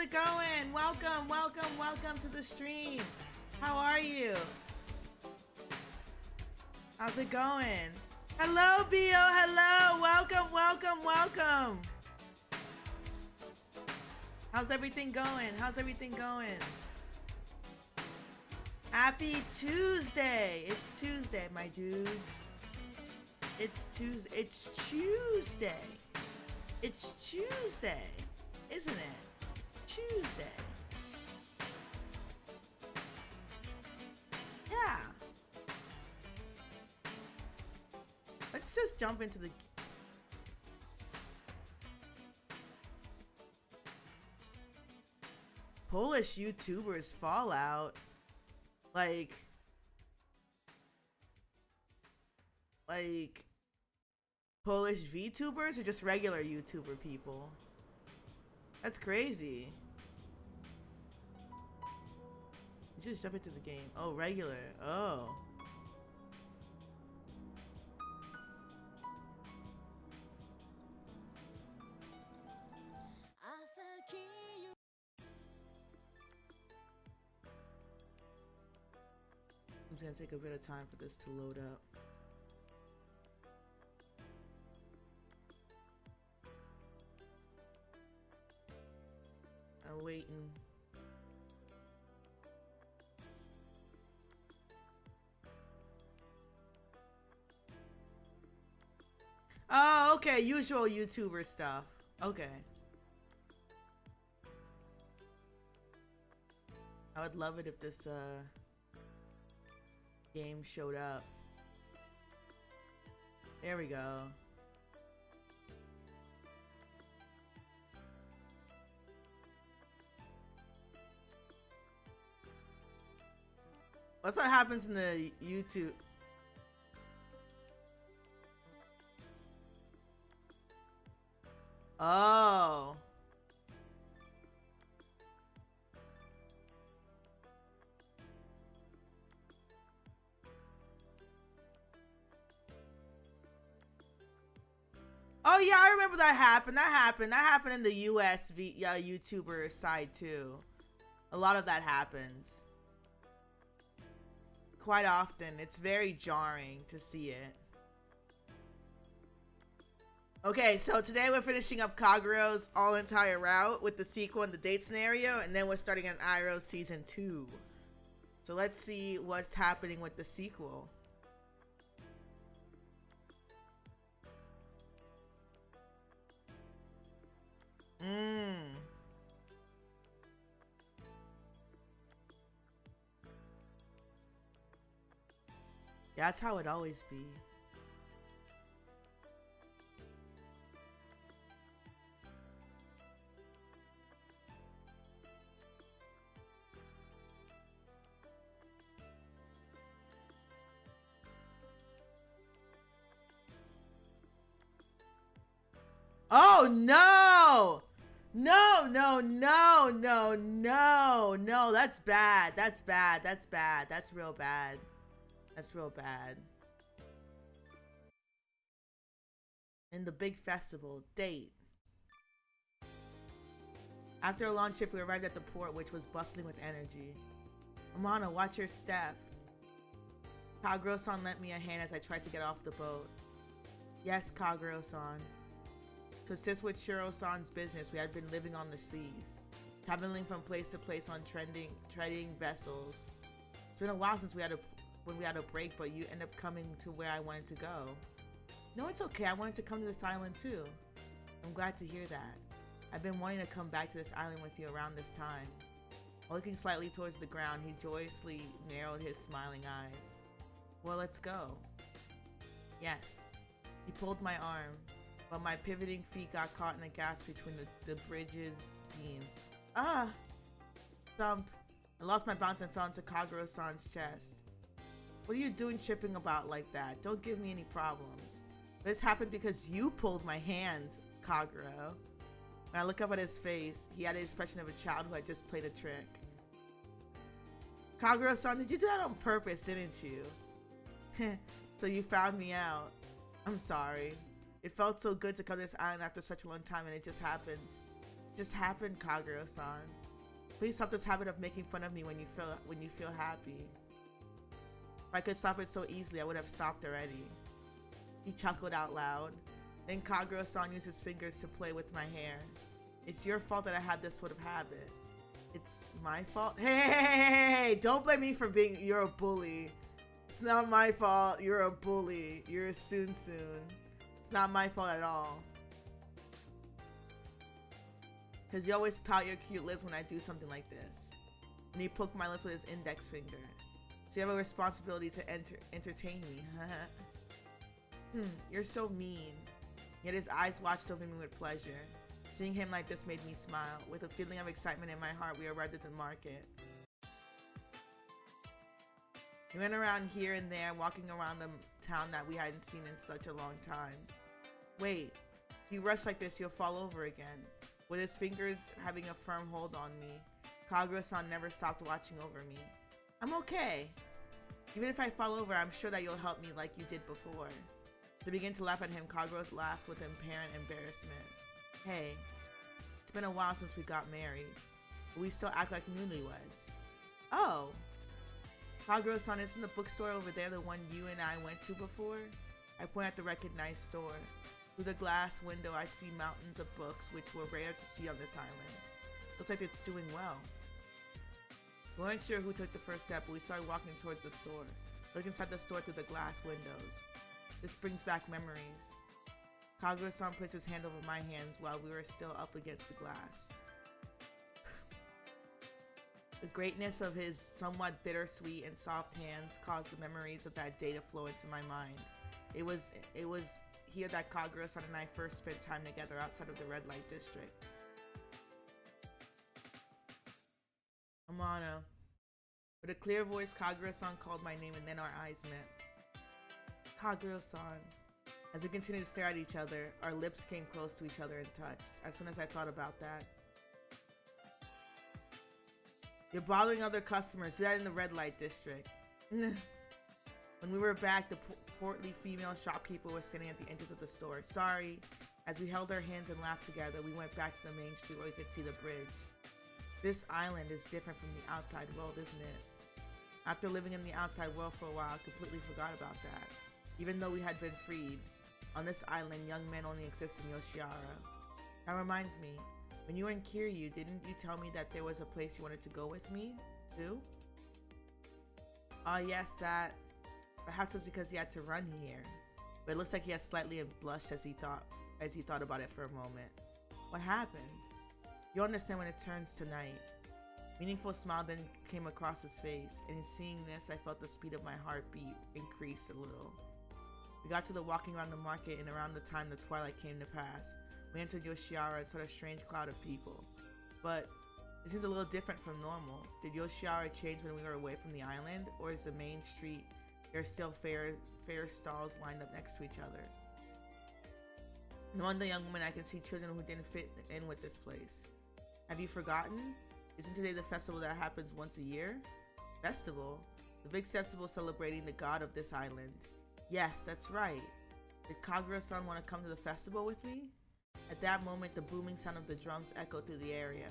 it going? Welcome to the stream. How are you? How's it going? Hello, Bio. Hello. Welcome. How's everything going? Happy Tuesday. It's Tuesday, my dudes. It's Tuesday, isn't it? Tuesday. Yeah. Let's just jump into the... Polish YouTubers fallout. Like Polish VTubers or just regular YouTuber people? That's crazy. Just jump into the game. Oh, regular. Oh. It's gonna take a bit of time for this to load up. I'm waiting. Oh, okay. Usual YouTuber stuff. Okay. I would love it if this game showed up. There we go. That's what happens in the YouTube. Oh. Oh yeah, I remember that happened. That happened in the US YouTuber side too. A lot of that happens. Quite often. It's very jarring to see it. Okay, so today we're finishing up Kaguro's all entire route with the sequel and the date scenario, and then we're starting on Iroh Season 2. So let's see what's happening with the sequel. That's how it always be. Oh no! No, that's bad. That's real bad. That's real bad. In the big festival, date. After a long trip, we arrived at the port, which was bustling with energy. Amana, watch your step. Kaguro-san lent me a hand as I tried to get off the boat. Yes, Kaguro-san. To assist with Shiro-san's business, we had been living on the seas, traveling from place to place on trading vessels. It's been a while since we had a break, but you end up coming to where I wanted to go. No, it's okay. I wanted to come to this island too. I'm glad to hear that. I've been wanting to come back to this island with you around this time. While looking slightly towards the ground, he joyously narrowed his smiling eyes. Well, let's go. Yes. He pulled my arm, but my pivoting feet got caught in a gasp between the bridge's beams. Ah! Thump. I lost my balance and fell into Kaguro-san's chest. What are you doing tripping about like that? Don't give me any problems. This happened because you pulled my hand, Kaguro. When I look up at his face, he had the expression of a child who had just played a trick. Kaguro-san, did you do that on purpose, didn't you? So you found me out. I'm sorry. It felt so good to come to this island after such a long time and it just happened. just happened, Kagero-san. Please stop this habit of making fun of me when you feel happy. If I could stop it so easily, I would have stopped already. He chuckled out loud. Then Kagero-san used his fingers to play with my hair. It's your fault that I had this sort of habit. It's my fault? Hey, don't blame me for you're a bully. It's not my fault, you're a bully. You're a soon. It's not my fault at all. Cause you always pout your cute lips when I do something like this. And he poked my lips with his index finger. So you have a responsibility to entertain me. You're so mean. Yet his eyes watched over me with pleasure. Seeing him like this made me smile. With a feeling of excitement in my heart, we arrived at the market. We went around here and there, walking around the town that we hadn't seen in such a long time. Wait, if you rush like this, you'll fall over again. With his fingers having a firm hold on me, Kagero-san never stopped watching over me. I'm okay. Even if I fall over, I'm sure that you'll help me like you did before. To begin to laugh at him, Kagero laughed with apparent embarrassment. Hey, it's been a while since we got married, but we still act like newlyweds. Oh, Kagero-san, isn't the bookstore over there the one you and I went to before? I point at the recognized store. Through the glass window, I see mountains of books, which were rare to see on this island. Looks like it's doing well. We weren't sure who took the first step, but we started walking towards the store. Look inside the store through the glass windows. This brings back memories. Kagero-san placed his hand over my hands while we were still up against the glass. The greatness of his somewhat bittersweet and soft hands caused the memories of that day to flow into my mind. It was here that Kagero-san and I first spent time together outside of the red light district. Amano. With a clear voice, Kagero-san called my name and then our eyes met. Kagero-san. As we continued to stare at each other, our lips came close to each other and touched. As soon as I thought about that. You're bothering other customers. Do that in the red light district. When we were back, the portly female shopkeeper was standing at the entrance of the store. Sorry. As we held our hands and laughed together, we went back to the main street where we could see the bridge. This island is different from the outside world, isn't it? After living in the outside world for a while, I completely forgot about that. Even though we had been freed, on this island, young men only exist in Yoshiwara. That reminds me, when you were in Kiryu, didn't you tell me that there was a place you wanted to go with me, too? Yes, that. Perhaps it's because he had to run here. But it looks like he has slightly blushed as he thought about it for a moment. What happened? You'll understand when it turns to night. Meaningful smile then came across his face, and in seeing this, I felt the speed of my heartbeat increase a little. We got to the walking around the market, and around the time the twilight came to pass, we entered Yoshiwara and saw a strange cloud of people. But it seems a little different from normal. Did Yoshiwara change when we were away from the island, or is the main street there are still fair stalls lined up next to each other? Among the young women, I can see children who didn't fit in with this place. Have you forgotten? Isn't today the festival that happens once a year? Festival? The big festival celebrating the god of this island. Yes, that's right. Did Kagero-san want to come to the festival with me? At that moment, the booming sound of the drums echoed through the area.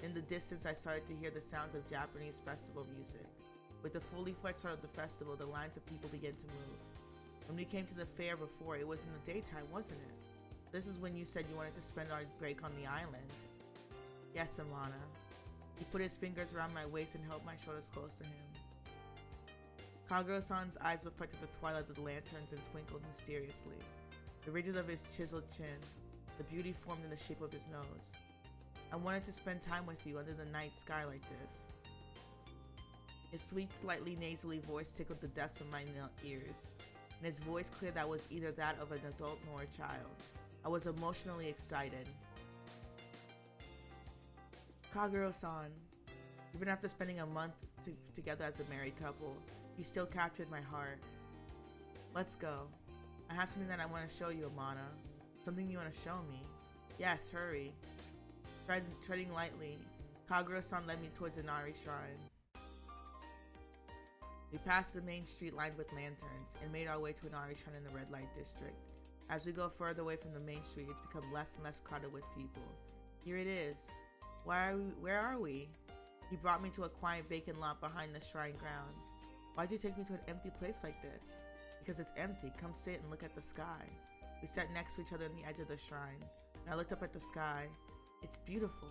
In the distance, I started to hear the sounds of Japanese festival music. With the fully fledged start of the festival, the lines of people began to move. When we came to the fair before, it was in the daytime, wasn't it? This is when you said you wanted to spend our break on the island. Yes, Amana. He put his fingers around my waist and held my shoulders close to him. Kagero-san's eyes reflected the twilight of the lanterns and twinkled mysteriously. The ridges of his chiseled chin, the beauty formed in the shape of his nose. I wanted to spend time with you under the night sky like this. His sweet, slightly nasally voice tickled the depths of my ears, and his voice clear that was either that of an adult nor a child. I was emotionally excited. Kagero-san, even after spending a month together as a married couple, he still captured my heart. Let's go. I have something that I want to show you, Amana. Something you want to show me. Yes, hurry. Treading lightly, Kagero-san led me towards the Inari Shrine. We passed the main street lined with lanterns and made our way to Inari Shrine in the red light district. As we go further away from the main street, it's become less and less crowded with people. Here it is. Where are we? He brought me to a quiet vacant lot behind the shrine grounds. Why'd you take me to an empty place like this? Because it's empty. Come sit and look at the sky. We sat next to each other on the edge of the shrine, and I looked up at the sky. It's beautiful.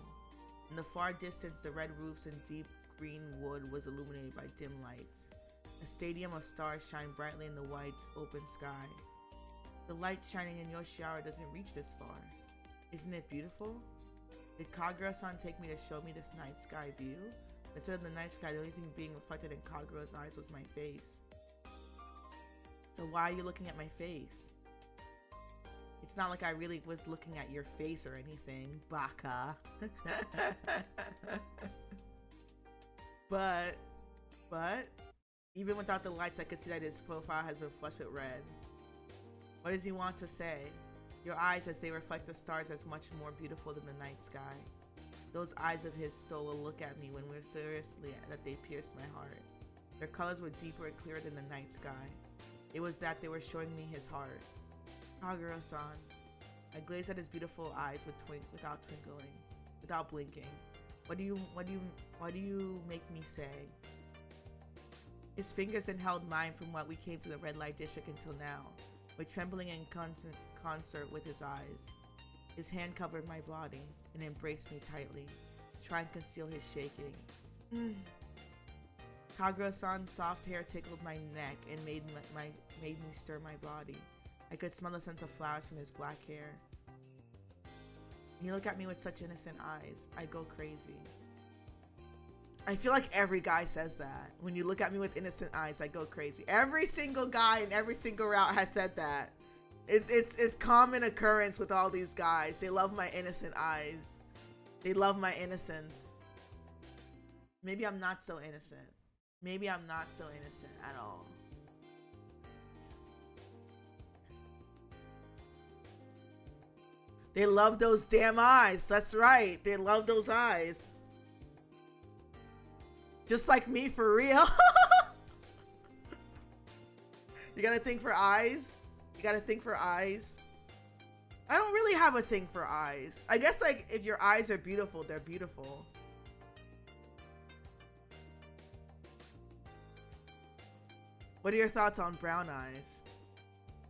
In the far distance, the red roofs and deep green wood was illuminated by dim lights. A stadium of stars shined brightly in the white, open sky. The light shining in Yoshiwara doesn't reach this far. Isn't it beautiful? Did Kagura-san take me to show me this night sky view? Instead of the night sky, the only thing being reflected in Kagura's eyes was my face. So why are you looking at my face? It's not like I really was looking at your face or anything, baka. But, even without the lights, I could see that his profile has been flushed with red. What does he want to say? Your eyes, as they reflect the stars, as much more beautiful than the night sky. Those eyes of his stole a look at me when we were seriously that they pierced my heart. Their colors were deeper and clearer than the night sky. It was that they were showing me his heart. Kagura-san. I glazed at his beautiful eyes without blinking. What do you make me say? His fingers then held mine from what we came to the red light district until now, with trembling in concert with his eyes. His hand covered my body and embraced me tightly, trying to conceal his shaking. Kagura-san's soft hair tickled my neck and made me stir my body. I could smell the scent of flowers from his black hair. When you look at me with such innocent eyes, I go crazy. I feel like every guy says that. When you look at me with innocent eyes, I go crazy. Every single guy in every single route has said that. It's common occurrence with all these guys. They love my innocent eyes. They love my innocence. Maybe I'm not so innocent. Maybe I'm not so innocent at all. They love those damn eyes. That's right. They love those eyes. Just like me, for real. You gotta think for eyes. You gotta think for eyes. I don't really have a thing for eyes. I guess like if your eyes are beautiful, they're beautiful. What are your thoughts on brown eyes?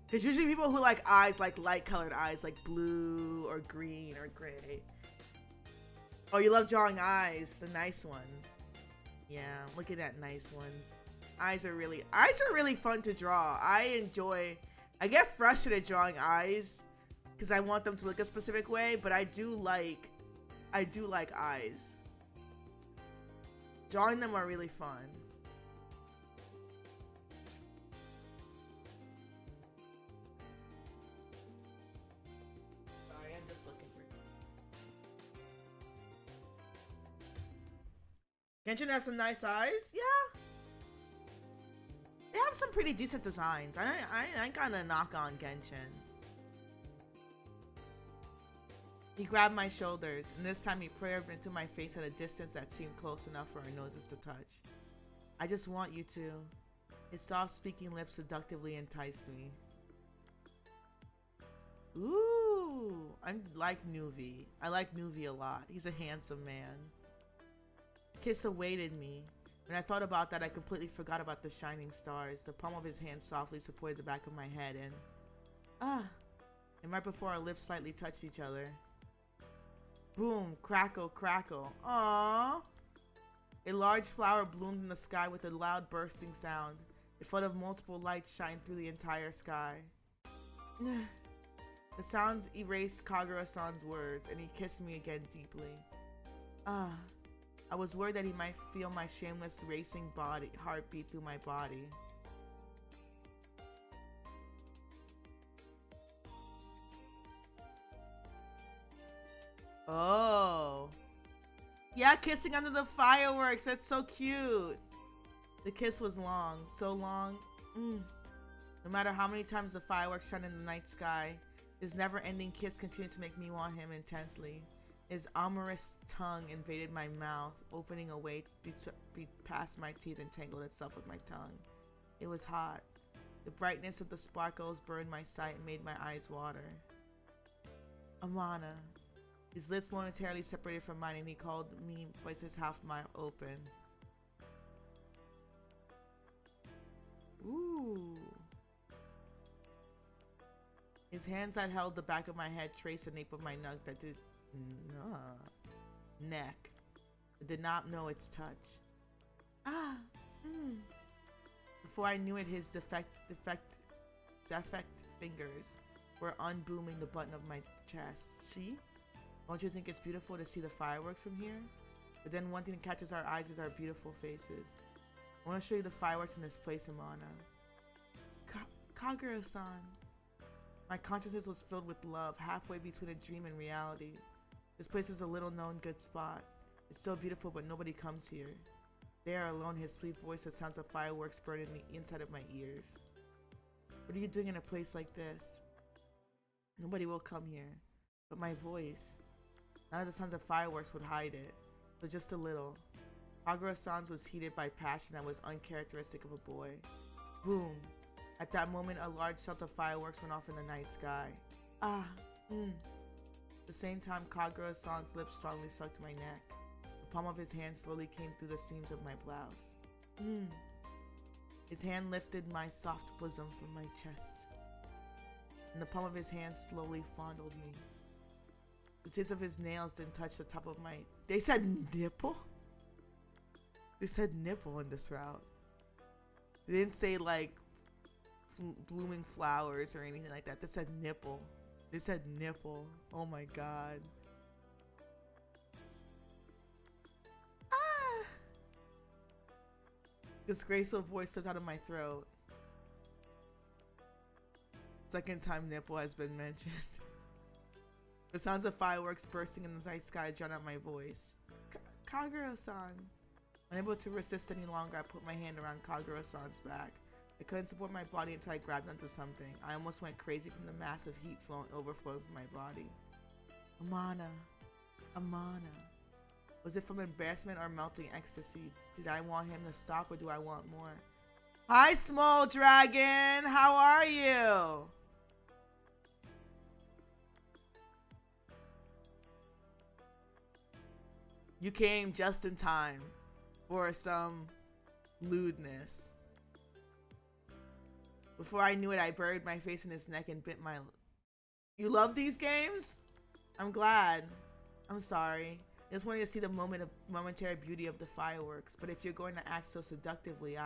Because usually people who like eyes like light colored eyes, like blue or green or gray. Oh, you love drawing eyes, the nice ones. Yeah, looking at nice ones. Eyes are really fun to draw. I get frustrated drawing eyes because I want them to look a specific way, but I do like eyes. Drawing them are really fun. Sorry, I'm just looking for Genshin has some nice eyes? Yeah. They have some pretty decent designs. I ain't gonna knock on Genshin. He grabbed my shoulders, and this time he peered into my face at a distance that seemed close enough for our noses to touch. I just want you to. His soft-speaking lips seductively enticed me. Ooh, I like Nuvi. I like Nuvi a lot. He's a handsome man. Kiss awaited me. When I thought about that, I completely forgot about the shining stars. The palm of his hand softly supported the back of my head and right before our lips slightly touched each other. Boom, crackle, crackle. Aww. A large flower bloomed in the sky with a loud bursting sound. A flood of multiple lights shined through the entire sky. The sounds erased Kagura-san's words, and he kissed me again deeply. I was worried that he might feel my shameless racing heartbeat through my body. Oh. Yeah, kissing under the fireworks. That's so cute. The kiss was long, so long. No matter how many times the fireworks shone in the night sky, his never-ending kiss continued to make me want him intensely. His amorous tongue invaded my mouth, opening a way past my teeth and tangled itself with my tongue. It was hot. The brightness of the sparkles burned my sight and made my eyes water. Amana. His lips momentarily separated from mine and he called me with his half mouth open. Ooh. His hands that held the back of my head traced the nape of my neck. I did not know its touch. Ah. Before I knew it, his defect fingers were unbooming the button of my chest. See? Don't you think it's beautiful to see the fireworks from here? But then one thing that catches our eyes is our beautiful faces. I want to show you the fireworks in this place, Amana. Kagura-san. My consciousness was filled with love, halfway between a dream and reality. This place is a little-known good spot. It's so beautiful, but nobody comes here. There alone, his sweet voice, the sounds of fireworks burn in the inside of my ears. What are you doing in a place like this? Nobody will come here. But my voice. None of the sounds of fireworks would hide it. But just a little. Kagura-san's was heated by passion that was uncharacteristic of a boy. Boom. At that moment, a large shot of fireworks went off in the night sky. Ah. At the same time, Kagura-san's lips strongly sucked my neck. The palm of his hand slowly came through the seams of my blouse. His hand lifted my soft bosom from my chest, and the palm of his hand slowly fondled me. The tips of his nails didn't touch the top of my... They said nipple? They said nipple in this route. They didn't say like blooming flowers or anything like that. They said nipple. They said nipple. Oh my god. Ah! This graceful voice slipped out of my throat. Second time nipple has been mentioned. The sounds of fireworks bursting in the night sky drowned out my voice. Kagura-san. Unable to resist any longer, I put my hand around Kagura-san's back. I couldn't support my body until I grabbed onto something. I almost went crazy from the massive heat overflowing from my body. Amana. Was it from embarrassment or melting ecstasy? Did I want him to stop or do I want more? Hi, small dragon! How are you? You came just in time for some lewdness. Before I knew it, I buried my face in his neck and bit my... You love these games? I'm glad. I'm sorry. I just wanted to see the momentary beauty of the fireworks, but if you're going to act so seductively,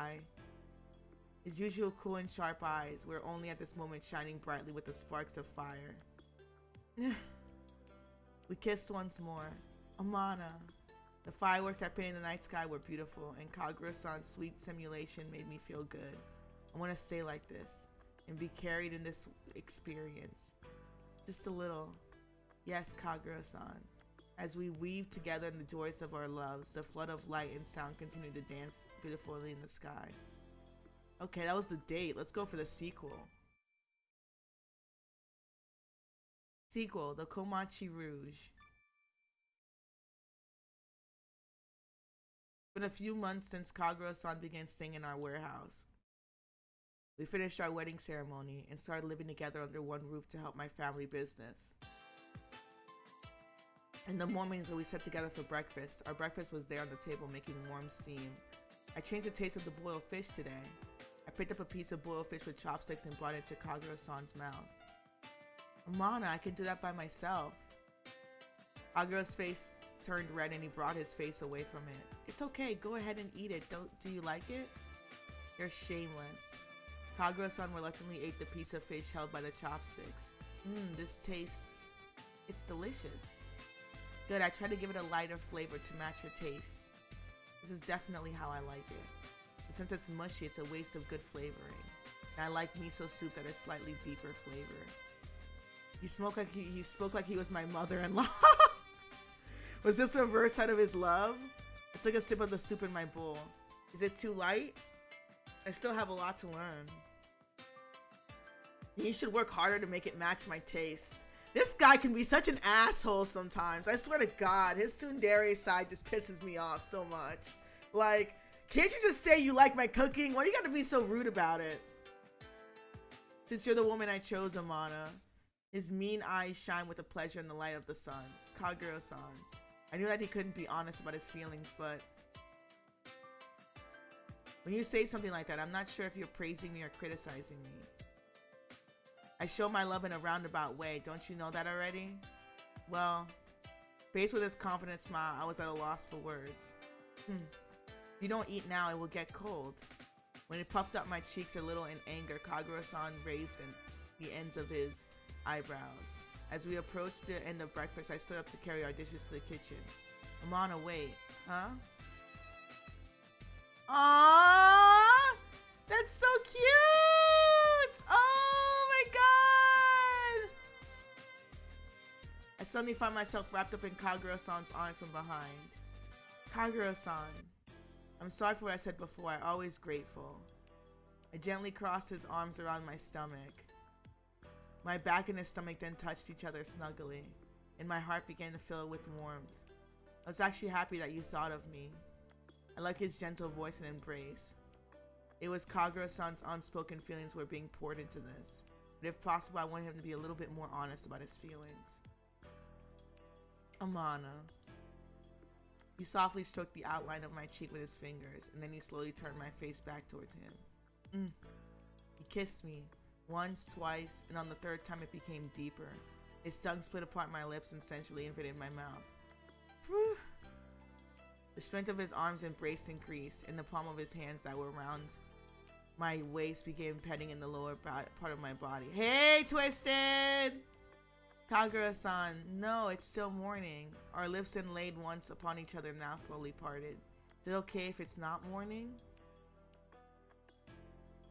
His usual cool and sharp eyes were only at this moment shining brightly with the sparks of fire. We kissed once more. Amana. The fireworks that painted the night sky were beautiful, and Kagura-san's sweet simulation made me feel good. I want to stay like this, and be carried in this experience. Just a little. Yes, Kagura-san. As we weaved together in the joys of our loves, the flood of light and sound continued to dance beautifully in the sky. Okay, that was the date. Let's go for the sequel. Sequel, the Komachi Rouge. It's been a few months since Kagura-san began staying in our warehouse. We finished our wedding ceremony and started living together under one roof to help my family business. In the mornings when we sat together for breakfast, our breakfast was there on the table making warm steam. I changed the taste of the boiled fish today. I picked up a piece of boiled fish with chopsticks and brought it to Kagura-san's mouth. Amana, I can do that by myself. Kagura's face turned red and he brought his face away from it. It's okay, go ahead and eat it. Do you like it? You're shameless. Kagura-san reluctantly ate the piece of fish held by the chopsticks. This tastes... It's delicious. Good, I tried to give it a lighter flavor to match your taste. This is definitely how I like it. But since it's mushy, it's a waste of good flavoring. And I like miso soup that has slightly deeper flavor. He spoke like he was my mother-in-law. Was this reverse side of his love? I took a sip of the soup in my bowl. Is it too light? I still have a lot to learn. You should work harder to make it match my taste. This guy can be such an asshole sometimes. I swear to God, his tsundere side just pisses me off so much. Like, can't you just say you like my cooking? Why do you gotta be so rude about it? Since you're the woman I chose, Amana, His mean eyes shine with the pleasure and the light of the sun. Kagura-san. I knew that he couldn't be honest about his feelings, but when you say something like that, I'm not sure if you're praising me or criticizing me. I show my love in a roundabout way. Don't you know that already? Well, faced with his confident smile, I was at a loss for words. If you don't eat now, it will get cold. When he puffed up my cheeks a little in anger, Kagura-san raised the ends of his eyebrows. As we approached the end of breakfast, I stood up to carry our dishes to the kitchen. Amana, wait. Huh? Aww! That's so cute! Oh my god! I suddenly found myself wrapped up in Kagura-san's arms from behind. Kagura-san. I'm sorry for what I said before. I'm always grateful. I gently crossed his arms around my stomach. My back and his stomach then touched each other snugly, and my heart began to fill with warmth. I was actually happy that you thought of me. I like his gentle voice and embrace. It was Kagura-san's unspoken feelings were being poured into this, but if possible, I wanted him to be a little bit more honest about his feelings. Amana. He softly stroked the outline of my cheek with his fingers, and then he slowly turned my face back towards him. He kissed me, once, twice, and on the third time it became deeper. His tongue split apart my lips and sensually invaded my mouth. Whew. The strength of his arms embraced increased, and the palm of his hands that were around my waist began petting in the lower part of my body. Hey, Twisted! Kagura-san, no, it's still morning. Our lips then laid once upon each other, now slowly parted. Is it okay if it's not morning?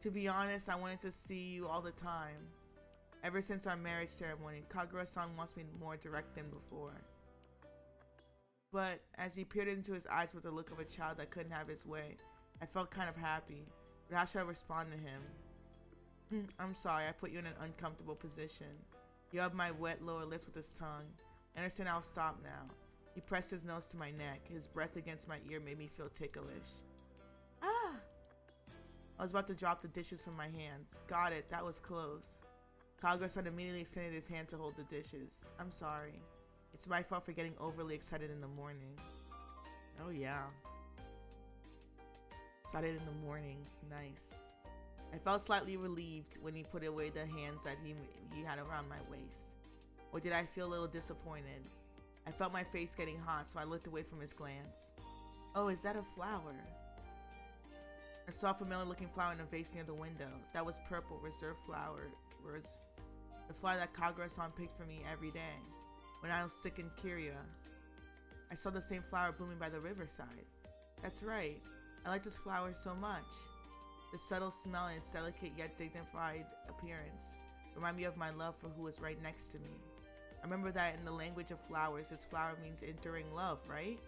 To be honest, I wanted to see you all the time. Ever since our marriage ceremony, Kagura-san wants me more direct than before. But as he peered into his eyes with the look of a child that couldn't have his way, I felt kind of happy. But how should I respond to him? I'm sorry, I put you in an uncomfortable position. He rubbed my wet lower lips with his tongue. I understand I'll stop now. He pressed his nose to my neck. His breath against my ear made me feel ticklish. Ah! I was about to drop the dishes from my hands. Got it, that was close. Kagura-san immediately extended his hand to hold the dishes. I'm sorry. It's my fault for getting overly excited in the morning. Oh yeah. Excited in the mornings, nice. I felt slightly relieved when he put away the hands that he had around my waist. Or did I feel a little disappointed? I felt my face getting hot, so I looked away from his glance. Oh, is that a flower? I saw a familiar looking flower in a vase near the window. That was purple, reserved flower. Was the flower that Kagura-san picked for me every day. When I was sick in Kiria, I saw the same flower blooming by the riverside. That's right. I like this flower so much. The subtle smell and its delicate yet dignified appearance remind me of my love for who was right next to me. I remember that in the language of flowers, this flower means enduring love, right?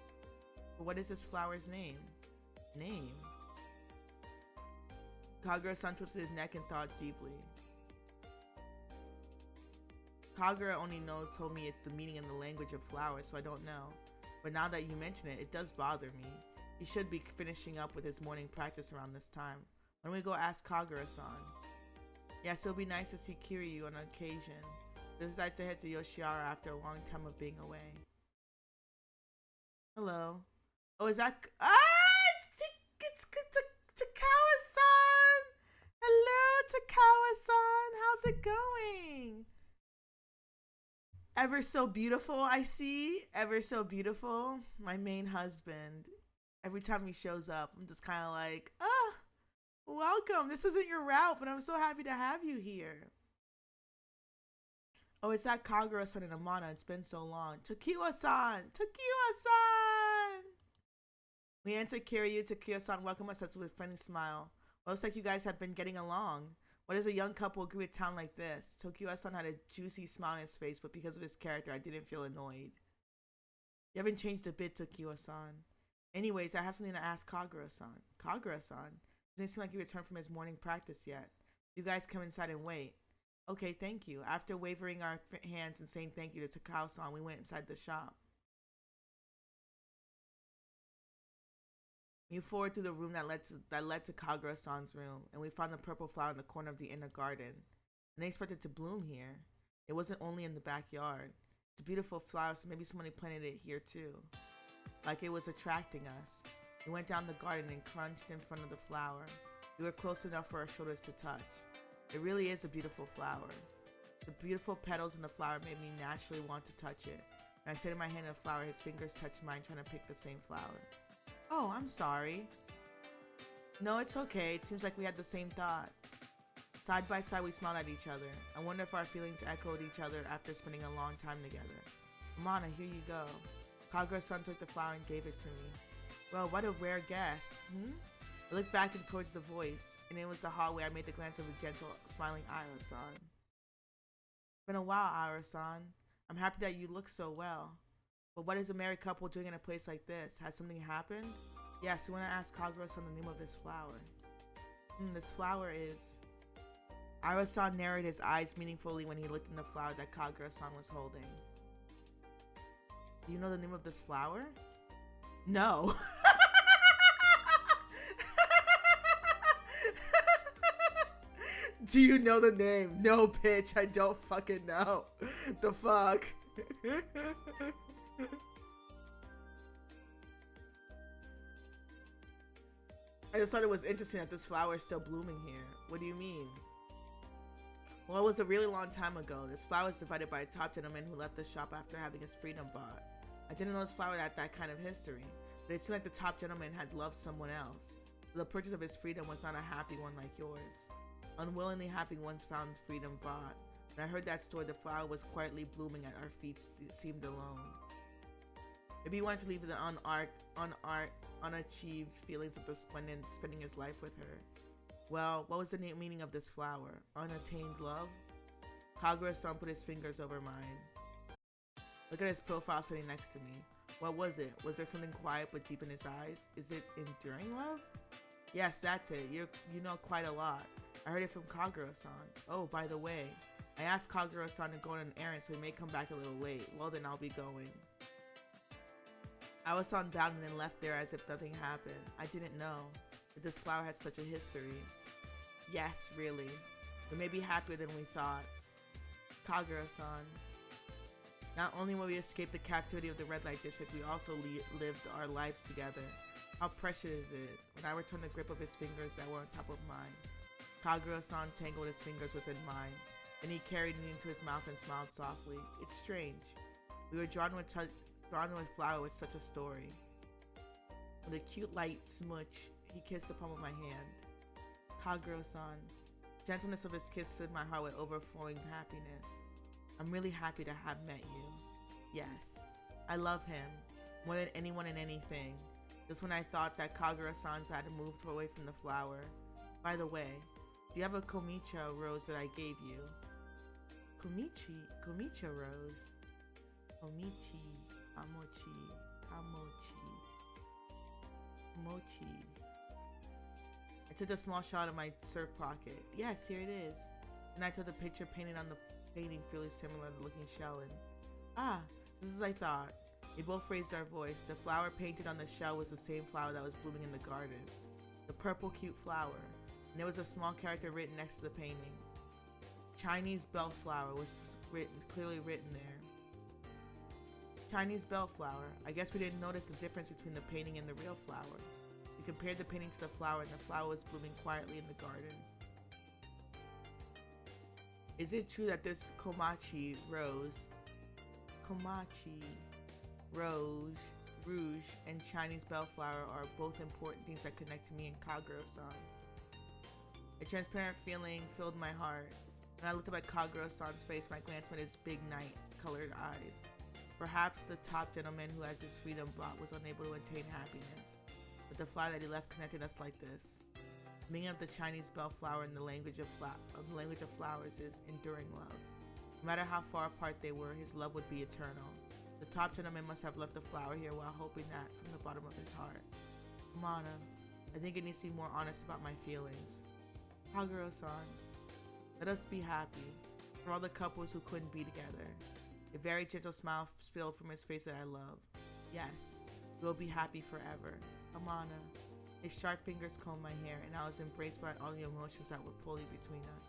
But what is this flower's name? Name? Kagura-san twisted his neck and thought deeply. Kagura only told me it's the meaning in the language of flowers, so I don't know. But now that you mention it, it does bother me. He should be finishing up with his morning practice around this time. Why don't we go ask Kagura-san? Yes, it'll be nice to see Kiryu on occasion. They decided to head to Yoshiwara after a long time of being away. Hello. Oh, is that... It's Takawa-san! Hello, Takawa-san! How's it going? Ever so beautiful, I see. Ever so beautiful. My main husband. Every time he shows up, I'm just kind of like, welcome. This isn't your route, but I'm so happy to have you here. Oh, it's that Kagura-san and Amana. It's been so long. Tokiwa-san! Tokiwa-san! We entered Kiryu. Tokiwa-san welcomed us with a friendly smile. Well, looks like you guys have been getting along. What does a young couple agree with town like this? Tokiwa-san had a juicy smile on his face, but because of his character, I didn't feel annoyed. You haven't changed a bit, Tokiwa-san. Anyways, I have something to ask Kagura-san. Kagura-san? Doesn't seem like he returned from his morning practice yet. You guys come inside and wait. Okay, thank you. After waving our hands and saying thank you to Takao-san, we went inside the shop. We moved forward to the room that led to Kagura-san's room, and we found the purple flower in the corner of the inner garden. I didn't expect it to bloom here. It wasn't only in the backyard. It's a beautiful flower, so maybe somebody planted it here too. Like it was attracting us. We went down the garden and crunched in front of the flower. We were close enough for our shoulders to touch. It really is a beautiful flower. The beautiful petals in the flower made me naturally want to touch it. And I set in my hand a flower, his fingers touched mine, trying to pick the same flower. Oh, I'm sorry. No, it's okay. It seems like we had the same thought. Side by side, we smiled at each other. I wonder if our feelings echoed each other after spending a long time together. Amana, here you go. Kagura-san took the flower and gave it to me. Well, what a rare guest. I looked back and towards the voice, and it was the hallway. I made the glance of a gentle, smiling Ira-san. It's been a while, Ira-san. I'm happy that you look so well. But what is a married couple doing in a place like this? Has something happened? Yes, we want to ask Kagura-san the name of this flower. This flower is... Ira-san narrowed his eyes meaningfully when he looked in the flower that Kagura-san was holding. Do you know the name of this flower? No. Do you know the name? No, bitch, I don't fucking know. The fuck? I just thought it was interesting that this flower is still blooming here. What do you mean? Well, it was a really long time ago. This flower was divided by a top gentleman who left the shop after having his freedom bought. I didn't know this flower had that kind of history, but it seemed like the top gentleman had loved someone else. The purchase of his freedom was not a happy one like yours. Unwillingly happy ones found freedom bought. When I heard that story, the flower was quietly blooming at our feet, seemed alone. Maybe he wanted to leave the unachieved feelings of the spending his life with her. Well, what was the meaning of this flower? Unattained love? Kagura-san put his fingers over mine. Look at his profile sitting next to me. What was it? Was there something quiet but deep in his eyes? Is it enduring love? Yes, that's it. You know quite a lot. I heard it from Kagura-san. Oh, by the way, I asked Kagura-san to go on an errand, so he may come back a little late. Well, then I'll be going. I was on down and then left there as if nothing happened. I didn't know that this flower had such a history. Yes, really. We may be happier than we thought. Kagura-san. Not only will we escape the captivity of the red light district, we also lived our lives together. How precious is it when I returned the grip of his fingers that were on top of mine. Kagura-san tangled his fingers within mine. Then he carried me into his mouth and smiled softly. It's strange. We were drawn to a flower with such a story. With a cute light smooch, he kissed the palm of my hand. Kagura-san. The gentleness of his kiss filled my heart with overflowing happiness. I'm really happy to have met you. Yes, I love him more than anyone and anything. Just when I thought that Kagura-san had moved away from the flower. By the way, do you have a komicha rose that I gave you? Komicha rose. Komichi, mochi. I took a small shot of my surf pocket. Yes, here it is. And I took the picture painted on the painting fairly similar to the looking shell and... Ah, just as I thought. We both raised our voice. The flower painted on the shell was the same flower that was blooming in the garden. The purple cute flower. And there was a small character written next to the painting. Chinese bellflower was clearly written there. Chinese bellflower. I guess we didn't notice the difference between the painting and the real flower. We compared the painting to the flower and the flower was blooming quietly in the garden. Is it true that this komachi rose, rouge, and Chinese bellflower are both important things that connect to me and Kagura-san? A transparent feeling filled my heart. When I looked up at Kagura-san's face, my glance met his big night-colored eyes. Perhaps the top gentleman who has his freedom bought was unable to attain happiness, but the flower that he left connected us like this. The meaning of the Chinese bellflower in the language of flowers is enduring love. No matter how far apart they were, his love would be eternal. The top gentleman must have left the flower here while hoping that from the bottom of his heart. Mana, I think it needs to be more honest about my feelings. Kagura-san, let us be happy. For all the couples who couldn't be together. A very gentle smile spilled from his face that I love. Yes, we'll be happy forever. Amana. His sharp fingers combed my hair, and I was embraced by all the emotions that were pulling between us.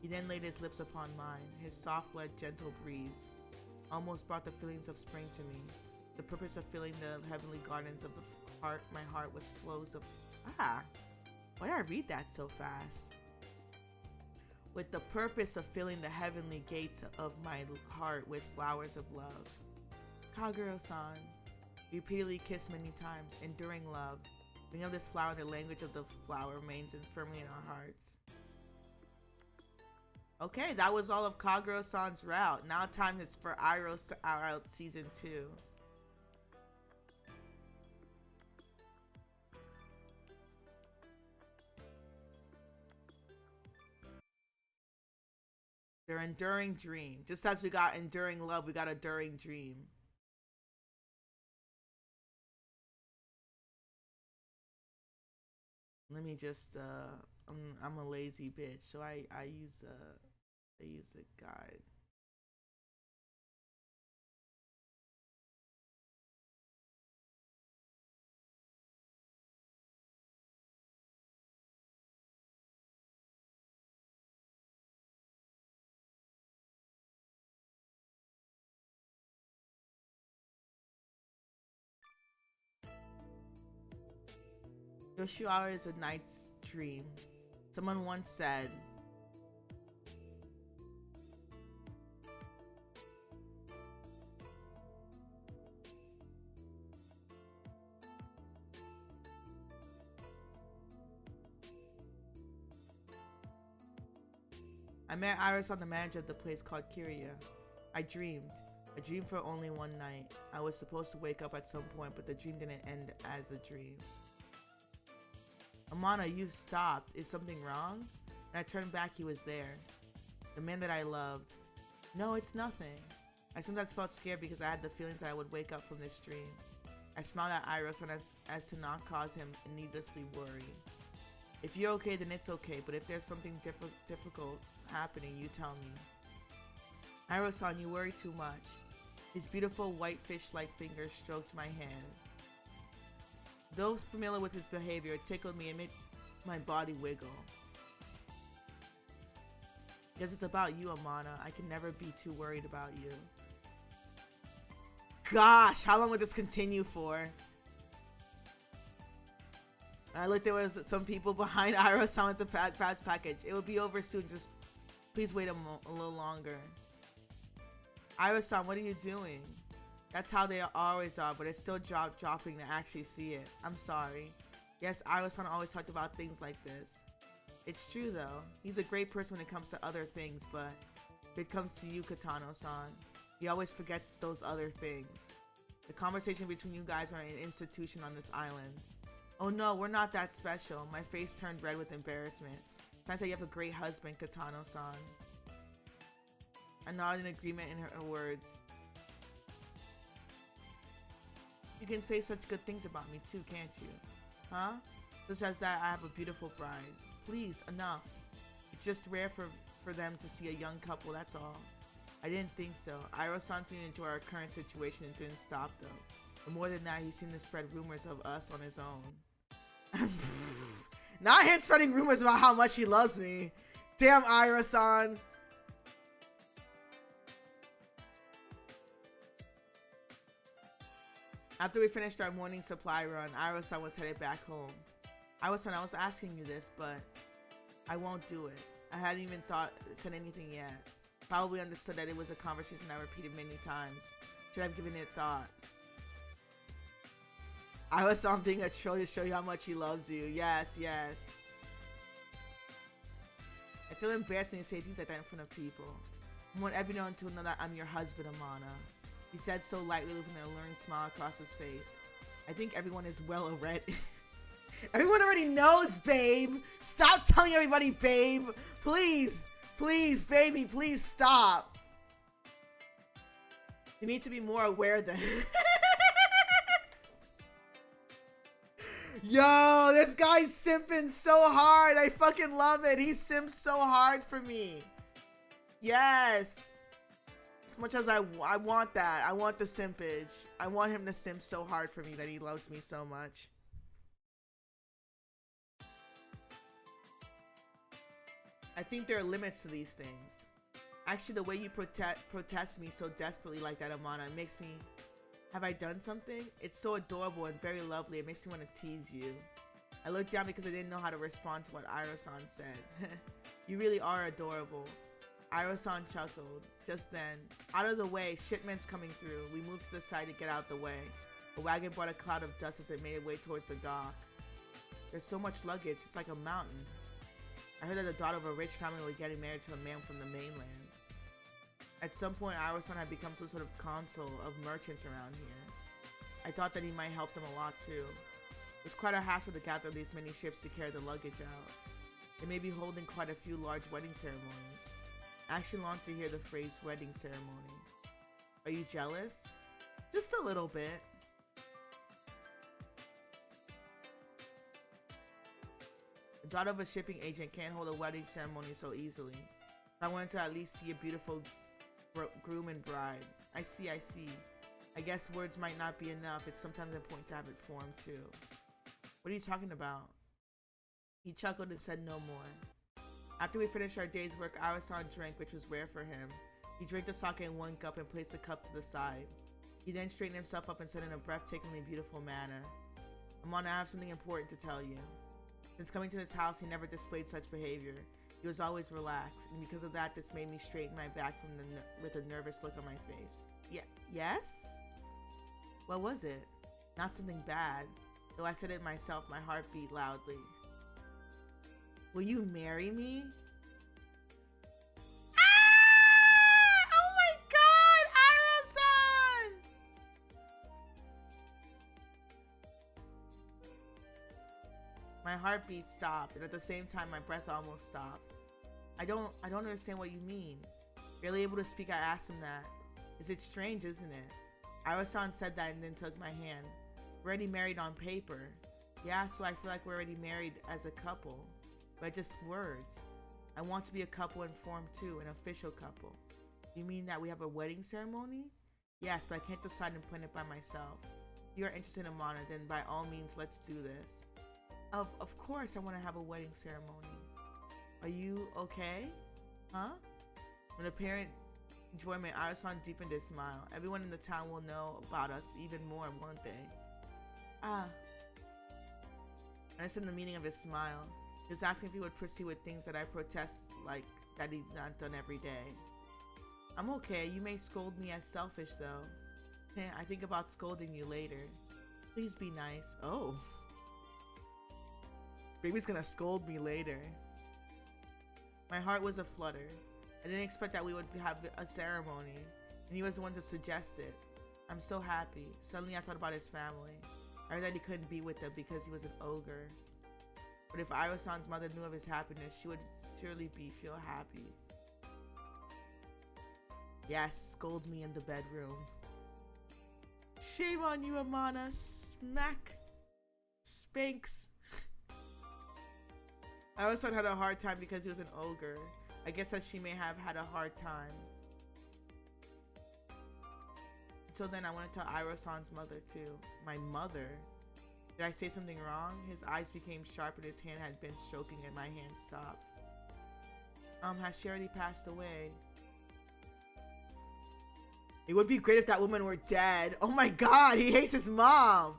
He then laid his lips upon mine. His soft, wet, gentle breeze almost brought the feelings of spring to me. The purpose of filling the heavenly gardens of the heart, my heart was flows of... Why did I read that so fast? With the purpose of filling the heavenly gates of my heart with flowers of love. Kagero-san. We repeatedly kissed many times, enduring love. The meaning of this flower and the language of the flower remains firmly in our hearts. Okay, that was all of Kagero-san's route. Now time is for Iroh's route season 2. Their enduring dream. Just as we got enduring love, we got enduring dream. Let me just I'm a lazy bitch, so I use a guide. Yoshiwara is a knight's dream. Someone once said, I met Iris-san, the manager of the place called Kiria. I dreamed. A dream for only one night. I was supposed to wake up at some point, but the dream didn't end as a dream. Amana, you stopped. Is something wrong? And I turned back, he was there. The man that I loved. No, it's nothing. I sometimes felt scared because I had the feelings that I would wake up from this dream. I smiled at Iris-san as to not cause him needlessly worry. If you're okay, then it's okay, but if there's something difficult happening, you tell me. Iris-san, you worry too much. His beautiful white fish-like fingers stroked my hand. Though familiar with his behavior, it tickled me and made my body wiggle. Because it's about you, Amana. I can never be too worried about you. Gosh, how long would this continue for? I looked, there was some people behind Iroh-san with the package. It will be over soon, just please wait a little longer. Iroh-san, what are you doing? That's how they always are, but it's still dropping to actually see it. I'm sorry. Yes, Iroh-san always talked about things like this. It's true though. He's a great person when it comes to other things, but if it comes to you, Katano-san, he always forgets those other things. The conversation between you guys are an institution on this island. Oh no, we're not that special. My face turned red with embarrassment. Sounds like you have a great husband, Katano-san. I nodded in agreement in her words. You can say such good things about me too, can't you? Huh? Just as that, I have a beautiful bride. Please, enough. It's just rare for them to see a young couple, that's all. I didn't think so. Iroh-san seemed to enjoy our current situation and didn't stop though. But more than that, he seemed to spread rumors of us on his own. Not him spreading rumors about how much he loves me. Damn, Iroh-san. After we finished our morning supply run, Iroh-san was headed back home. Iroh-san, I was asking you this, but I won't do it. I hadn't even said anything yet. Probably understood that it was a conversation I repeated many times. Should have given it thought. Iroh-san being a troll to show you how much he loves you. Yes, yes. I feel embarrassed when you say things like that in front of people. I want everyone to know that I'm your husband, Amana. He said so lightly with an alluring smile across his face. I think everyone is well already. Everyone already knows, babe. Stop telling everybody, babe. Please, please, baby, please stop. You need to be more aware then. Yo, this guy's simping so hard. I fucking love it. He simps so hard for me. Yes. As much as I want that. I want the simpage. I want him to simp so hard for me that he loves me so much. I think there are limits to these things. Actually, the way you protest me so desperately like that, Amana, it makes me... Have I done something? It's so adorable and very lovely. It makes me want to tease you. I looked down because I didn't know how to respond to what Iroh-san said. You really are adorable. Iroh-san chuckled. Just then, out of the way, shipment's coming through. We moved to the side to get out the way. The wagon brought a cloud of dust as it made its way towards the dock. There's so much luggage, it's like a mountain. I heard that the daughter of a rich family was getting married to a man from the mainland. At some point, Iroh-san had become some sort of consul of merchants around here. I thought that he might help them a lot too. It was quite a hassle to gather these many ships to carry the luggage out. They may be holding quite a few large wedding ceremonies. I actually long to hear the phrase wedding ceremony. Are you jealous? Just a little bit. The daughter of a shipping agent can't hold a wedding ceremony so easily. I wanted to at least see a beautiful groom and bride. I see. I guess words might not be enough. It's sometimes important to have it formed too. What are you talking about? He chuckled and said no more. After we finished our day's work, Iroh-san drank, which was rare for him. He drank the sake in one cup and placed the cup to the side. He then straightened himself up and said in a breathtakingly beautiful manner, Amana, I have something important to tell you. Since coming to this house, he never displayed such behavior. He was always relaxed, and because of that, this made me straighten my back with a nervous look on my face. Yes? What was it? Not something bad. Though I said it myself, my heart beat loudly. Will you marry me? Ah! Oh my god, Iroh-san! My heartbeat stopped, and at the same time, my breath almost stopped. I don't understand what you mean. Barely able to speak, I asked him that. Is it strange, isn't it? Iroh-san said that and then took my hand. We're already married on paper. Yeah, so I feel like we're already married as a couple. But just words. I want to be a couple in form too, an official couple. You mean that we have a wedding ceremony? Yes, but I can't decide and plan it by myself. If you are interested in Amana, then by all means, let's do this. Of course I want to have a wedding ceremony. Are you okay? Huh? With apparent enjoyment, Iroh-san deepened his smile. Everyone in the town will know about us even more, won't they? I understood the meaning of his smile. He was asking if he would proceed with things that I protest like that he'd not done every day. I'm okay. You may scold me as selfish though. I think about scolding you later. Please be nice. Oh. Baby's gonna scold me later. My heart was aflutter. I didn't expect that we would have a ceremony, and he was the one to suggest it. I'm so happy. Suddenly I thought about his family. I heard that he couldn't be with them because he was an ogre. But if Iroh-san's mother knew of his happiness, she would surely feel happy. Yes, scold me in the bedroom. Shame on you, Amana. Smack. Spanks. Iroh-san had a hard time because he was an ogre. I guess that she may have had a hard time. Until then, I want to tell Iroh-san's mother too. My mother? Did I say something wrong? His eyes became sharp and his hand had been stroking and my hand stopped. Has she already passed away? It would be great if that woman were dead. Oh my god, he hates his mom!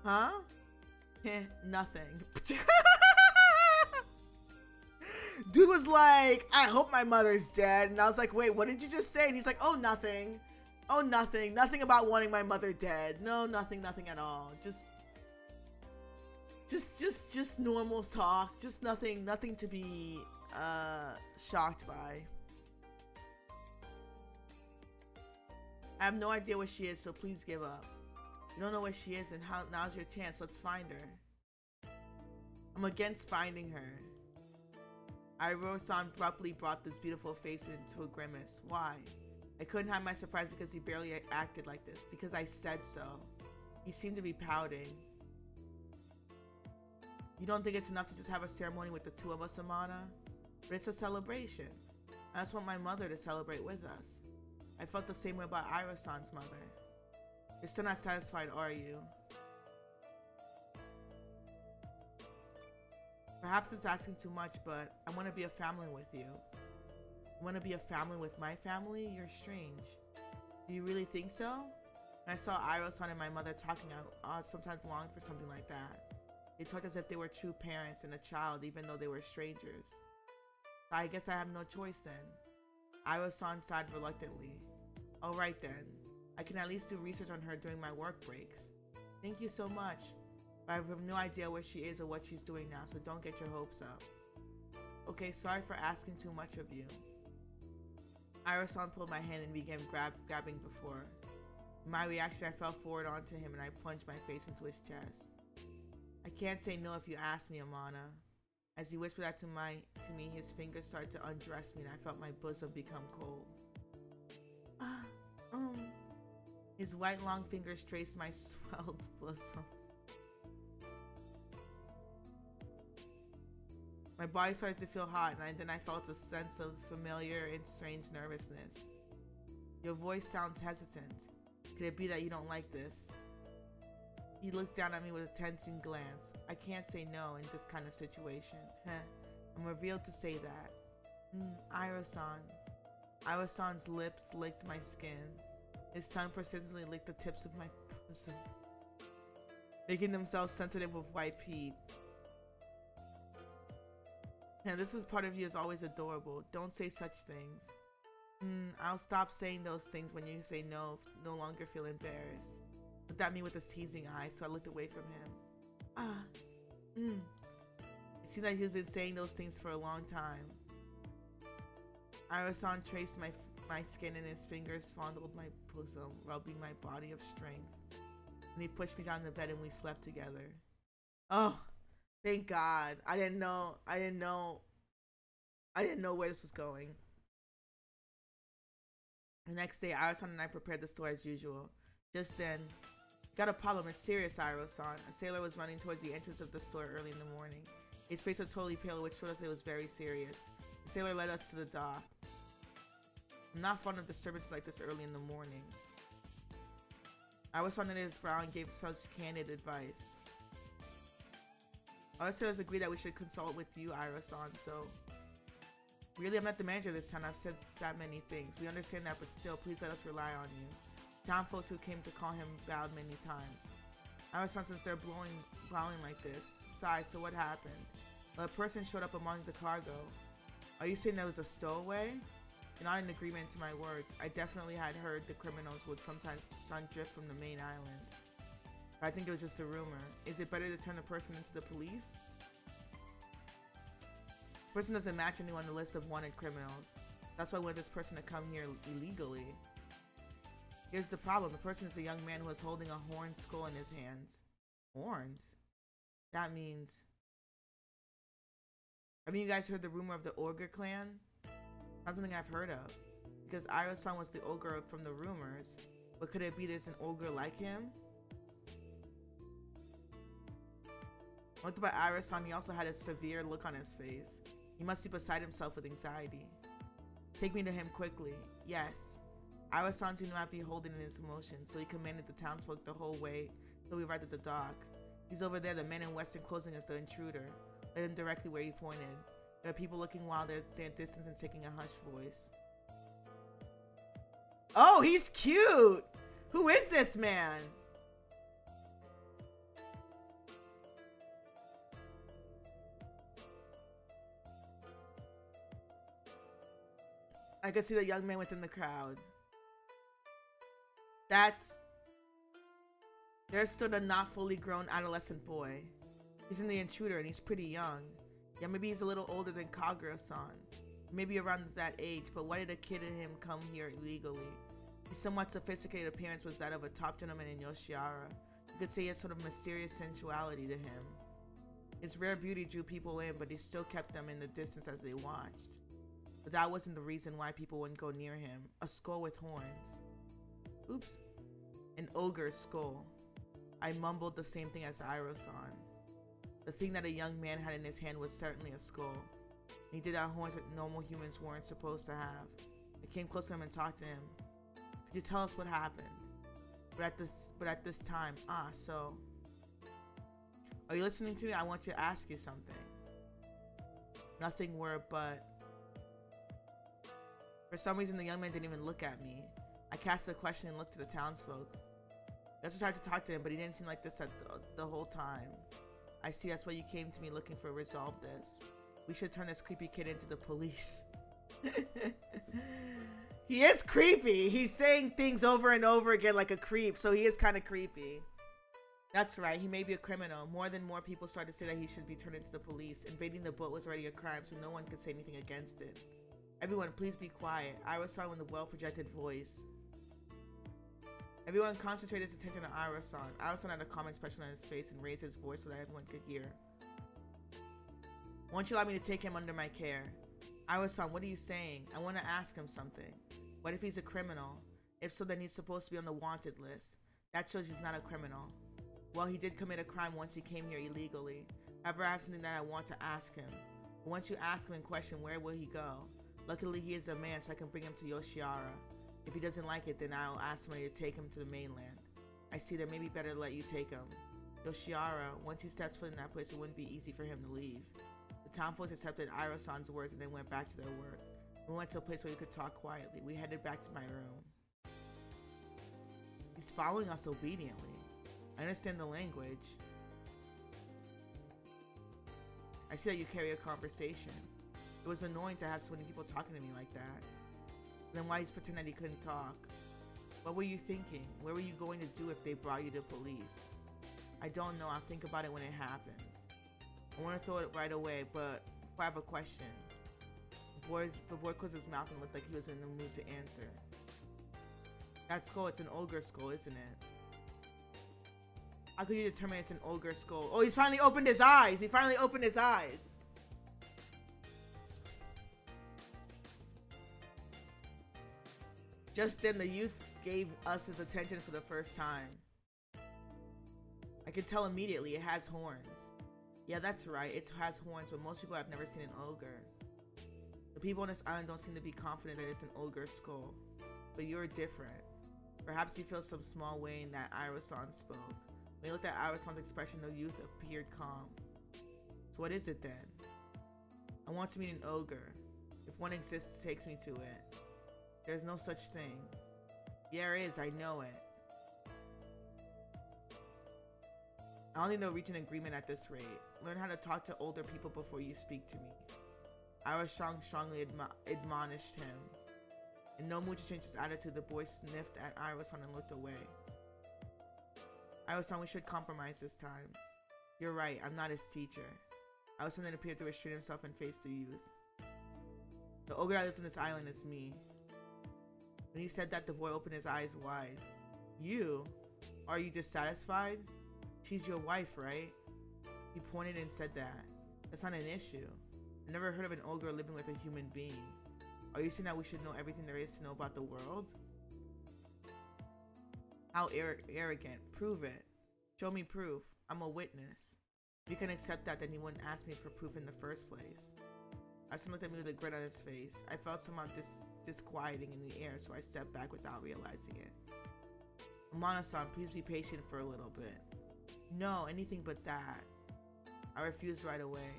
Huh? Nothing. Dude was like, I hope my mother's dead. And I was like, wait, what did you just say? And he's like, oh, nothing. Oh, nothing. Nothing about wanting my mother dead. No, nothing at all. Just normal talk. Just nothing to be shocked by. I have no idea where she is, so please give up. You don't know where she is, and now's your chance. Let's find her. I'm against finding her. Iroh-san abruptly brought this beautiful face into a grimace. Why? I couldn't hide my surprise because he barely acted like this. Because I said so. He seemed to be pouting. You don't think it's enough to just have a ceremony with the two of us, Amana? But it's a celebration. I just want my mother to celebrate with us. I felt the same way about Iroh-san's mother. You're still not satisfied, are you? Perhaps it's asking too much, but I want to be a family with you. I want to be a family with my family? You're strange. Do you really think so? When I saw Iroh-san and my mother talking, I sometimes longed for something like that. They talked as if they were true parents and a child, even though they were strangers. So I guess I have no choice then. Iroh-san sighed reluctantly. Alright then. I can at least do research on her during my work breaks. Thank you so much. But I have no idea where she is or what she's doing now, so don't get your hopes up. Okay, sorry for asking too much of you. Iroh-san pulled my hand and began grabbing before. In my reaction, I fell forward onto him and I plunged my face into his chest. I can't say no if you ask me, Amana. As he whispered that to me, his fingers started to undress me and I felt my bosom become cold. His white long fingers traced my swelled bosom. My body started to feel hot, and then I felt a sense of familiar and strange nervousness. Your voice sounds hesitant. Could it be that you don't like this? He looked down at me with a tensing glance. I can't say no in this kind of situation. I'm revealed to say that. Iroh-san. Iroh-san's lips licked my skin. His tongue persistently licked the tips of my bosom, making themselves sensitive with white heat. Now, this is part of you is always adorable. Don't say such things. I'll stop saying those things when you say no longer feel embarrassed. Looked at me with a teasing eye, so I looked away from him. It seems like he's been saying those things for a long time. Iroh-san traced my skin and his fingers fondled my bosom, rubbing my body of strength. And he pushed me down the bed and we slept together. Oh, thank God. I didn't know where this was going. The next day, Iroh-san and I prepared the store as usual. Just then, got a problem. It's serious, Iroh-san. A sailor was running towards the entrance of the store early in the morning. His face was totally pale, which showed us it was very serious. The sailor led us to the dock. I'm not fond of disturbances like this early in the morning. Iroh-san knitted his brow and gave such candid advice. Other sailors agreed that we should consult with you, Iroh-san, so... Really, I'm not the manager this time. I've said that many things. We understand that, but still, please let us rely on you. Town folks who came to call him bowed many times. Iroh-san, since they're growling like this, sighed, so what happened? Well, a person showed up among the cargo. Are you saying there was a stowaway? You're not in agreement to my words. I definitely had heard the criminals would sometimes drift from the main island. But I think it was just a rumor. Is it better to turn the person into the police? The person doesn't match anyone on the list of wanted criminals. That's why we want this person to come here illegally. Here's the problem. The person is a young man who is holding a horned skull in his hands. Horns? That means... Haven't you guys heard the rumor of the Ogre clan? Not something I've heard of. Because Iroh-san was the ogre from the rumors. But could it be there's an ogre like him? I looked about Iroh-san. He also had a severe look on his face. He must be beside himself with anxiety. Take me to him quickly. Yes. Iroh-san seemed to not be holding in his emotions, so he commanded the townsfolk the whole way till we arrived at the dock. He's over there, the man in western clothing is the intruder. Led him directly where he pointed. There are people looking while they're at distance and taking a hushed voice. Oh, he's cute! Who is this man? I could see the young man within the crowd. There stood a not fully grown adolescent boy. He's in the intruder and he's pretty young. Yeah, maybe he's a little older than Kagura-san. Maybe around that age, but why did a kid in him come here illegally? His somewhat sophisticated appearance was that of a top gentleman in Yoshiwara. You could say he had sort of mysterious sensuality to him. His rare beauty drew people in, but he still kept them in the distance as they watched. But that wasn't the reason why people wouldn't go near him. A skull with horns. Oops. An ogre's skull. I mumbled the same thing as Iroh-san. The thing that a young man had in his hand was certainly a skull. And he did have horns that normal humans weren't supposed to have. I came close to him and talked to him. Could you tell us what happened? But at this time, so. Are you listening to me? I want to ask you something. Nothing were but... For some reason, the young man didn't even look at me. I cast a question and looked to the townsfolk. I also tried to talk to him, but he didn't seem like this the whole time. I see, that's why you came to me looking for resolve this. We should turn this creepy kid into the police. He is creepy. He's saying things over and over again like a creep, so he is kind of creepy. That's right, he may be a criminal. More people started to say that he should be turned into the police. Invading the boat was already a crime, so no one could say anything against it. Everyone, please be quiet. Ira-san with a well-projected voice. Everyone concentrated his attention on Ira-san. Ira-san had a calm expression on his face and raised his voice so that everyone could hear. Won't you allow me to take him under my care? Ira-san, what are you saying? I want to ask him something. What if he's a criminal? If so, then he's supposed to be on the wanted list. That shows he's not a criminal. Well, he did commit a crime once he came here illegally. However, I have something that I want to ask him. But once you ask him in question, where will he go? Luckily, he is a man, so I can bring him to Yoshiwara. If he doesn't like it, then I'll ask somebody to take him to the mainland. I see that may be better to let you take him. Yoshiwara, once he steps foot in that place, it wouldn't be easy for him to leave. The townfolk accepted Ira-san's words and then went back to their work. We went to a place where we could talk quietly. We headed back to my room. He's following us obediently. I understand the language. I see that you carry a conversation. It was annoying to have so many people talking to me like that. Then why he's pretending that he couldn't talk? What were you thinking? Where were you going to do if they brought you to police? I don't know. I'll think about it when it happens. I want to throw it right away, but I have a question. The boy closed his mouth and looked like he was in the mood to answer. That skull, it's an ogre skull, isn't it? How could you determine it's an ogre skull? Oh, he's finally opened his eyes! He finally opened his eyes! Just then, the youth gave us his attention for the first time. I could tell immediately it has horns. Yeah, that's right, it has horns, but most people have never seen an ogre. The people on this island don't seem to be confident that it's an ogre skull. But you're different. Perhaps you feel some small way in that Ira-san spoke. When you looked at Ira-san's expression, the youth appeared calm. So what is it then? I want to meet an ogre. If one exists, it takes me to it. There's no such thing. Yeah, there is, I know it. I don't think they'll reach an agreement at this rate. Learn how to talk to older people before you speak to me. Ira-san strongly admonished him. In no mood to change his attitude, the boy sniffed at Ira-san and looked away. Ira-san, we should compromise this time. You're right, I'm not his teacher. Ira-san then appeared to restrain himself and face the youth. The ogre that lives on this island is me. When he said that, the boy opened his eyes wide. You? Are you dissatisfied? She's your wife, right? He pointed and said that. That's not an issue. I never heard of an ogre living with a human being. Are you saying that we should know everything there is to know about the world? How arrogant. Prove it. Show me proof. I'm a witness. If you can accept that, then you wouldn't ask me for proof in the first place. Arsene looked at me with a grin on his face. I felt somehow disquieting in the air, so I stepped back without realizing it. Amano-san, please be patient for a little bit. No, anything but that. I refused right away.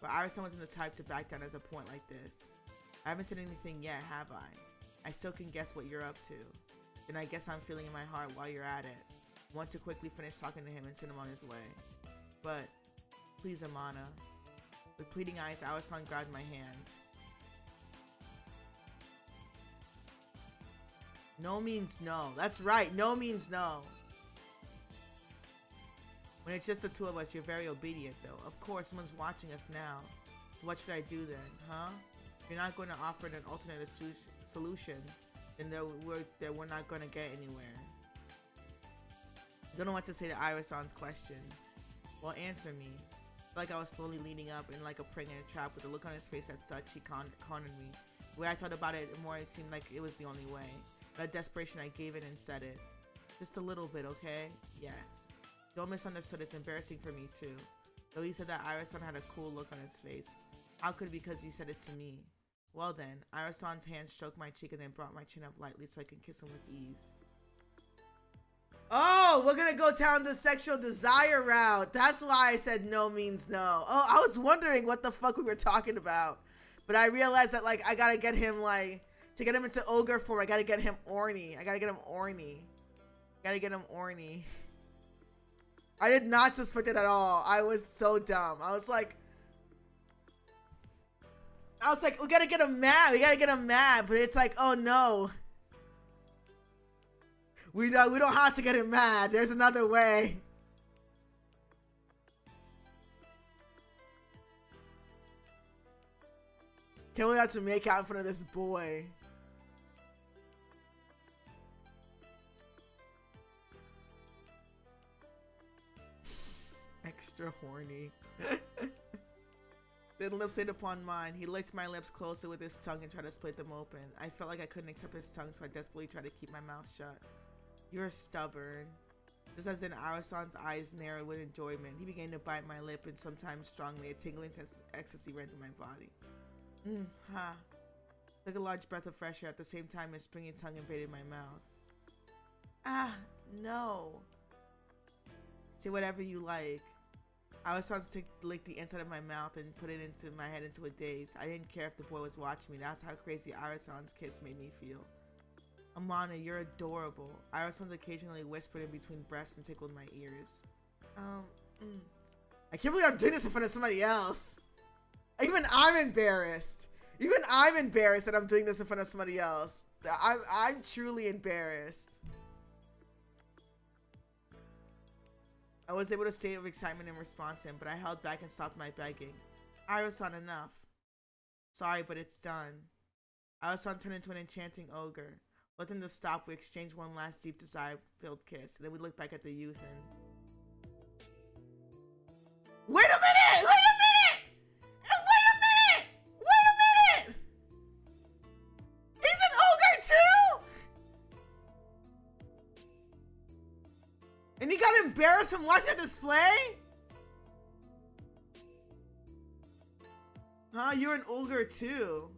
But Ira-san wasn't the type to back down at a point like this. I haven't said anything yet, have I? I still can guess what you're up to. Then I guess I'm feeling in my heart while you're at it. I want to quickly finish talking to him and send him on his way. But, please, Amana. With pleading eyes, Ira-san grabbed my hand. No means no. That's right, no means no. When it's just the two of us, you're very obedient though. Of course, someone's watching us now. So what should I do then, huh? If you're not going to offer an alternate solution, then we're not going to get anywhere. I don't know what to say to Ira-san's question. Well, answer me. I felt like I was slowly leading up and like a prey in a trap with a look on his face as such he cornered me. The way I thought about it, the more it seemed like it was the only way. Out of desperation, I gave it and said it. Just a little bit, okay? Yes. Don't misunderstand, it's embarrassing for me too. Though he said that, Ira-san had a cool look on his face. How could it be because he said it to me? Well then, Ira-san's hand stroked my cheek and then brought my chin up lightly so I could kiss him with ease. Oh, we're gonna go down the sexual desire route. That's why I said no means no. Oh, I was wondering what the fuck we were talking about. But I realized that, like, I gotta get him, like, to get him into ogre form, I gotta get him orny. I gotta get him orny. Gotta get him orny. I did not suspect it at all. I was so dumb. I was like, we gotta get him mad. We gotta get him mad. But it's like, oh no. We don't have to get him mad. There's another way. Can't wait to make out in front of this boy. Extra horny. Then lips hit upon mine. He licked my lips closer with his tongue and tried to split them open. I felt like I couldn't accept his tongue, so I desperately tried to keep my mouth shut. You're stubborn. Just as in Arasan's eyes narrowed with enjoyment, he began to bite my lip, and sometimes strongly, a tingling sense of ecstasy ran through my body. Ha. Took a large breath of fresh air at the same time his springy tongue invaded my mouth. Ah, no. Say whatever you like. I was trying to lick the inside of my mouth and put it into my head into a daze. I didn't care if the boy was watching me. That's how crazy Arasan's kiss made me feel. Amana, you're adorable. Arasan occasionally whispered in between breaths and tickled my ears. I can't believe I'm doing this in front of somebody else. Even I'm embarrassed. Even I'm embarrassed that I'm doing this in front of somebody else. I'm truly embarrassed. I was able to state of excitement in response to him, but I held back and stopped my begging. Arasan, enough. Sorry, but it's done. Arasan turned into an enchanting ogre. With him to stop, we exchanged one last deep desire-filled kiss. Then we looked back at the youth and... Wait a minute! Wait a minute! Wait a minute! Wait a minute! He's an ogre too? And he got embarrassed from watching the display? Huh? You're an ogre too.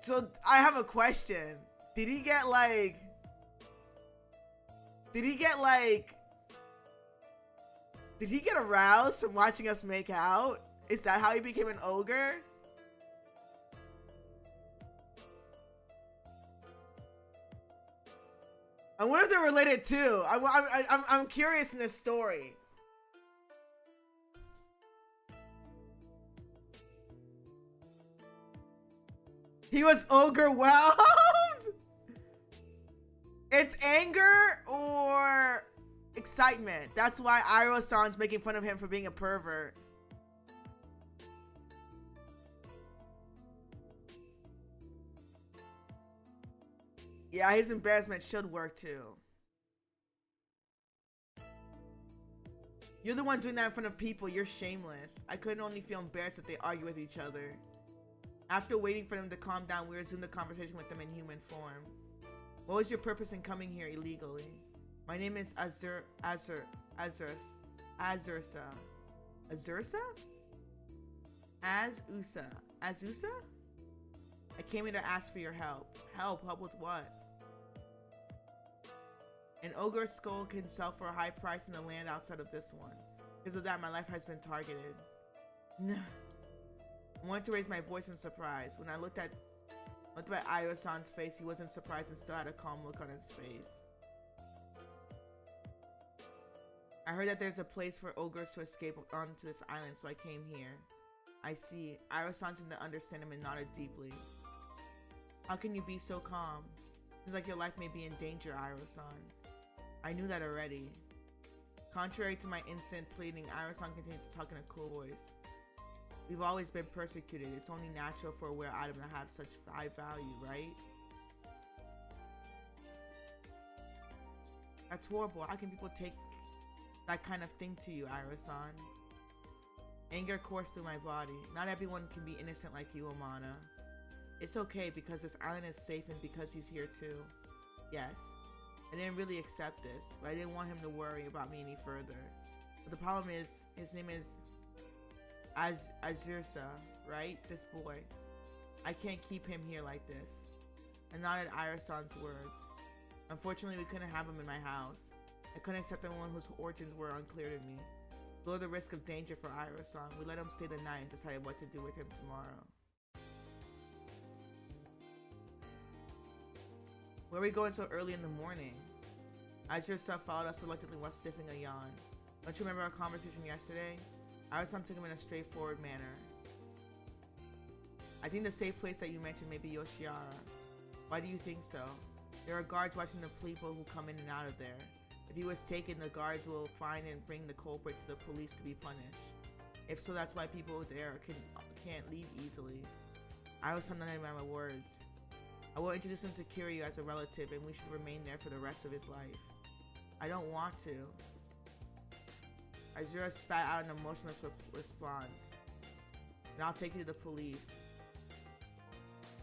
So, I have a question. Did he get aroused from watching us make out? Is that how he became an ogre? I wonder if they're related too. I'm curious in this story. He was ogre-whelmed? It's anger or excitement. That's why Iro-san's making fun of him for being a pervert. Yeah, his embarrassment should work too. You're the one doing that in front of people. You're shameless. I couldn't only feel embarrassed that they argue with each other. After waiting for them to calm down, we resumed the conversation with them in human form. What was your purpose in coming here illegally? My name is Azursa. Azusa? Azusa? I came here to ask for your help. Help with what? An ogre skull can sell for a high price in the land outside of this one. Because of that, my life has been targeted. No. I wanted to raise my voice in surprise. When I looked at Ayo-san's face, he wasn't surprised and still had a calm look on his face. I heard that there's a place for ogres to escape onto this island, so I came here. I see. Ayo-san seemed to understand him and nodded deeply. How can you be so calm? Seems like your life may be in danger, Ayo-san. I knew that already. Contrary to my instant pleading, Ayo-san continued to talk in a cool voice. We've always been persecuted. It's only natural for a rare item to have such high value, right? That's horrible. How can people take that kind of thing to you, Ira-san? Anger coursed through my body. Not everyone can be innocent like you, Amana. It's okay because this island is safe and because he's here too. Yes. I didn't really accept this, but I didn't want him to worry about me any further. But the problem is, his name is Azursa, right? This boy. I can't keep him here like this. I nodded Ira-san's words. Unfortunately, we couldn't have him in my house. I couldn't accept anyone whose origins were unclear to me. Below the risk of danger for Ira-san, we let him stay the night and decided what to do with him tomorrow. Where are we going so early in the morning? Azure-san followed us reluctantly while sniffing a yawn. Don't you remember our conversation yesterday? Ira-san took him in a straightforward manner. I think the safe place that you mentioned may be Yoshiwara. Why do you think so? There are guards watching the people who come in and out of there. If he was taken, the guards will find and bring the culprit to the police to be punished. If so, that's why people there can't leave easily. I was not my words. I will introduce him to Kiryu as a relative, and we should remain there for the rest of his life. I don't want to. Azura spat out an emotionless response. And I'll take you to the police.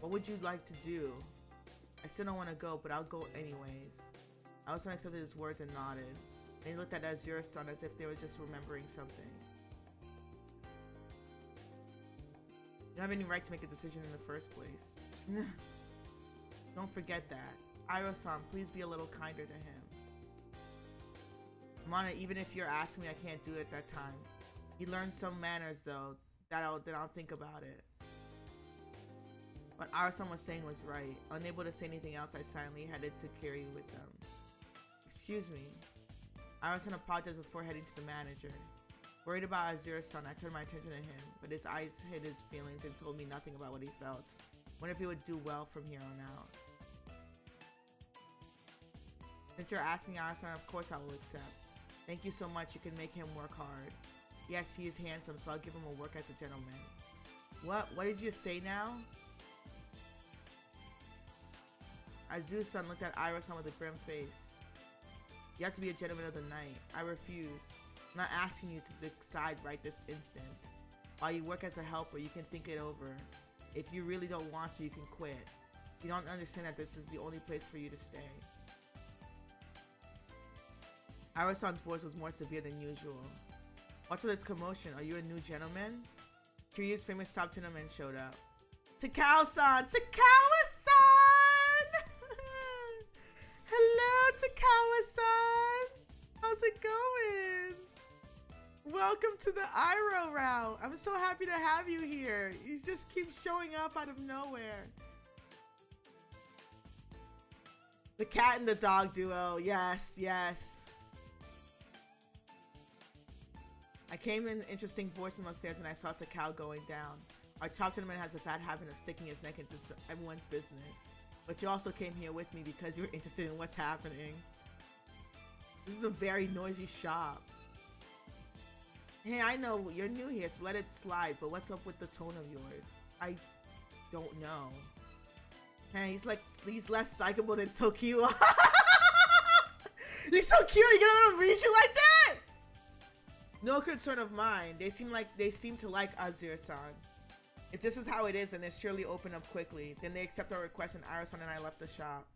What would you like to do? I still don't want to go, but I'll go anyways. Ira-san accepted his words and nodded. And he looked at Azura-san as if they were just remembering something. You don't have any right to make a decision in the first place. Don't forget that. Iro-san, please be a little kinder to him. Amana, even if you're asking me, I can't do it at that time. He learned some manners though, that I'll think about it. What Iro-san was saying was right. Unable to say anything else, I silently headed to Kiryu with them. Excuse me. Iro-san apologized before heading to the manager. Worried about Azura-san, I turned my attention to him, but his eyes hid his feelings and told me nothing about what he felt. Wonder if he would do well from here on out. Since you're asking Iro-san, of course I will accept. Thank you so much, you can make him work hard. Yes, he is handsome, so I'll give him a work as a gentleman. What? What did you say now? Azu-san looked at Iro-san with a grim face. You have to be a gentleman of the night. I refuse. I'm not asking you to decide right this instant. While you work as a helper, you can think it over. If you really don't want to, you can quit. You don't understand that this is the only place for you to stay. Iro-san's voice was more severe than usual. What's all this commotion? Are you a new gentleman? Kiryu's famous top gentleman showed up. Takao-san! Takao-san! Hello, Takao-san! How's it going? Welcome to the Iro route. I'm so happy to have you here. You just keep showing up out of nowhere. The cat and the dog duo. Yes, yes. I came in interesting voice from upstairs and I saw Takao going down. Our top gentleman has a bad habit of sticking his neck into everyone's business. But you also came here with me because you were interested in what's happening. This is a very noisy shop. Hey, I know you're new here, so let it slide, but what's up with the tone of yours? I don't know. Hey, he's less likable than Tokyo. He's so cute, you gonna let him read you like that? No concern of mine. They seem to like Azura-san. If this is how it is, then they surely open up quickly. Then they accept our request and Iro-san and I left the shop.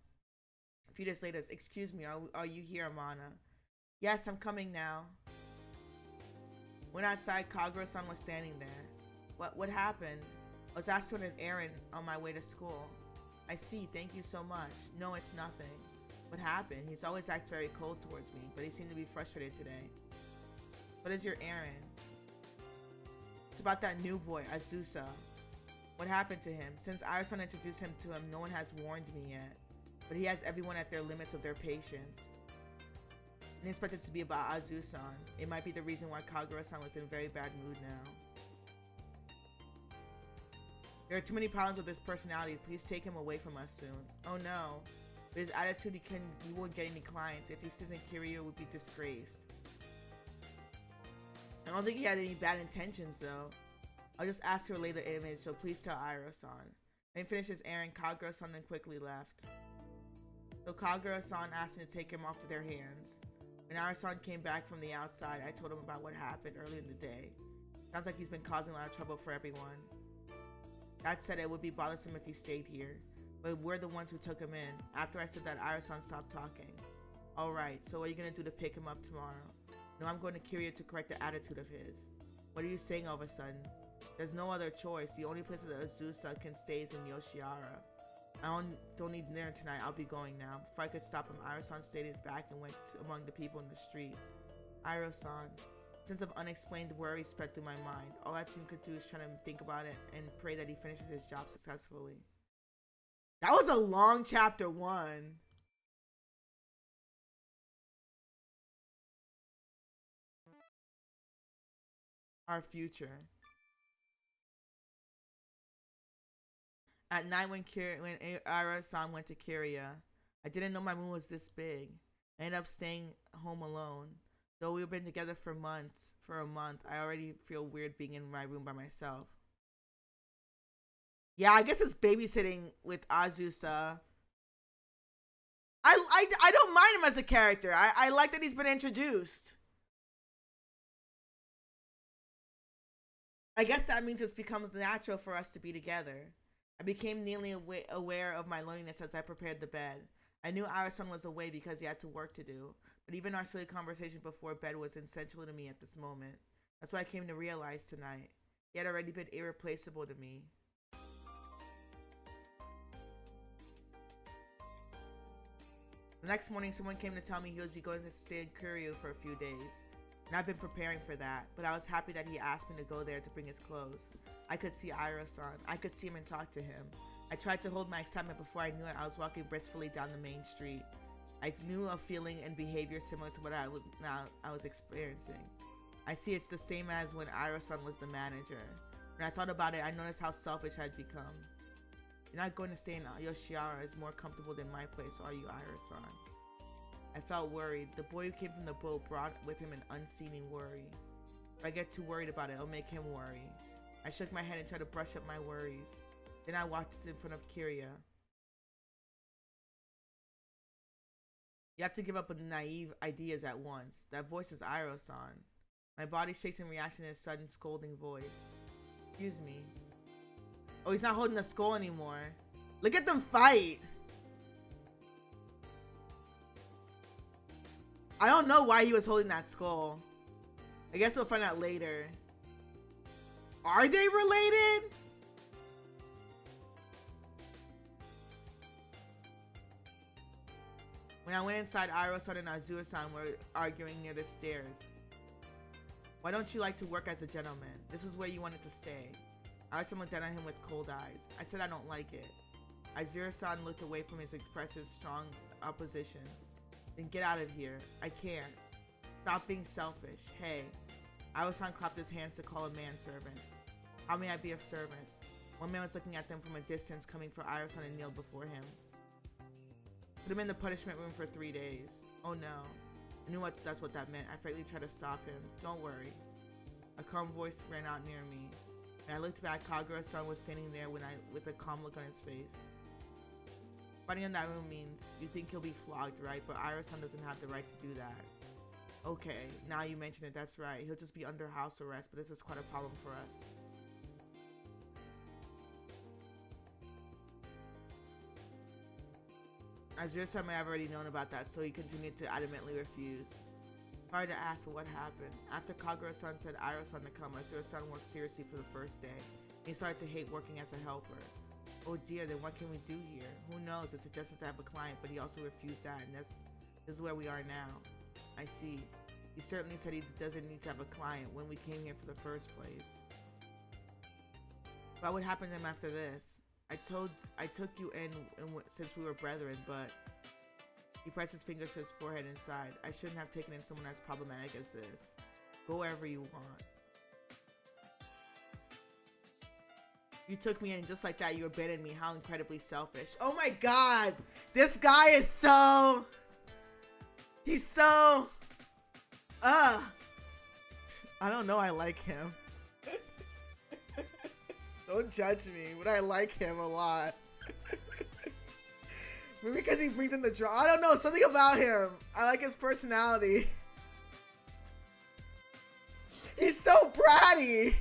A few days later, excuse me, are you here, Amana? Yes, I'm coming now. Went outside, Kagura-san was standing there. What happened? I was asked to run an errand on my way to school. I see, thank you so much. No, it's nothing. What happened? He's always acted very cold towards me, but he seemed to be frustrated today. What is your errand? It's about that new boy, Azusa. What happened to him? Since Iro-san introduced him to him, no one has warned me yet. But he has everyone at their limits of their patience. I didn't expect it to be about Azu-san. It might be the reason why Kagura-san was in a very bad mood now. There are too many problems with his personality. Please take him away from us soon. Oh no. With his attitude, he won't get any clients. If he stays in Kiryu, it would be disgraced. I don't think he had any bad intentions though. I'll just ask to relay the image, so please tell Iro-san. When he finished his errand, Kagura-san then quickly left. So Kagura-san asked me to take him off of their hands. When Iro-san came back from the outside, I told him about what happened earlier in the day. Sounds like he's been causing a lot of trouble for everyone. That said, it would be bothersome if he stayed here. But we're the ones who took him in. After I said that, Iro-san stopped talking. Alright, so what are you gonna do to pick him up tomorrow? No, I'm going to Kiryu to correct the attitude of his. What are you saying all of a sudden? There's no other choice. The only place that Azusa can stay is in Yoshiwara. don't need dinner tonight. I'll be going now. Before I could stop him, Iro-san stayed back and went among the people in the street. Iro-san. A sense of unexplained worry spread through my mind. All I seemed to do is try to think about it and pray that he finishes his job successfully. That was a long chapter 1. Our future. At night when Iro-san went to Kiria, I didn't know my room was this big. I ended up staying home alone. Though we've been together for a month, I already feel weird being in my room by myself. Yeah, I guess it's babysitting with Azusa. I don't mind him as a character. I like that he's been introduced. I guess that means it's become natural for us to be together. I became nearly aware of my loneliness as I prepared the bed. I knew Iro-san was away because he had to work to do, but even our silly conversation before bed was essential to me at this moment. That's what I came to realize tonight. He had already been irreplaceable to me. The next morning, someone came to tell me he was going to stay in Kuryu for a few days. And I've been preparing for that, but I was happy that he asked me to go there to bring his clothes. I could see Iro-san. I could see him and talk to him. I tried to hold my excitement before I knew it. I was walking briskly down the main street. I knew a feeling and behavior similar to what I was experiencing. I see it's the same as when Iro-san was the manager. When I thought about it, I noticed how selfish I'd become. You're not going to stay in Yoshiwara is more comfortable than my place, are you, Iro-san? I felt worried. The boy who came from the boat brought with him an unseeming worry. If I get too worried about it, it'll make him worry. I shook my head and tried to brush up my worries. Then I walked in front of Kiria. You have to give up on naive ideas at once. That voice is Iro-san. My body shakes in reaction to his sudden scolding voice. Excuse me. Oh, he's not holding the skull anymore. Look at them fight! I don't know why he was holding that skull. I guess we'll find out later. Are they related? When I went inside, Iro-san and Azura-san were arguing near the stairs. Why don't you like to work as a gentleman? This is where you wanted to stay. Iro-san looked down at him with cold eyes. I said I don't like it. Azura-san looked away from his expressive, strong opposition. Then get out of here. I can't. Stop being selfish. Hey. Iro-san clapped his hands to call a manservant. How may I be of service? One man was looking at them from a distance, coming for Iro-san and kneeled before him. Put him in the punishment room for 3 days. Oh no. I knew that's what that meant. I frankly tried to stop him. Don't worry. A calm voice ran out near me. When I looked back, Kagura-san was standing there with a calm look on his face. Fighting in that room means you think he'll be flogged, right? But Iro-san doesn't have the right to do that. Okay, now you mention it, that's right. He'll just be under house arrest, but this is quite a problem for us. Azura-san may have already known about that, so he continued to adamantly refuse. Hard to ask, but what happened? After Kagura-san said Iro-san to come, Azura-san worked seriously for the first day. He started to hate working as a helper. Oh dear, then what can we do here? Who knows? It suggested to have a client, but he also refused that, and this is where we are now. I see. He certainly said he doesn't need to have a client when we came here for the first place. What would happen to him after this? I took you in since we were brethren, but... He pressed his fingers to his forehead and sighed. I shouldn't have taken in someone as problematic as this. Go wherever you want. You took me in just like that. You abandoned me. How incredibly selfish. Oh my god! This guy is so... He's so... I don't know, I like him. Don't judge me, but I like him a lot. Maybe because he brings in the draw. I don't know, something about him. I like his personality. He's so bratty.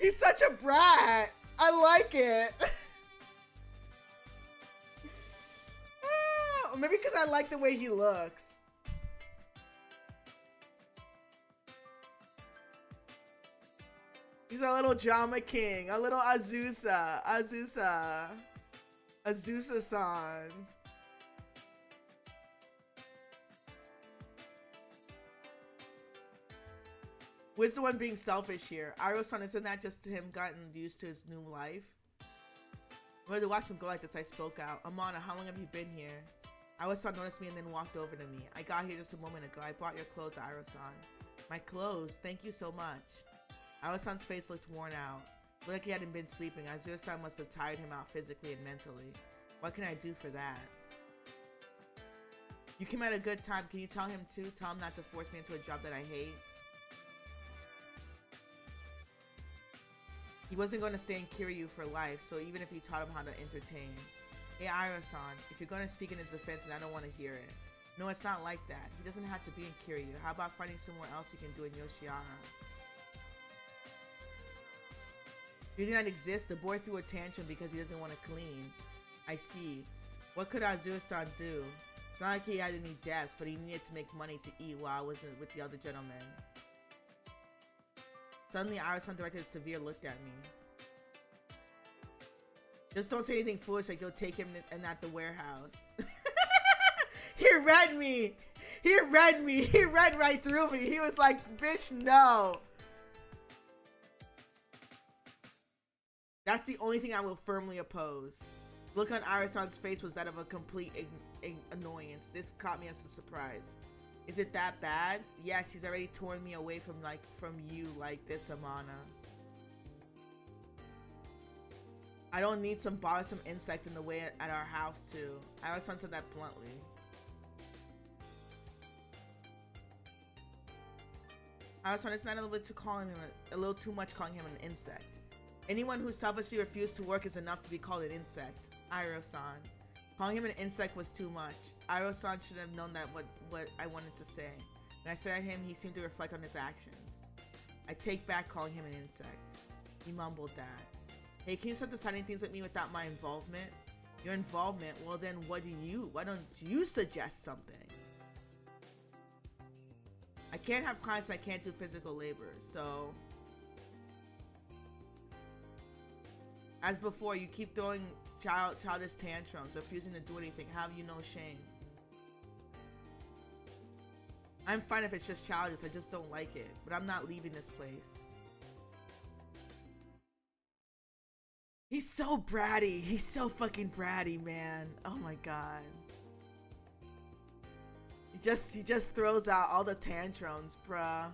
He's such a brat. I like it. Maybe because I like the way he looks. He's a little drama king. A little Azusa. Azusa-san. Where's the one being selfish here? Iro-san, isn't that just him gotten used to his new life? I'm ready to watch him go like this. I spoke out. Amana, how long have you been here? Iro-san noticed me and then walked over to me. I got here just a moment ago. I brought your clothes, Iro-san. My clothes? Thank you so much. Iro-san's face looked worn out. Looked like he hadn't been sleeping. Azure-san must have tired him out physically and mentally. What can I do for that? You came at a good time. Can you tell him too? Tell him not to force me into a job that I hate? He wasn't going to stay in Kiryu for life, so even if he taught him how to entertain. Hey, Iro-san, if you're going to speak in his defense, and I don't want to hear it. No, it's not like that. He doesn't have to be in Kiryu. How about finding somewhere else he can do in Yoshiwara? Do you think that exists? The boy threw a tantrum because he doesn't want to clean. I see. What could Azure-san do? It's not like he had any debts, but he needed to make money to eat while I was with the other gentlemen. Suddenly, Iro-san directed a severe look at me. Just don't say anything foolish like you'll take him and at the warehouse. He read me! He read me! He read right through me! He was like, bitch, no! That's the only thing I will firmly oppose. The look on Iro-san's face was that of a complete annoyance. This caught me as a surprise. Is it that bad? Yes, he's already torn me away from you like this, Amana. I don't need some bothersome insect in the way at our house too. Iro-san said that bluntly. Iro-san, it's not a little too much calling him an insect. Anyone who selfishly refused to work is enough to be called an insect. Iro-san. Calling him an insect was too much. Iro-san should have known that what I wanted to say. When I stared at him, he seemed to reflect on his actions. I take back calling him an insect. He mumbled that. Hey, can you start deciding things with me without my involvement? Your involvement? Well then, why don't you suggest something? I can't have clients that can't do physical labor, so... As before, you keep throwing childish tantrums, refusing to do anything. Have you no shame? I'm fine if it's just childish, I just don't like it. But I'm not leaving this place. He's so bratty. He's so fucking bratty, man. Oh my god. He just throws out all the tantrums, bruh.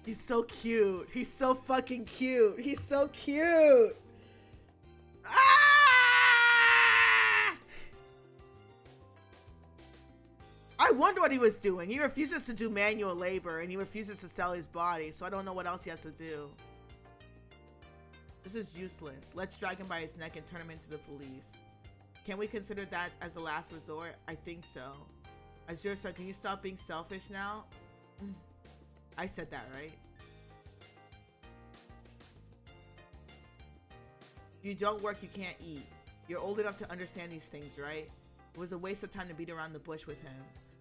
He's so cute. He's so fucking cute. He's so cute. Ah! I wonder what he was doing. He refuses to do manual labor and he refuses to sell his body, so I don't know what else he has to do. This is useless. Let's drag him by his neck and turn him into the police. Can we consider that as a last resort? I think so. Azure-san, can you stop being selfish now? I said that, right? If you don't work, you can't eat. You're old enough to understand these things, right? It was a waste of time to beat around the bush with him.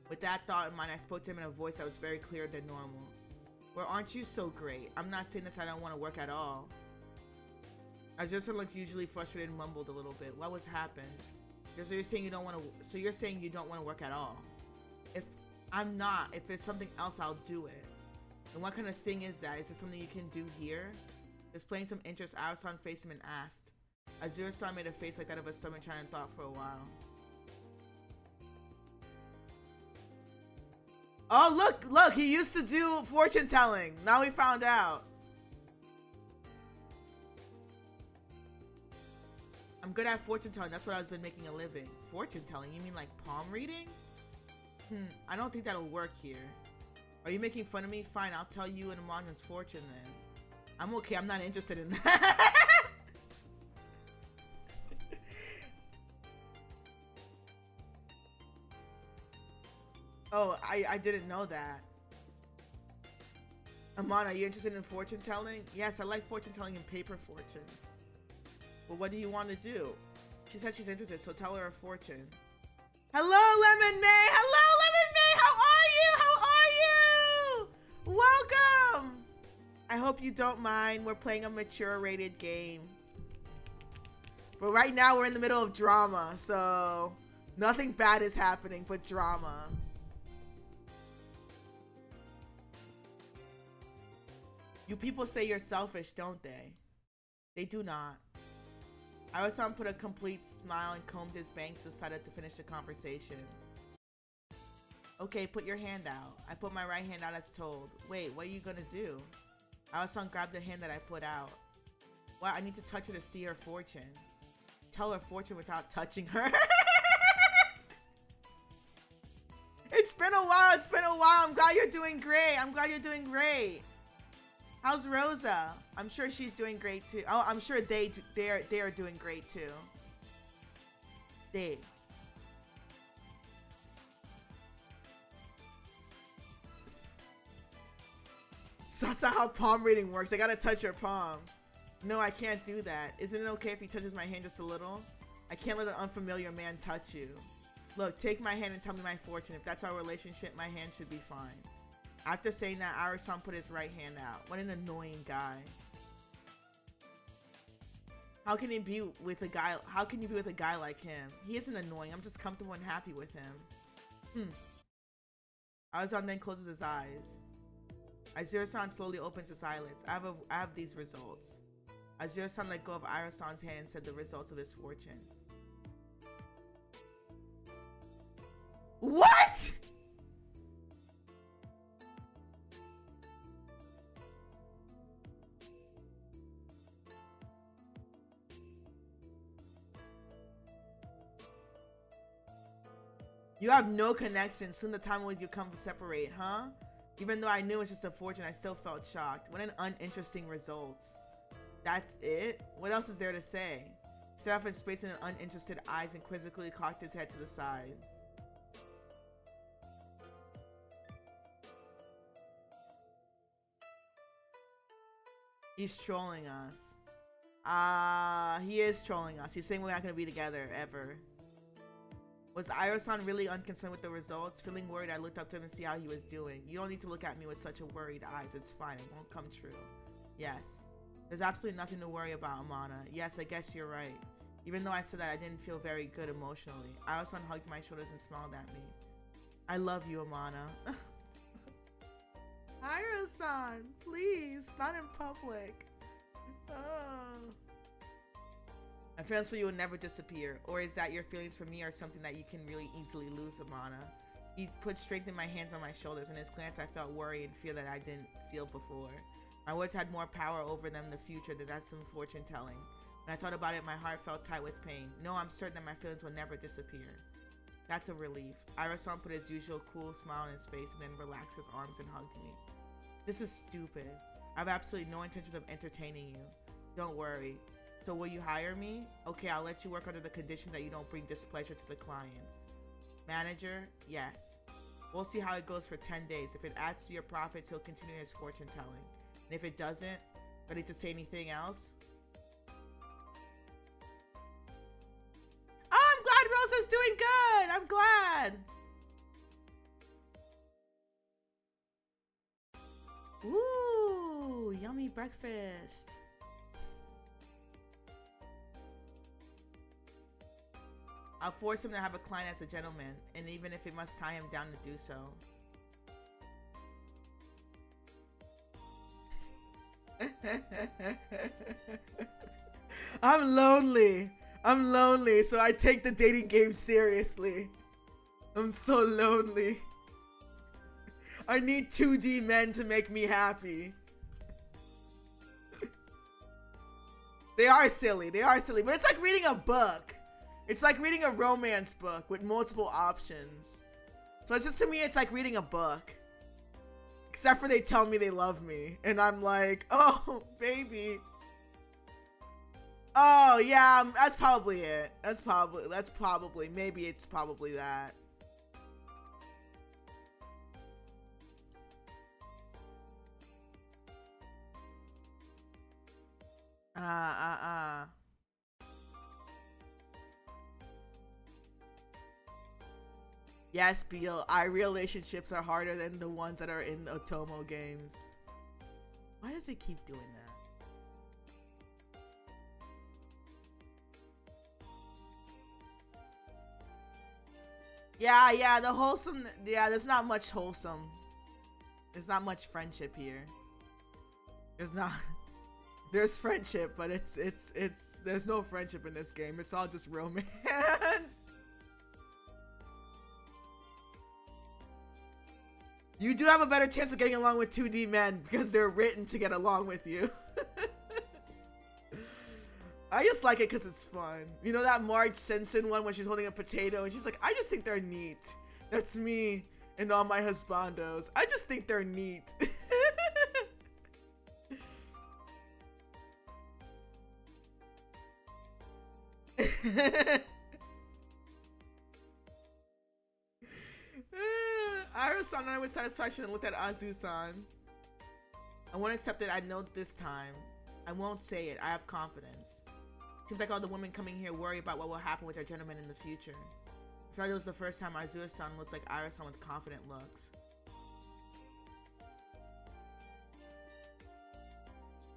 With that thought in mind, I spoke to him in a voice that was very clearer than normal. Well, aren't you so great? I'm not saying this, I don't want to work at all. Azure-san looked usually frustrated and mumbled a little bit. What was happened? So you're saying you don't want to. So you're saying you don't want to work at all? If I'm not, if there's something else, I'll do it. And what kind of thing is that? Is there something you can do here? Displaying some interest, Iro-san faced him and asked. Azure-san made a face like that of a stomach trying to thought for a while. Oh, look, he used to do fortune telling. Now we found out. I'm good at fortune telling. That's what I've been making a living. Fortune telling? You mean like palm reading? I don't think that'll work here. Are you making fun of me? Fine, I'll tell you in Amana's fortune then. I'm okay. I'm not interested in that. Oh, I didn't know that. Amana, are you interested in fortune telling? Yes, I like fortune telling and paper fortunes. Well, what do you want to do? She said she's interested, so tell her a fortune. Hello, Lemon May! Hello, Lemon May! How are you? How are you? Welcome! I hope you don't mind. We're playing a mature rated game. But right now we're in the middle of drama, so nothing bad is happening but drama. You people say you're selfish, don't they? They do not. Iro-san put a complete smile and combed his bangs and decided to finish the conversation. Okay, put your hand out. I put my right hand out as told. Wait, what are you gonna do? Iro-san grabbed the hand that I put out. What? I need to touch her to see her fortune. Tell her fortune without touching her. It's been a while. It's been a while. I'm glad you're doing great. I'm glad you're doing great. How's Rosa? I'm sure she's doing great too. Oh, I'm sure they are doing great too. They. That's not how palm reading works. I gotta touch your palm. No, I can't do that. Isn't it okay if he touches my hand just a little? I can't let an unfamiliar man touch you. Look, take my hand and tell me my fortune. If that's our relationship, my hand should be fine. After saying that, Iro-san put his right hand out. What an annoying guy. How can you be with a guy like him? He isn't annoying. I'm just comfortable and happy with him. Iro-san then closes his eyes. Azure-san slowly opens his eyelids. I have these results. Azure-san let go of Iro-san's hand and said the results of his fortune. What? You have no connection. Soon the time will you come to separate, huh? Even though I knew it was just a fortune, I still felt shocked. What an uninteresting result. That's it? What else is there to say? He sat off his space in uninterested eyes and quizzically cocked his head to the side. He's trolling us. He is trolling us. He's saying we're not going to be together, ever. Was Iro-san really unconcerned with the results? Feeling worried, I looked up to him and see how he was doing. You don't need to look at me with such a worried eyes. It's fine. It won't come true. Yes. There's absolutely nothing to worry about, Amana. Yes, I guess you're right. Even though I said that, I didn't feel very good emotionally. Iro-san hugged my shoulders and smiled at me. I love you, Amana. Iro-san, please. Not in public. Oh. My feelings for you will never disappear. Or is that your feelings for me are something that you can really easily lose, Amana? He put strength in my hands on my shoulders. In his glance, I felt worry and fear that I didn't feel before. My words had more power over them in the future than that's some fortune telling. When I thought about it, my heart felt tight with pain. No, I'm certain that my feelings will never disappear. That's a relief. Iro-san put his usual cool smile on his face and then relaxed his arms and hugged me. This is stupid. I have absolutely no intention of entertaining you. Don't worry. So will you hire me? Okay, I'll let you work under the condition that you don't bring displeasure to the clients. Manager? Yes. We'll see how it goes for 10 days. If it adds to your profits, he'll continue his fortune telling. And if it doesn't, ready to say anything else? Oh, I'm glad Rosa's doing good! I'm glad! Ooh, yummy breakfast. I'll force him to have a client as a gentleman, and even if it must tie him down to do so. I'm lonely, so I take the dating game seriously. I'm so lonely. I need 2D men to make me happy. They are silly, but it's like reading a book. It's like reading a romance book with multiple options. So it's just, to me, it's like reading a book. Except for they tell me they love me. And I'm like, oh, baby. Oh, yeah, that's probably it. Maybe it's probably that. Yes, Beal, our relationships are harder than the ones that are in the Otomo games. Why does it keep doing that? Yeah, the wholesome, yeah, there's not much wholesome. There's not much friendship here. There's not, there's friendship, but there's no friendship in this game. It's all just romance. You do have a better chance of getting along with 2D men because they're written to get along with you. I just like it because it's fun. You know that Marge Simpson one when she's holding a potato and she's like, I just think they're neat. That's me and all my husbandos. I just think they're neat. Iris-san nodded with satisfaction and looked at Azu-san. I won't accept it. I know this time. I won't say it. I have confidence. Seems like all the women coming here worry about what will happen with their gentlemen in the future. I feel like it was the first time Azura-san looked like Iris-san with confident looks.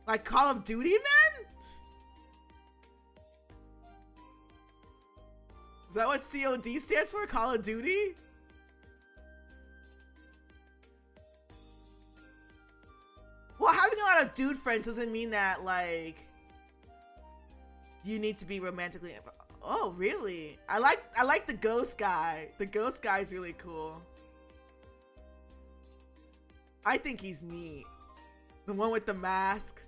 Like Call of Duty men? Is that what COD stands for? Call of Duty? Well, having a lot of dude friends doesn't mean that, like, you need to be romantically. Oh, really? I like the ghost guy. The ghost guy is really cool. I think he's neat. The one with the mask.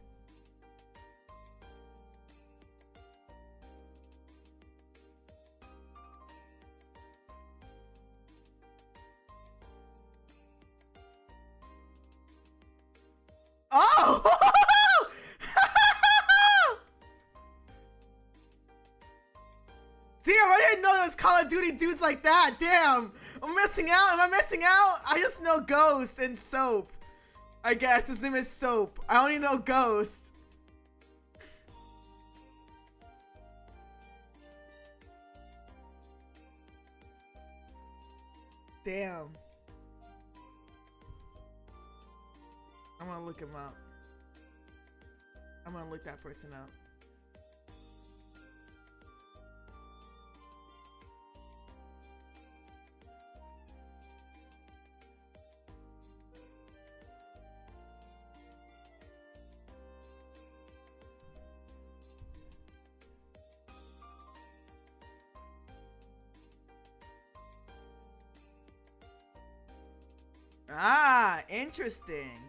Oh! Damn, I didn't know there was Call of Duty dudes like that. Damn. I'm missing out. Am I missing out? I just know Ghost and Soap. I guess his name is Soap. I only know Ghost. Damn. I'm gonna look him up. I'm gonna look that person up. Ah, interesting.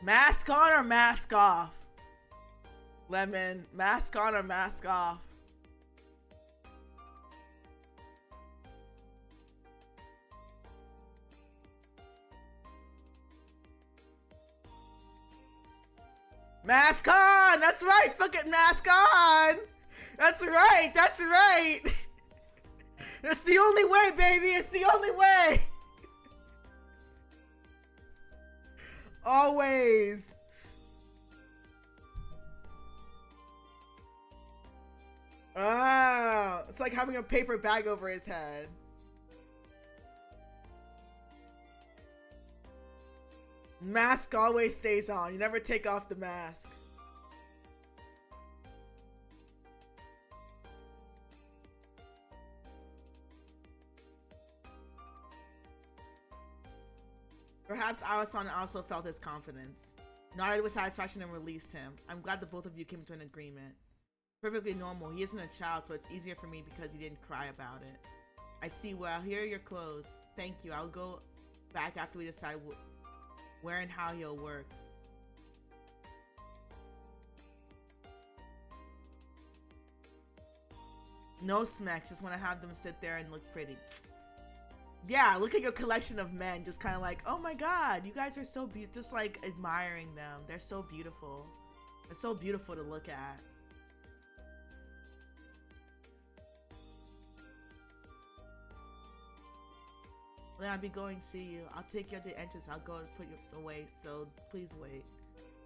Mask on or mask off? Lemon, mask on or mask off? Mask on! That's right! Fuck it, mask on! That's right! That's right! It's the only way, baby! It's the only way! Always! Ah! It's like having a paper bag over his head. Mask always stays on. You never take off the mask. Perhaps Awasan also felt his confidence. Nodded with satisfaction and released him. I'm glad that both of you came to an agreement. Perfectly normal. He isn't a child, so it's easier for me because he didn't cry about it. I see. Well, here are your clothes. Thank you. I'll go back after we decide where and how he'll work. No smacks, just want to have them sit there and look pretty. Yeah, look at your collection of men, just kind of like, oh my god, you guys are so beautiful, just like admiring them. They're so beautiful. They're so beautiful to look at. Then I'll be going to see you. I'll take you at the entrance. I'll go and put you away, so please wait.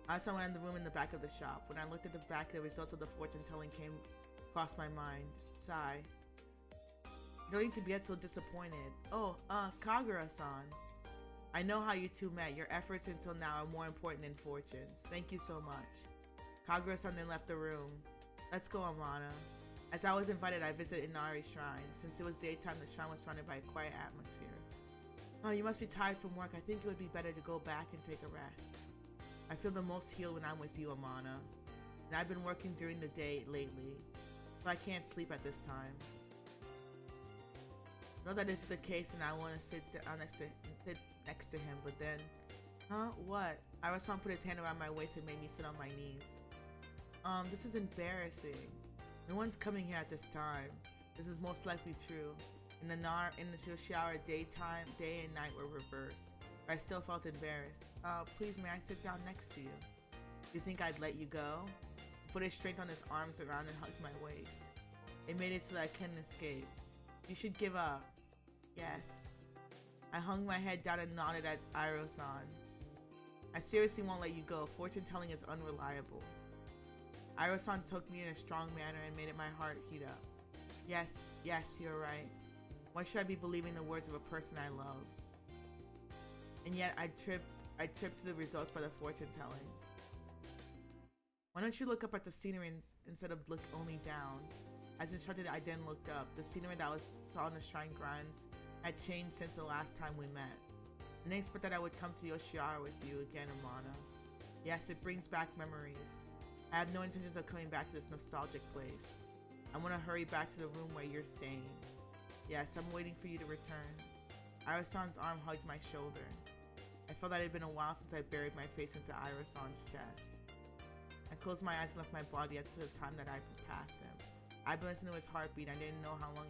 I saw someone in the room in the back of the shop. When I looked at the back, the results of the fortune telling came crossed my mind. Sigh. You don't need to get so disappointed. Oh, Kagura-san. I know how you two met. Your efforts until now are more important than fortunes. Thank you so much. Kagura-san then left the room. Let's go, Amana. As I was invited, I visited Inari's shrine. Since it was daytime, the shrine was surrounded by a quiet atmosphere. Oh, you must be tired from work. I think it would be better to go back and take a rest. I feel the most healed when I'm with you, Amana. And I've been working during the day lately, so I can't sleep at this time. Know that if the case, and I want to sit next to him, but then, huh? What? Irosan put his hand around my waist and made me sit on my knees. This is embarrassing. No one's coming here at this time. This is most likely true. In the Yoshiwara, day and night were reversed. But I still felt embarrassed. Please, may I sit down next to you? Do you think I'd let you go? He put his strength on his arms around and hugged my waist. It made it so that I couldn't escape. You should give up. Yes. I hung my head down and nodded at Iro-san. I seriously won't let you go. Fortune telling is unreliable. Iro-san took me in a strong manner and made my heart heat up. Yes, you're right. Why should I be believing the words of a person I love? And yet I tripped to the results by the fortune telling. Why don't you look up at the scenery instead of look only down? As instructed, I then looked up. The scenery that I saw in the shrine grounds had changed since the last time we met. I didn't expect that I would come to Yoshiwara with you again, Amana. Yes, it brings back memories. I have no intentions of coming back to this nostalgic place. I want to hurry back to the room where you're staying. Yes, I'm waiting for you to return. Iro-san's arm hugged my shoulder. I felt that it had been a while since I buried my face into Iro-san's chest. I closed my eyes and left my body up to the time that I passed him. I've been listening to his heartbeat. I didn't know how long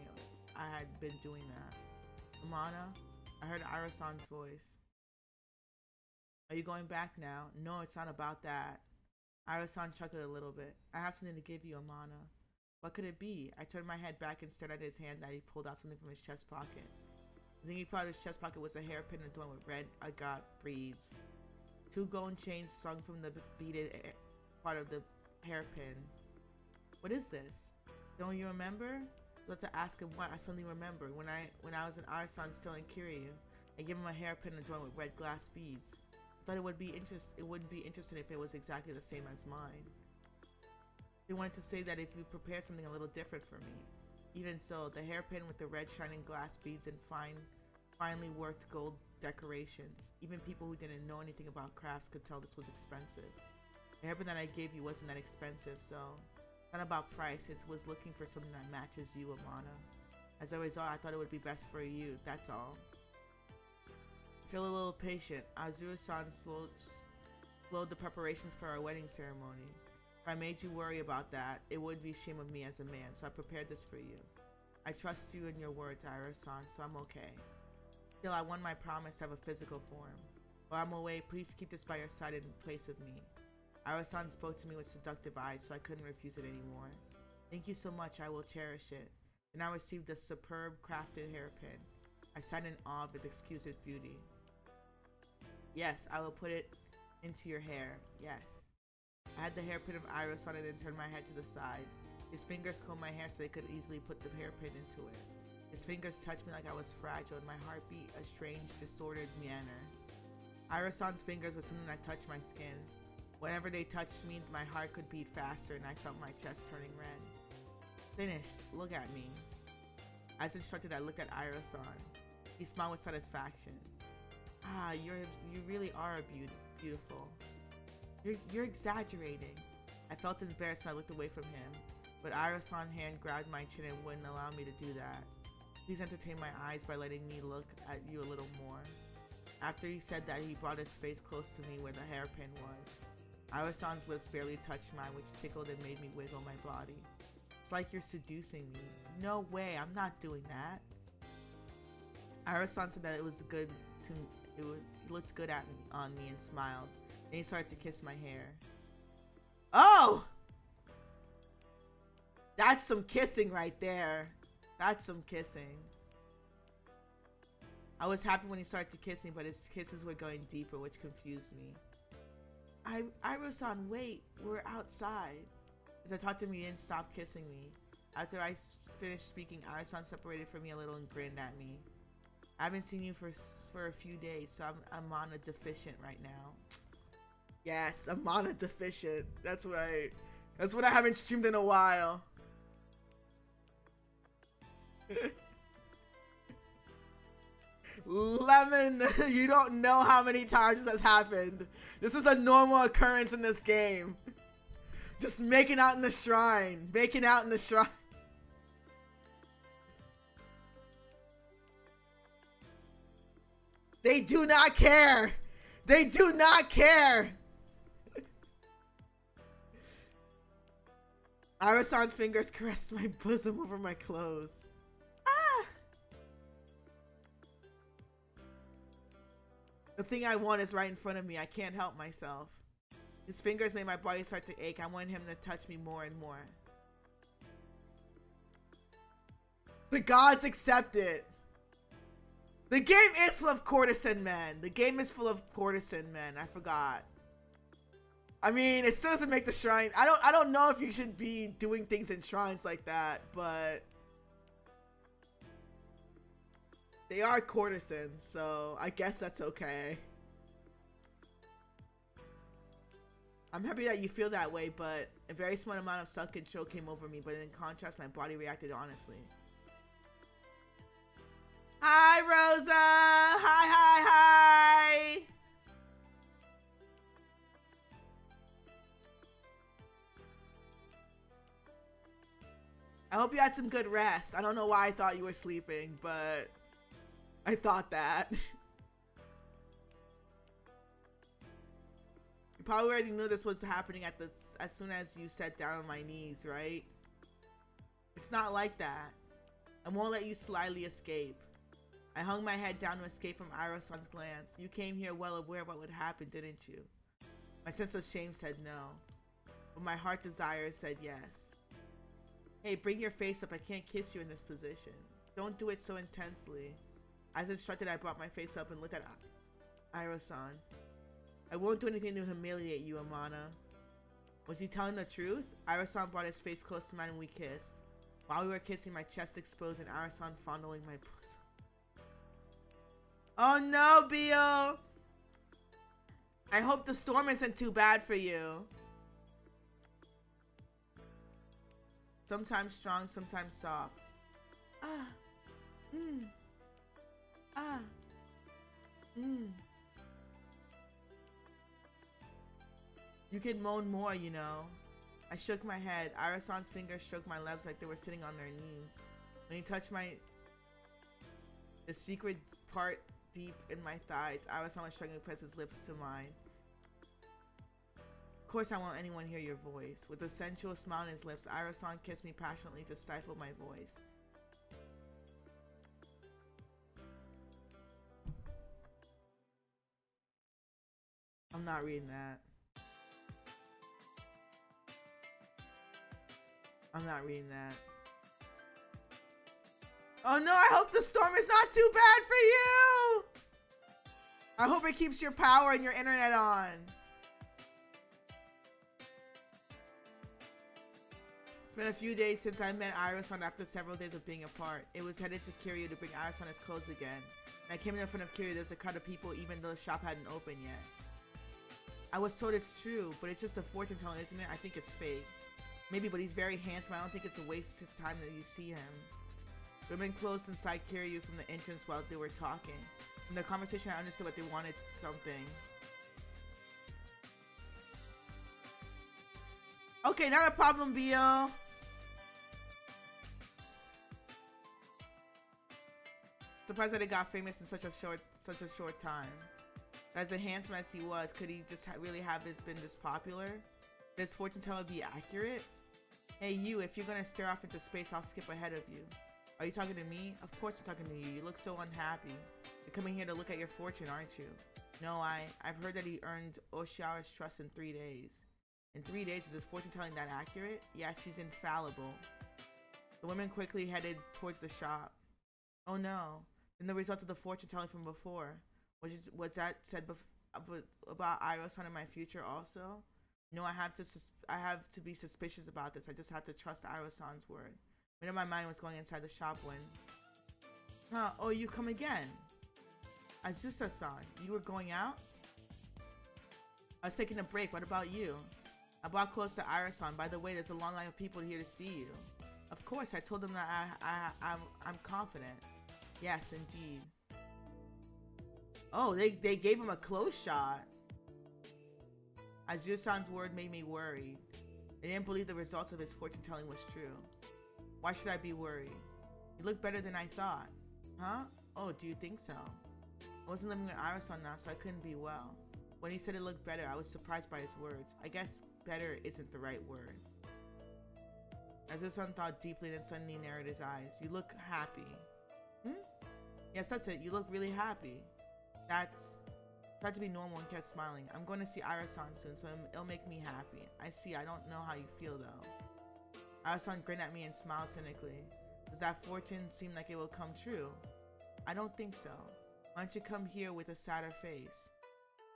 I had been doing that. Amana? I heard Iro-san's voice. Are you going back now? No, it's not about that. Iro-san chuckled a little bit. I have something to give you, Amana. What could it be? I turned my head back and stared at his hand that he pulled out something from his chest pocket. The thing he pulled out of his chest pocket was a hairpin adorned with red agate beads. 2 golden chains swung from the beaded part of the hairpin. What is this? Don't you remember? I was about to ask him what. I suddenly remembered when I was in Iro-san still in Kiryu. I gave him a hairpin adorned with red glass beads. I thought it wouldn't be interesting if it was exactly the same as mine. They wanted to say that if you prepare something a little different for me. Even so, the hairpin with the red shining glass beads and finely worked gold decorations. Even people who didn't know anything about crafts could tell this was expensive. The hairpin that I gave you wasn't that expensive, so it's not about price. It was looking for something that matches you, Amana. As a result, I thought it would be best for you, that's all. Feel a little patient. Azuru-san slowed the preparations for our wedding ceremony. If I made you worry about that, it would be shame of me as a man, so I prepared this for you. I trust you and your words, Iro-san, so I'm okay. Still, I want my promise to have a physical form. While I'm away, please keep this by your side in place of me. Iro-san spoke to me with seductive eyes, so I couldn't refuse it anymore. Thank you so much, I will cherish it. Then I received a superb crafted hairpin. I sat in awe of its exquisite beauty. Yes, I will put it into your hair, yes. I had the hairpin of Iro-san and then turned my head to the side. His fingers combed my hair so they could easily put the hairpin into it. His fingers touched me like I was fragile and my heart beat a strange, distorted manner. Iro-san's fingers were something that touched my skin. Whenever they touched me, my heart could beat faster and I felt my chest turning red. Finished. Look at me. As instructed, I looked at Iro-san. He smiled with satisfaction. Ah, you really are beautiful. You're exaggerating. I felt embarrassed and I looked away from him, but Iro-san's hand grabbed my chin and wouldn't allow me to do that. Please entertain my eyes by letting me look at you a little more. After he said that, he brought his face close to me where the hairpin was. Iro-san's lips barely touched mine, which tickled and made me wiggle my body. It's like you're seducing me. No way, I'm not doing that. Iro-san said that it was good to he looked good on me and smiled. Then he started to kiss my hair. Oh! That's some kissing right there. That's some kissing. I was happy when he started to kiss me, but his kisses were going deeper, which confused me. Iro-san, wait. We're outside. As I talked to him, he didn't stop kissing me. After I finished speaking, Arasan separated from me a little and grinned at me. I haven't seen you for a few days, so I'm mana deficient right now. Yes, I'm mana deficient. That's right. That's what I haven't streamed in a while. Lemon, you don't know how many times this has happened. This is a normal occurrence in this game. Just making out in the shrine. Making out in the shrine. They do not care. They do not care. Arasan's fingers caressed my bosom over my clothes. Ah! The thing I want is right in front of me. I can't help myself. His fingers made my body start to ache. I wanted him to touch me more and more. The gods accept it. The game is full of courtesan men. The game is full of courtesan men. I forgot. I mean, it still doesn't make the shrine. I don't know if you should be doing things in shrines like that, but they are courtesans, so I guess that's okay. I'm happy that you feel that way, but a very small amount of self-control came over me, but in contrast, my body reacted honestly. Hi, Rosa! Hi, hi, hi! I hope you had some good rest. I don't know why I thought you were sleeping, but I thought that. You probably already knew this was happening as soon as you sat down on my knees, right? It's not like that. I won't let you slyly escape. I hung my head down to escape from Arasan's glance. You came here well aware of what would happen, didn't you? My sense of shame said no, but my heart desire said yes. Hey, bring your face up. I can't kiss you in this position. Don't do it so intensely. As instructed, I brought my face up and looked at Arasan. I won't do anything to humiliate you, Amana. Was he telling the truth? Arasan brought his face close to mine and we kissed. While we were kissing, my chest exposed and Arasan fondling my bosom. Oh no, Bio! I hope the storm isn't too bad for you. Sometimes strong, sometimes soft. Ah. Ah. You could moan more, you know. I shook my head. Arasan's fingers stroked my legs like they were sitting on their knees. When he touched the secret part deep in my thighs, Arasan was struggling to press his lips to mine. Of course I won't anyone hear your voice. With a sensual smile on his lips, Arasan kissed me passionately to stifle my voice. I'm not reading that. I'm not reading that. Oh no, I hope the storm is not too bad for you! I hope it keeps your power and your internet on. It's been a few days since I met Arasan after several days of being apart. It was headed to Kiryu to bring Arasan his clothes again. When I came in front of Kiryu, there's a crowd of people even though the shop hadn't opened yet. I was told it's true, but it's just a fortune telling, isn't it? I think it's fake. Maybe, but he's very handsome. I don't think it's a waste of time that you see him. Women closed inside Kiryu from the entrance while they were talking. From their conversation, I understood what they wanted something. Okay, not a problem, Bio. Surprised that it got famous in such a short time. As handsome as he was, could he just really have been this popular? Did his fortune teller be accurate? Hey you, if you're gonna stare off into space, I'll skip ahead of you. Are you talking to me? Of course I'm talking to you. You look so unhappy. You're coming here to look at your fortune, aren't you? No, I've heard that he earned Yoshiwara's trust in 3 days. In 3 days, is his fortune telling that accurate? Yes, he's infallible. The women quickly headed towards the shop. Oh no. Then the results of the fortune telling from before. Was that said about Arasan in my future also? No, I have to be suspicious about this. I just have to trust Arasan's word. Many of my mind was going inside the shop when... Huh, oh, you come again. Azusa-san, you were going out? I was taking a break, what about you? I brought clothes to Ira-san. By the way, there's a long line of people here to see you. Of course, I told them that I'm confident. Yes, indeed. Oh, they gave him a close shot. Azusa-san's word made me worried. I didn't believe the results of his fortune telling was true. Why should I be worried? You look better than I thought. Huh? Oh, do you think so? I wasn't living with Ira-san now, so I couldn't be well. When he said it looked better, I was surprised by his words. I guess better isn't the right word. Azusa-san thought deeply, then suddenly narrowed his eyes. You look happy. Yes, that's it. You look really happy. Tried to be normal and kept smiling. I'm going to see Ira-san soon, so it'll make me happy. I see. I don't know how you feel, though. Ira-san grinned at me and smiled cynically. Does that fortune seem like it will come true? I don't think so. Why don't you come here with a sadder face?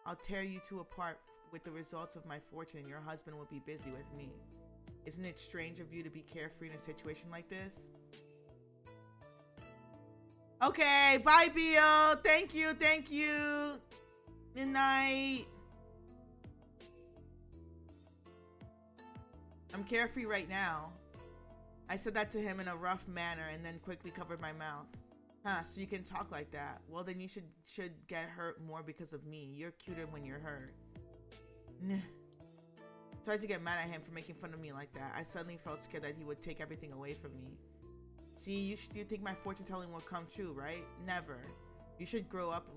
I'll tear you two apart with the results of my fortune. Your husband will be busy with me. Isn't it strange of you to be carefree in a situation like this? Okay, bye, Bio. Thank you, thank you. Good night. I'm carefree right now. I said that to him in a rough manner and then quickly covered my mouth. Huh, so you can talk like that. Well, then you should get hurt more because of me. You're cuter when you're hurt. Started to get mad at him for making fun of me like that. I suddenly felt scared that he would take everything away from me. See, you think my fortune telling will come true, right? Never. You should grow up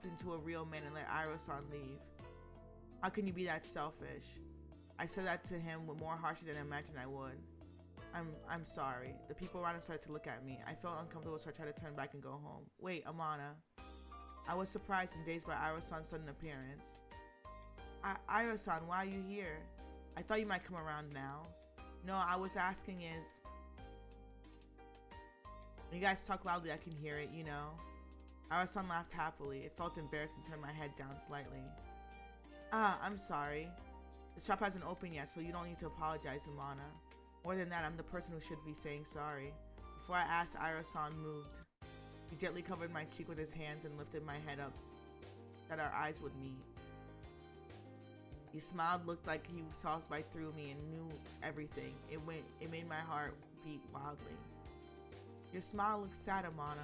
into a real man and let Iro-san leave. How can you be that selfish? I said that to him with more harshly than I imagined I would. I'm sorry. The people around us started to look at me. I felt uncomfortable, so I tried to turn back and go home. Wait, Amana. I was surprised and dazed by Iro-san's sudden appearance. Iro-san, why are you here? I thought you might come around now. No, I was asking is... When you guys talk loudly, I can hear it, you know. Iro-san laughed happily. It felt embarrassed and turned my head down slightly. I'm sorry. The shop hasn't opened yet, so you don't need to apologize, Amana. More than that, I'm the person who should be saying sorry. Before I asked, Iro-san moved. He gently covered my cheek with his hands and lifted my head up that our eyes would meet. He smiled, looked like he saw right through me and knew everything. It made my heart beat wildly. Your smile looks sad, Amana.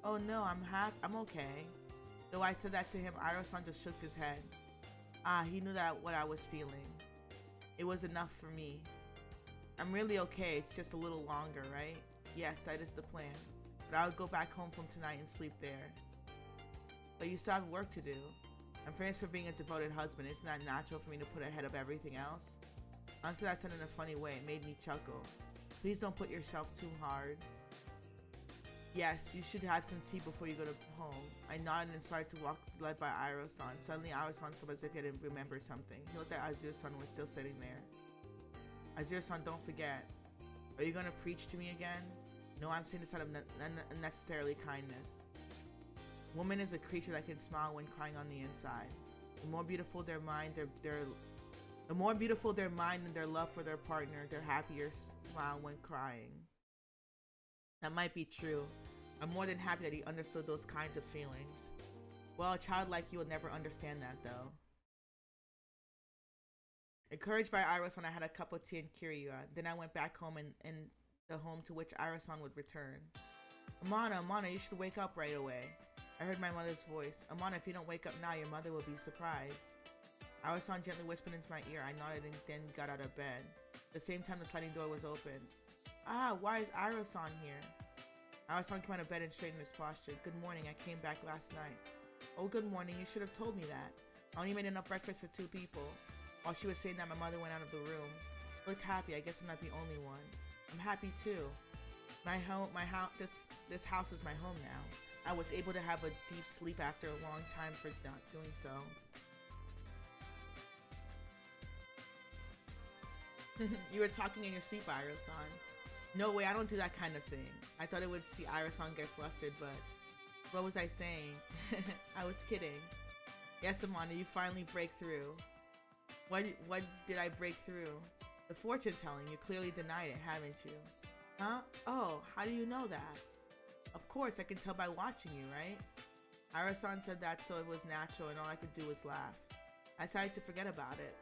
Oh no, I'm okay. Though I said that to him, Iro-san just shook his head. He knew that what I was feeling. It was enough for me. I'm really okay, it's just a little longer, right? Yes, that is the plan. But I would go back home from tonight and sleep there. But you still have work to do. I'm famous for being a devoted husband. Isn't that natural for me to put ahead of everything else? Honestly, I said it in a funny way. It made me chuckle. Please don't put yourself too hard. Yes, you should have some tea before you go to home. I nodded and started to walk, led by Iro-san. Suddenly, Iro-san stopped as if he had remembered something. He looked at Azure-san, who was still sitting there. Azure-san, don't forget. Are you going to preach to me again? No, I'm saying this out of unnecessarily kindness. Woman is a creature that can smile when crying on the inside. The more beautiful their mind, the more beautiful their mind and their love for their partner, their happier smile when crying. That might be true. I'm more than happy that he understood those kinds of feelings. Well, a child like you will never understand that, though. Encouraged by Iro-san, I had a cup of tea and Kiryu. Then I went back home and the home to which Iro-san would return. Amana, you should wake up right away. I heard my mother's voice. Amana, if you don't wake up now, your mother will be surprised. Iro-san gently whispered into my ear. I nodded and then got out of bed. At the same time, the sliding door was open. Why is Iro-san here? Iro-san came out of bed and straightened his posture. Good morning, I came back last night. Oh, good morning, you should have told me that. I only made enough breakfast for 2 people. While she was saying that, my mother went out of the room. Looked happy, I guess I'm not the only one. I'm happy too. This house is my home now. I was able to have a deep sleep after a long time for not doing so. You were talking in your sleep, Iro-san. No way, I don't do that kind of thing. I thought it would see Iro-san get flustered, but what was I saying? I was kidding. Yes, Amanda, you finally break through. What did I break through? The fortune telling, you clearly denied it, haven't you? Huh? Oh, how do you know that? Of course, I can tell by watching you, right? Ira-san said that so it was natural and all I could do was laugh. I decided to forget about it.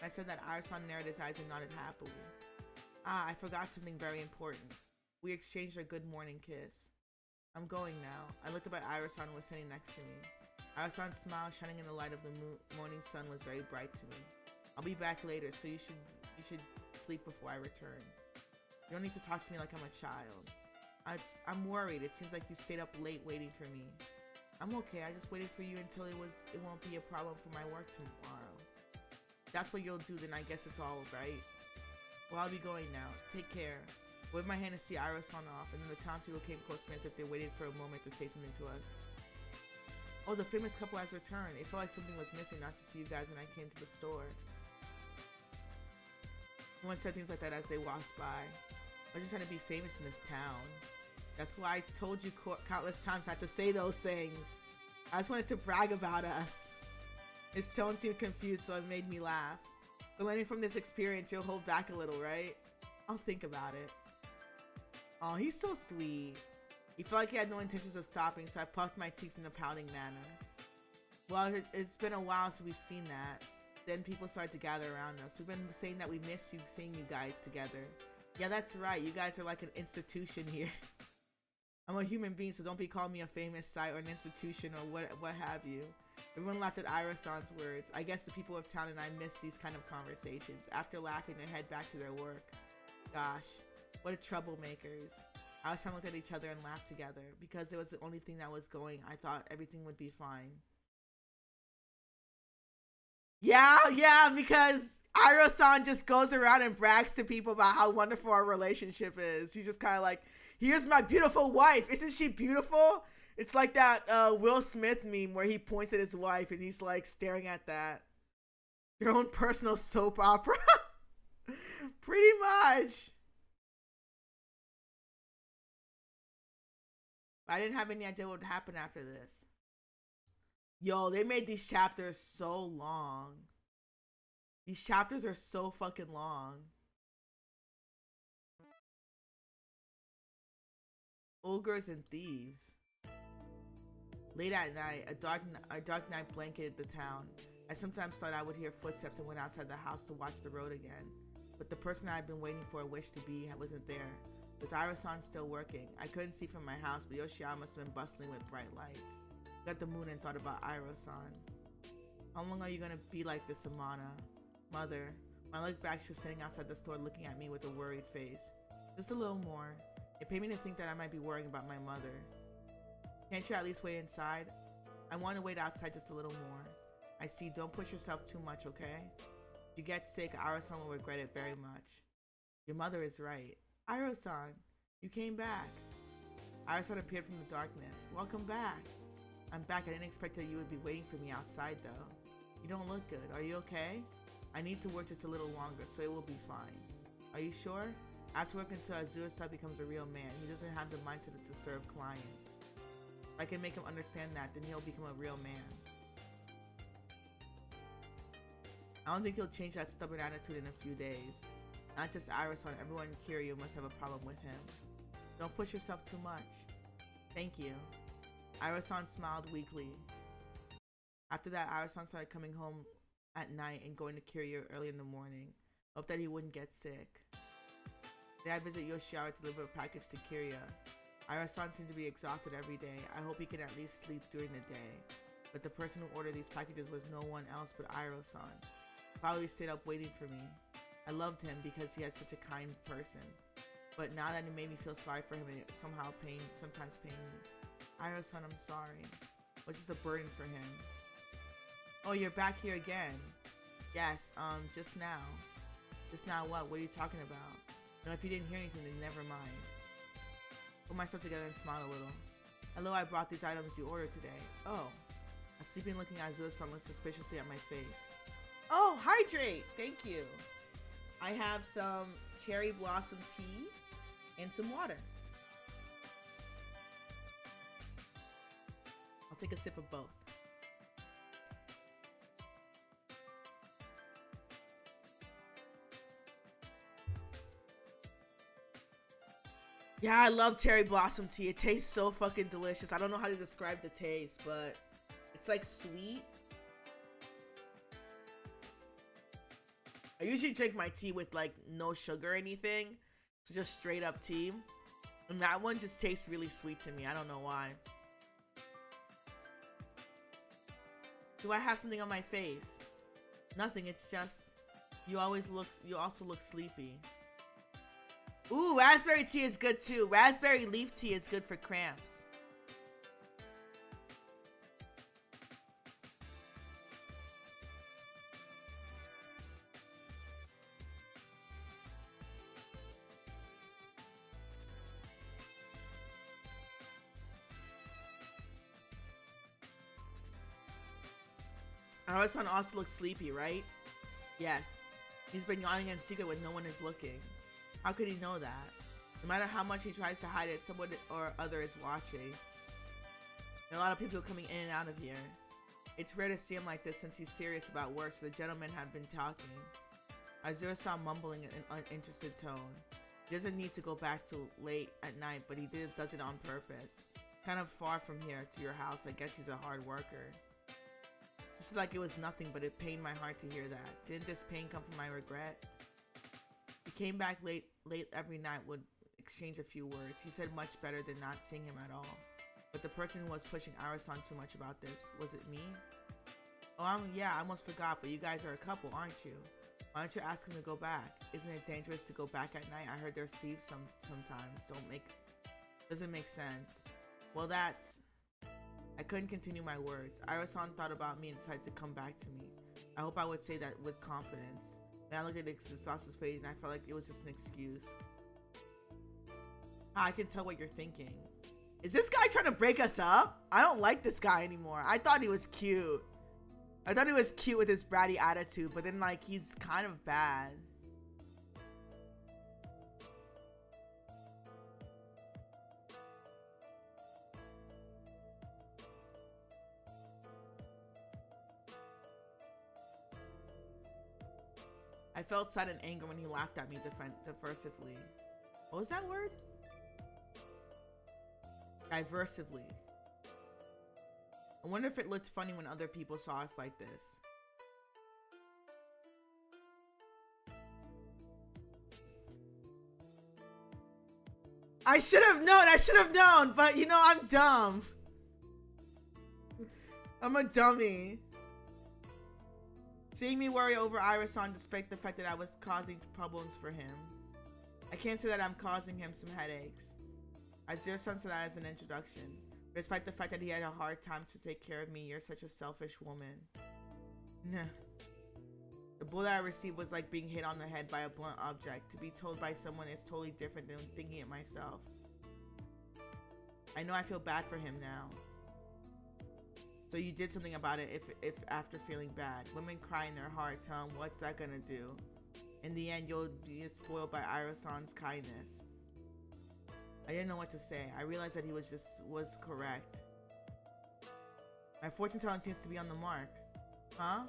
I said that Ira-san narrowed his eyes and nodded happily. Ah, I forgot something very important. We exchanged a good morning kiss. I'm going now. I looked up at Ira-san who was sitting next to me. Ira-san's smile shining in the light of the morning sun was very bright to me. I'll be back later, so you should sleep before I return. You don't need to talk to me like I'm a child. I'm worried. It seems like you stayed up late waiting for me. I'm okay. I just waited for you until it won't be a problem for my work tomorrow. That's what you'll do, then I guess it's all right. Well, I'll be going now. Take care. I waved my hand to see Ira-san off, and then the townspeople came close to me as if they waited for a moment to say something to us. Oh, the famous couple has returned. It felt like something was missing not to see you guys when I came to the store. No one said things like that as they walked by. I wasn't trying to be famous in this town. That's why I told you countless times not to say those things. I just wanted to brag about us. His tone seemed confused, so it made me laugh. But learning from this experience, you'll hold back a little, right? I'll think about it. Oh, he's so sweet. He felt like he had no intentions of stopping, so I puffed my cheeks in a pouting manner. Well, it's been a while since we've seen that. Then people started to gather around us. We've been saying that we missed you, seeing you guys together. Yeah, that's right. You guys are like an institution here. I'm a human being, so don't be calling me a famous site or an institution or what have you. Everyone laughed at Ira-san's words. I guess the people of town and I miss these kind of conversations. After laughing, they head back to their work. Gosh, what a troublemakers. Ira-san looked at each other and laughed together. Because it was the only thing that was going, I thought everything would be fine. Yeah, because Ira-san just goes around and brags to people about how wonderful our relationship is. He's just kind of like, here's my beautiful wife. Isn't she beautiful? It's like that Will Smith meme where he points at his wife and he's like staring at that. Your own personal soap opera. Pretty much. I didn't have any idea what would happen after this. Yo, they made these chapters so long. These chapters are so fucking long. Ogres and thieves. Late at night, a dark night blanketed the town. I sometimes thought I would hear footsteps and went outside the house to watch the road again. But the person I had been waiting for wished to be wasn't there. Was Ira-san still working? I couldn't see from my house, but Yoshiwara must have been bustling with bright lights. I got the moon and thought about Ira-san. How long are you gonna be like this, Amana? Mother. When I looked back, she was standing outside the store looking at me with a worried face. Just a little more. It paid me to think that I might be worrying about my mother. Can't you at least wait inside? I want to wait outside just a little more. I see, don't push yourself too much, okay? If you get sick, Ira-san will regret it very much. Your mother is right. Ira-san, you came back. Ira-san appeared from the darkness. Welcome back. I'm back. I didn't expect that you would be waiting for me outside, though. You don't look good. Are you okay? I need to work just a little longer, so it will be fine. Are you sure? I have to work until Azura-san becomes a real man. He doesn't have the mindset to serve clients. If I can make him understand that, then he'll become a real man. I don't think he'll change that stubborn attitude in a few days. Not just Ira-san, everyone in Kiryu must have a problem with him. Don't push yourself too much. Thank you. Ira-san smiled weakly. After that, Ira-san started coming home at night and going to Kiryu early in the morning. Hope that he wouldn't get sick. Then I visit Yoshiwara to deliver a package to Kiryu. Ira-san seemed to be exhausted every day. I hope he can at least sleep during the day. But the person who ordered these packages was no one else but Ira-san. Probably stayed up waiting for me. I loved him because he is such a kind person. But now that it made me feel sorry for him, it sometimes pained me. Ira-san, I'm sorry. Was just a burden for him. Oh, you're back here again. Yes, just now. Just now what? What are you talking about? No, if you didn't hear anything, then never mind. Put myself together and smiled a little. Hello, I brought these items you ordered today. Oh. A sleeping looking Azura-san looked suspiciously at my face. Oh, hydrate! Thank you. I have some cherry blossom tea and some water. I'll take a sip of both. Yeah, I love cherry blossom tea. It tastes so fucking delicious. I don't know how to describe the taste, but it's like sweet. I usually drink my tea with like no sugar or anything. So just straight up tea. And that one just tastes really sweet to me. I don't know why. Do I have something on my face? Nothing, it's just you also look sleepy. Ooh, raspberry tea is good too. Raspberry leaf tea is good for cramps. Our son also looks sleepy, right? Yes. He's been yawning in secret when no one is looking. How could he know that? No matter how much he tries to hide it, someone or other is watching. There are a lot of people coming in and out of here. It's rare to see him like this since he's serious about work, so the gentlemen have been talking. Azura-san mumbling in an uninterested tone. He doesn't need to go back till late at night, but he does it on purpose. Kind of far from here to your house. I guess he's a hard worker. He said like it was nothing, but it pained my heart to hear that. Didn't this pain come from my regret? He came back late every night, would exchange a few words. He said much better than not seeing him at all. But the person who was pushing Arasan too much about this, was it me? Oh, yeah, I almost forgot, but you guys are a couple, aren't you? Why don't you ask him to go back? Isn't it dangerous to go back at night? I heard there's thieves sometimes. Doesn't make sense. Well, that's... I couldn't continue my words. Arasan thought about me and decided to come back to me. I hope I would say that with confidence. Then I looked at Exhaust's face and I felt like it was just an excuse. I can tell what you're thinking. Is this guy trying to break us up? I don't like this guy anymore. I thought he was cute. I thought he was cute with his bratty attitude, but then like he's kind of bad. I felt sudden anger when he laughed at me diversively. What was that word? Diversively. I wonder if it looked funny when other people saw us like this. I should have known, but you know, I'm dumb. I'm a dummy. Seeing me worry over Irasan despite the fact that I was causing problems for him. I can't say that I'm causing him some headaches. Azura-san said that as an introduction. Despite the fact that he had a hard time to take care of me, you're such a selfish woman. Nah. The blow that I received was like being hit on the head by a blunt object. To be told by someone is totally different than thinking it myself. I know I feel bad for him now. So you did something about it if after feeling bad. Women cry in their hearts, huh? What's that gonna do? In the end, you'll be spoiled by Irasan's kindness. I didn't know what to say. I realized that he was correct. My fortune telling seems to be on the mark. Huh?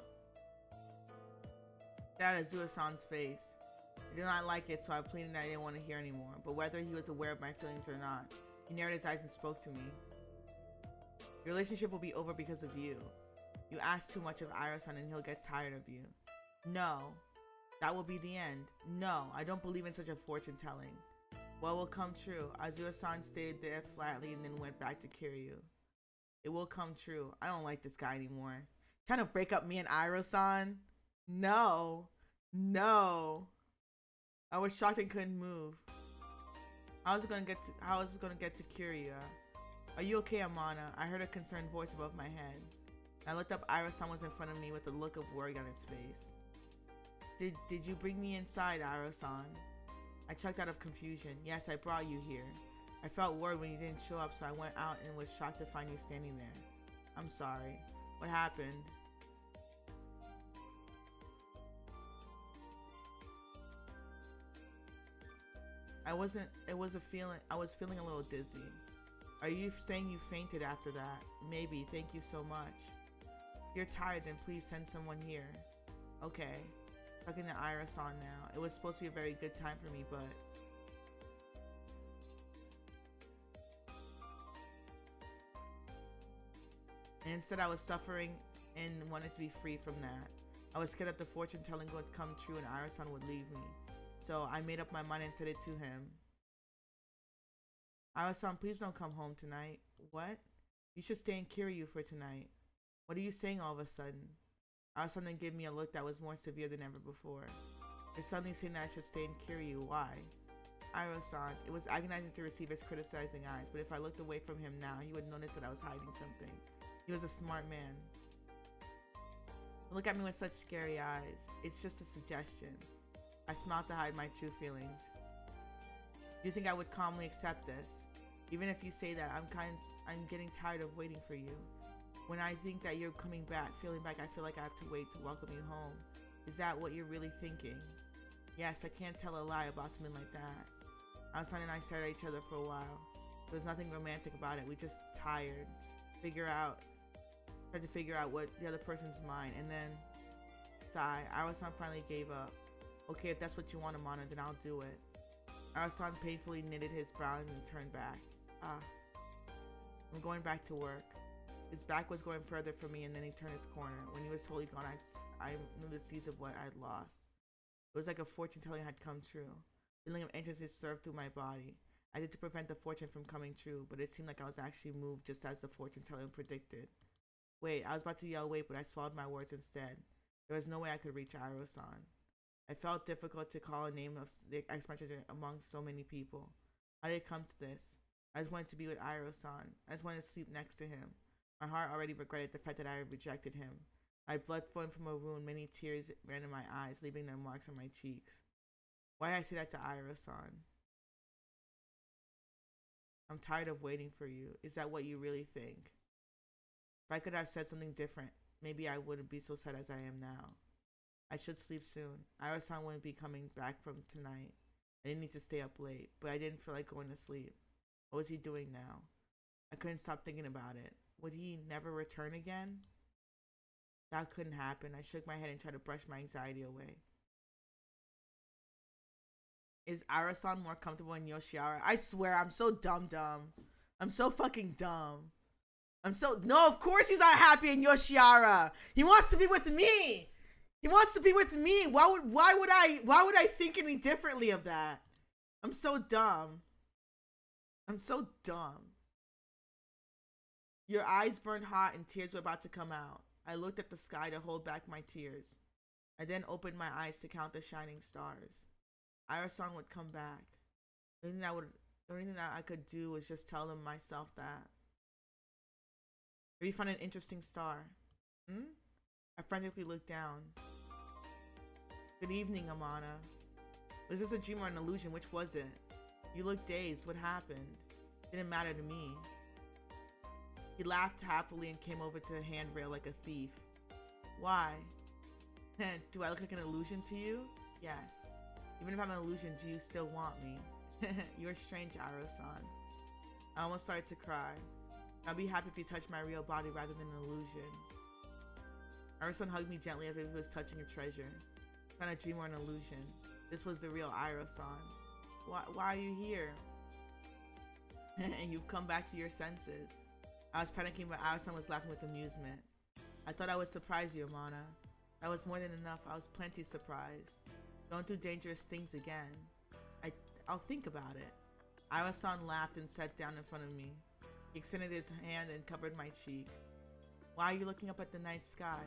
That is Azura-san's face. I did not like it, so I pleaded that I didn't want to hear anymore. But whether he was aware of my feelings or not, he narrowed his eyes and spoke to me. Your relationship will be over because of you. You ask too much of Irasan and he'll get tired of you. No. That will be the end. No, I don't believe in such a fortune telling. What will come true? Azura-san stayed there flatly and then went back to Kiryu. It will come true. I don't like this guy anymore. Trying to break up me and Iro-san? No. No. I was shocked and couldn't move. How was it gonna get to Kiryu? Are you okay, Amana? I heard a concerned voice above my head. I looked up. Iro-san was in front of me with a look of worry on its face. Did you bring me inside, Iro-san? I checked out of confusion. Yes, I brought you here. I felt worried when you didn't show up, so I went out and was shocked to find you standing there. I'm sorry. What happened? I was feeling a little dizzy. Are you saying you fainted after that? Maybe. Thank you so much. If you're tired, then please send someone here. Okay. Talking to Ira-san now. It was supposed to be a very good time for me, but... And instead I was suffering and wanted to be free from that. I was scared that the fortune telling would come true and Ira-san would leave me. So I made up my mind and said it to him. Ira-san, please don't come home tonight. What? You should stay in Kiryu for tonight. What are you saying all of a sudden? Ira-san then gave me a look that was more severe than ever before. You're suddenly saying that I should stay in Kiryu. Why? Iro-san, it was agonizing to receive his criticizing eyes, but if I looked away from him now, he would notice that I was hiding something. He was a smart man. Don't look at me with such scary eyes. It's just a suggestion. I smiled to hide my true feelings. Do you think I would calmly accept this? Even if you say that, I'm getting tired of waiting for you. When I think that you're coming back, feeling back, I feel like I have to wait to welcome you home. Is that what you're really thinking? Yes, I can't tell a lie about something like that. Ira-san and I stared at each other for a while. There was nothing romantic about it. We just tried to figure out what the other person's mind, and then sigh. Ira-san finally gave up. Okay, if that's what you want, Amana, then I'll do it. Ira-san painfully knitted his brows and turned back. I'm going back to work. His back was going further from me, and then he turned his corner. When he was totally gone, I knew the seeds of what I had lost. It was like a fortune telling had come true. Feeling of emptiness surged through my body. I did to prevent the fortune from coming true, but it seemed like I was actually moved just as the fortune telling predicted. Wait, I was about to yell wait, but I swallowed my words instead. There was no way I could reach Iro-san. It felt difficult to call a name of the ex-manager among so many people. How did it come to this? I just wanted to be with Iro-san. I just wanted to sleep next to him. My heart already regretted the fact that I had rejected him. My blood flowing from a wound, many tears ran in my eyes, leaving their marks on my cheeks. Why did I say that to Iro-san? I'm tired of waiting for you. Is that what you really think? If I could have said something different, maybe I wouldn't be so sad as I am now. I should sleep soon. Iro-san wouldn't be coming back from tonight. I didn't need to stay up late, but I didn't feel like going to sleep. What was he doing now? I couldn't stop thinking about it. Would he never return again? That couldn't happen. I shook my head and tried to brush my anxiety away. Is Iro-san more comfortable in Yoshiwara? I swear, I'm so dumb. I'm so fucking dumb. No, of course he's not happy in Yoshiwara. He wants to be with me. He wants to be with me. Why would I think any differently of that? I'm so dumb. Your eyes burned hot and tears were about to come out. I looked at the sky to hold back my tears. I then opened my eyes to count the shining stars. Iro-san would come back. The only thing that I could do was just tell them myself that. Have you found an interesting star? I frantically looked down. Good evening, Amana. Was this a dream or an illusion? Which was it? You looked dazed. What happened? It didn't matter to me. He laughed happily and came over to the handrail like a thief. Why? Do I look like an illusion to you? Yes. Even if I'm an illusion, do you still want me? You're strange, Iro-san. I almost started to cry. I'll be happy if you touch my real body rather than an illusion. Iro-san hugged me gently as if he was touching a treasure. Not a dream or an illusion. This was the real Iro-san. Why are you here? And you've come back to your senses. I was panicking, but Iro-san was laughing with amusement. I thought I would surprise you, Amana. That was more than enough. I was plenty surprised. Don't do dangerous things again. I'll think about it. Iro-san laughed and sat down in front of me. He extended his hand and covered my cheek. Why are you looking up at the night sky?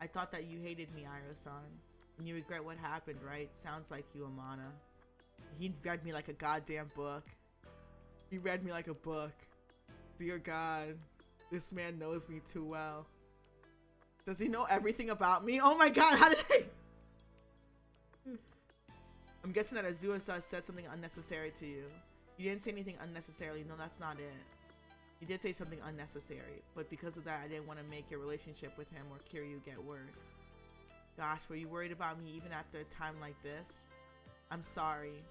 I thought that you hated me, Iro-san. And you regret what happened, right? Sounds like you, Amana. He read me like a goddamn book. He read me like a book. Dear God, this man knows me too well. Does he know everything about me? Oh my God, how did I? I'm guessing that Azua-san said something unnecessary to you. You didn't say anything unnecessarily. No, that's not it. You did say something unnecessary, but because of that, I didn't want to make your relationship with him or Kiryu get worse. Gosh, were you worried about me even after a time like this? I'm sorry.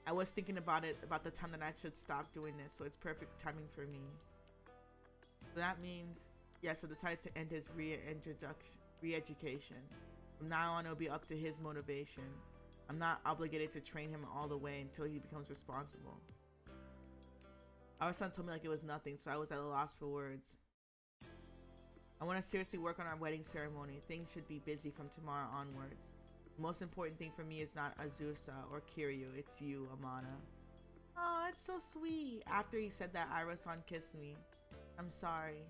I was thinking about the time that I should stop doing this, so it's perfect timing for me. So that means, yes, I decided to end his re-education. From now on, it'll be up to his motivation. I'm not obligated to train him all the way until he becomes responsible. Our son told me like it was nothing, so I was at a loss for words. I want to seriously work on our wedding ceremony. Things should be busy from tomorrow onwards. The most important thing for me is not Azusa or Kiryu, it's you, Amana. Oh, that's so sweet. After he said that, Iroh-san kissed me. I'm sorry.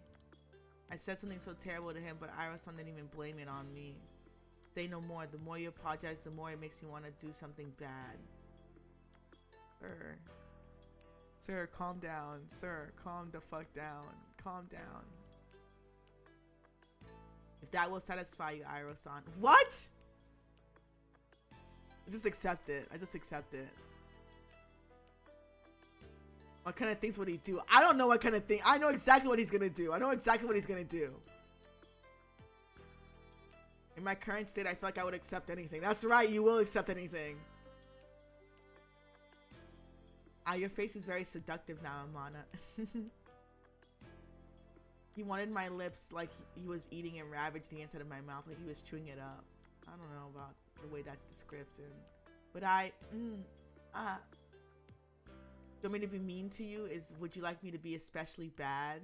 I said something so terrible to him, but Iroh-san didn't even blame it on me. Say no more. The more you apologize, the more it makes you want to do something bad. Sir. Sir, calm down. Sir, calm the fuck down. Calm down. If that will satisfy you, Iroh-san. What? I just accept it. I just accept it. What kind of things would he do? I don't know what kind of thing. I know exactly what he's gonna do. I know exactly what he's gonna do. In my current state, I feel like I would accept anything. That's right, you will accept anything. Your face is very seductive now, Amana. He wanted my lips like he was eating and ravaged the inside of my mouth, like he was chewing it up. I don't know about the way that's described, but you want me to be mean to you? Would you like me to be especially bad?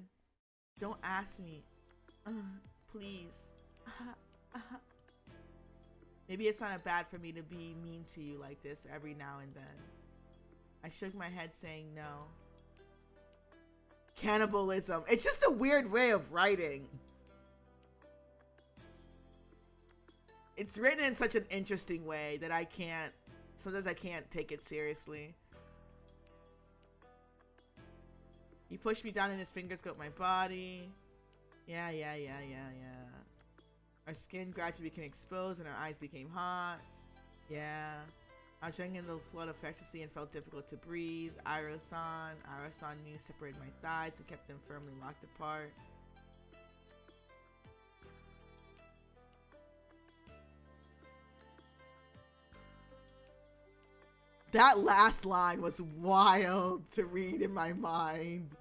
Don't ask me. Please. Maybe it's not bad for me to be mean to you like this every now and then. I shook my head saying no. Cannibalism. It's just a weird way of writing. It's written in such an interesting way that sometimes I can't take it seriously. He pushed me down and his fingers go up my body. Yeah. Our skin gradually became exposed and our eyes became hot. Yeah. I was drinking in the flood of ecstasy and felt difficult to breathe. Iroh-san knees separated my thighs and kept them firmly locked apart. That last line was wild to read in my mind.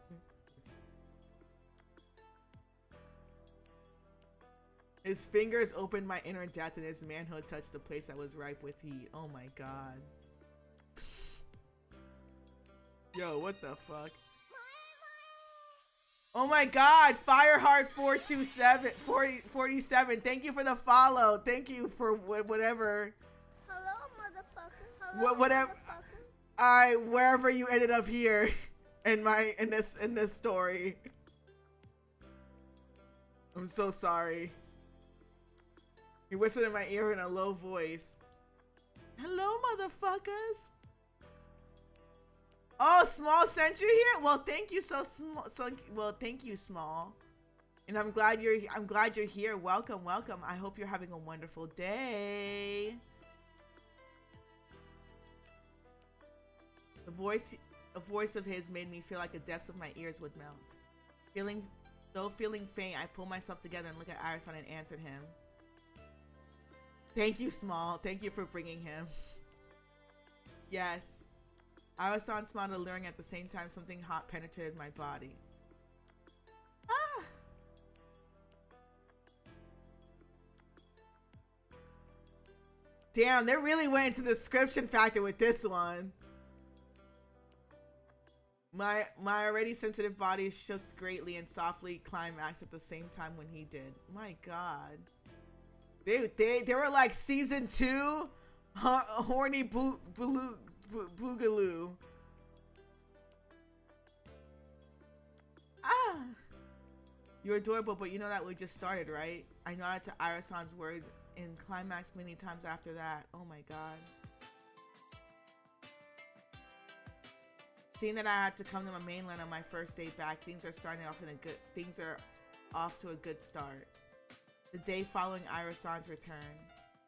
His fingers opened my inner death and his manhood touched the place that was ripe with heat. Oh my god. Yo, what the fuck? Oh my god, Fireheart42747. Thank you for the follow. Thank you for whatever. Hello, motherfucker. Hello, whatever. Wherever you ended up here in this story. I'm so sorry. He whispered in my ear in a low voice. Hello, motherfuckers. Oh, Small sent you here? Well, thank you thank you, Small. And I'm glad you're here. Welcome. I hope you're having a wonderful day. A voice of his made me feel like the depths of my ears would melt. Feeling faint, I pulled myself together and looked at Iroh-san and answered him. Thank you, Small. Thank you for bringing him. Yes. Iroh-san smiled alluring at the same time something hot penetrated my body. Ah! Damn, they really went into the description factor with this one. My already sensitive body shook greatly and softly climaxed at the same time when he did. My god. They were like season 2 horny boogaloo. Ah! You're adorable, but you know that we just started, right? I nodded to Iroh-san's word and climaxed many times after that. Oh my god. Seeing that I had to come to my mainland on my first day back, things are off to a good start. The day following Iroh-san's return,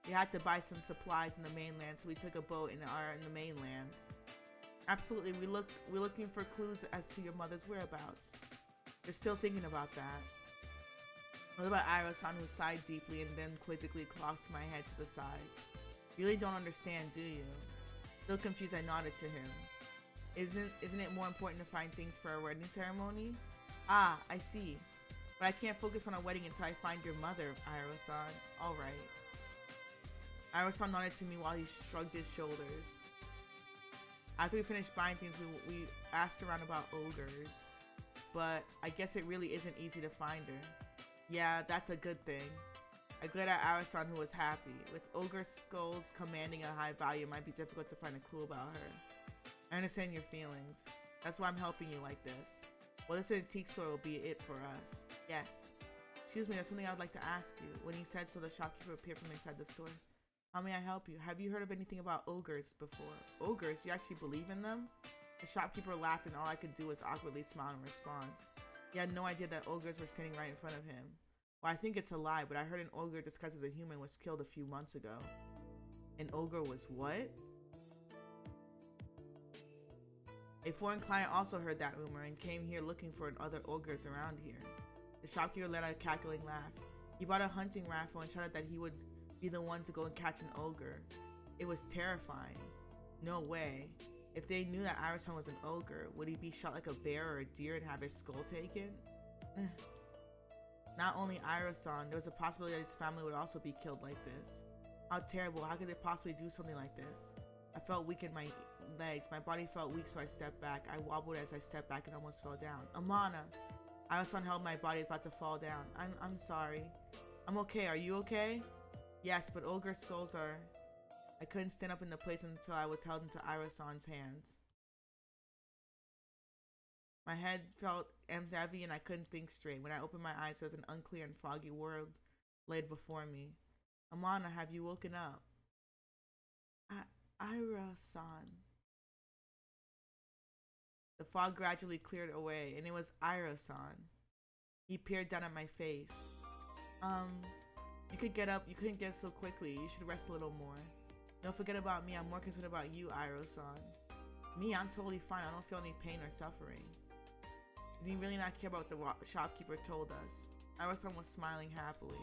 we had to buy some supplies in the mainland, so we took a boat and are in the mainland. Absolutely, we're looking for clues as to your mother's whereabouts. We're still thinking about that. What about Iroh-san, who sighed deeply and then quizzically cocked my head to the side? You really don't understand, do you? Still confused, I nodded to him. Isn't it more important to find things for our wedding ceremony? Ah, I see. But I can't focus on our wedding until I find your mother, Iroh-san. Alright. Iroh-san nodded to me while he shrugged his shoulders. After we finished buying things, we asked around about ogres. But I guess it really isn't easy to find her. Yeah, that's a good thing. I glared at Arasan, who was happy. With ogre skulls commanding a high value, it might be difficult to find a clue about her. I understand your feelings. That's why I'm helping you like this. Well, this antique store will be it for us. Yes. Excuse me, there's something I would like to ask you. When he said so, the shopkeeper appeared from inside the store. How may I help you? Have you heard of anything about ogres before? Ogres? You actually believe in them? The shopkeeper laughed, and all I could do was awkwardly smile in response. He had no idea that ogres were standing right in front of him. Well, I think it's a lie, but I heard an ogre disguised as a human was killed a few months ago. An ogre was what? A foreign client also heard that rumor and came here looking for other ogres around here. The shopkeeper let out a cackling laugh. He bought a hunting rifle and shouted that he would be the one to go and catch an ogre. It was terrifying. No way. If they knew that Arasan was an ogre, would he be shot like a bear or a deer and have his skull taken? Not only Arasan, there was a possibility that his family would also be killed like this. How terrible. How could they possibly do something like this? I felt weak in my legs. My body felt weak, so I stepped back. I wobbled as I stepped back and almost fell down. Amana! Arasan held my body, about to fall down. I'm sorry. I'm okay. Are you okay? Yes, but ogre skulls are... I couldn't stand up in the place until I was held into Arasan's hands. My head felt heavy and I couldn't think straight. When I opened my eyes, there was an unclear and foggy world laid before me. Amana, have you woken up? Ira-san. The fog gradually cleared away, and it was Ira-san. He peered down at my face. You could get up. You couldn't get so quickly. You should rest a little more. Don't forget about me. I'm more concerned about you, Ira-san. Me? I'm totally fine. I don't feel any pain or suffering. Did he really not care about what the shopkeeper told us? Ira-san was smiling happily.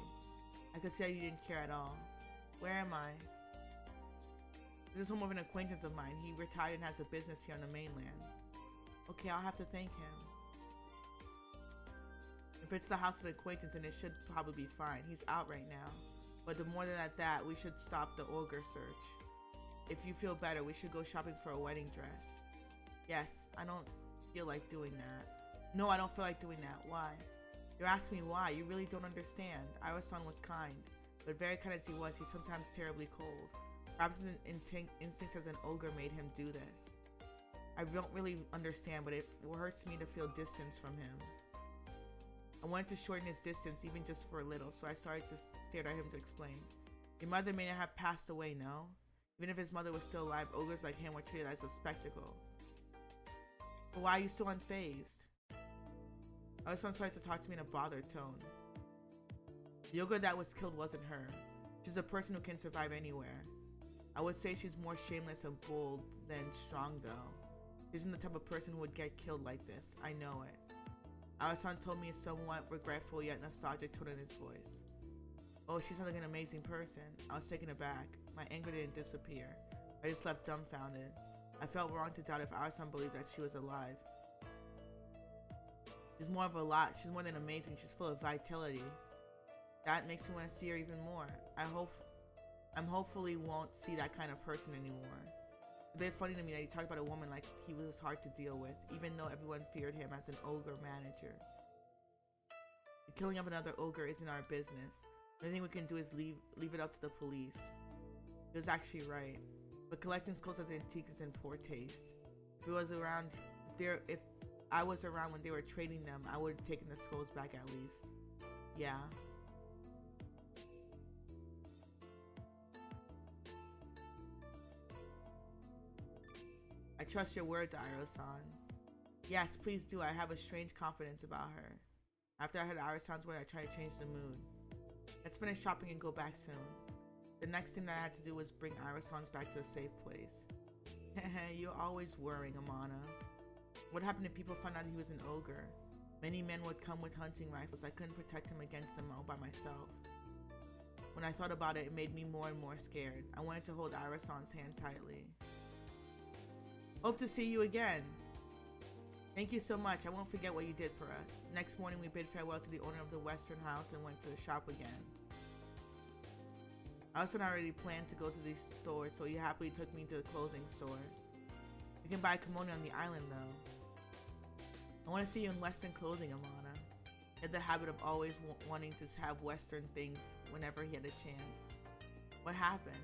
I could see that he didn't care at all. Where am I? This is home of an acquaintance of mine. He retired and has a business here on the mainland. Okay, I'll have to thank him. If it's the house of acquaintance, then it should probably be fine. He's out right now. But the more than that, we should stop the ogre search. If you feel better, we should go shopping for a wedding dress. Yes, I don't feel like doing that. No, I don't feel like doing that. Why? You're asking me why. You really don't understand. Ira-san was kind, but very kind as he was, he's sometimes terribly cold. Perhaps his instincts as an ogre made him do this. I don't really understand, but it hurts me to feel distance from him. I wanted to shorten his distance even just for a little, so I started to stare at him to explain. Your mother may not have passed away, no? Even if his mother was still alive, ogres like him were treated as a spectacle. But why are you so unfazed? Ira-san started to talk to me in a bothered tone. The ogre that was killed wasn't her. She's a person who can survive anywhere. I would say she's more shameless and bold than strong, though. She isn't the type of person who would get killed like this. I know it. Ira-san told me a somewhat regretful yet nostalgic tone in his voice. Oh, she sounds like an amazing person. I was taken aback. My anger didn't disappear. I just left dumbfounded. I felt wrong to doubt if Ira-san believed that she was alive. She's more of a lot. She's more than amazing. She's full of vitality. That makes me want to see her even more. I'm hopefully won't see that kind of person anymore. It's a bit funny to me that he talked about a woman like he was hard to deal with, even though everyone feared him as an ogre manager. The killing of another ogre isn't our business. The only thing we can do is leave it up to the police. He was actually right. But collecting skulls as antiques is in poor taste. If I was around when they were trading them, I would have taken the skulls back at least. Yeah. I trust your words, Iro-san. Yes, please do. I have a strange confidence about her. After I heard Iro-san's word, I tried to change the mood. Let's finish shopping and go back soon. The next thing that I had to do was bring Iro-san's back to a safe place. You're always worrying, Amana. What happened if people found out he was an ogre? Many men would come with hunting rifles. I couldn't protect him against them all by myself. When I thought about it, it made me more and more scared. I wanted to hold Iro-san's hand tightly. Hope to see you again. Thank you so much. I won't forget what you did for us. Next morning, we bid farewell to the owner of the Western House and went to the shop again. Iro-san already planned to go to these stores, so he happily took me to the clothing store. You can buy a kimono on the island, though. I want to see you in Western clothing, Amana. He had the habit of always wanting to have Western things whenever he had a chance. What happened?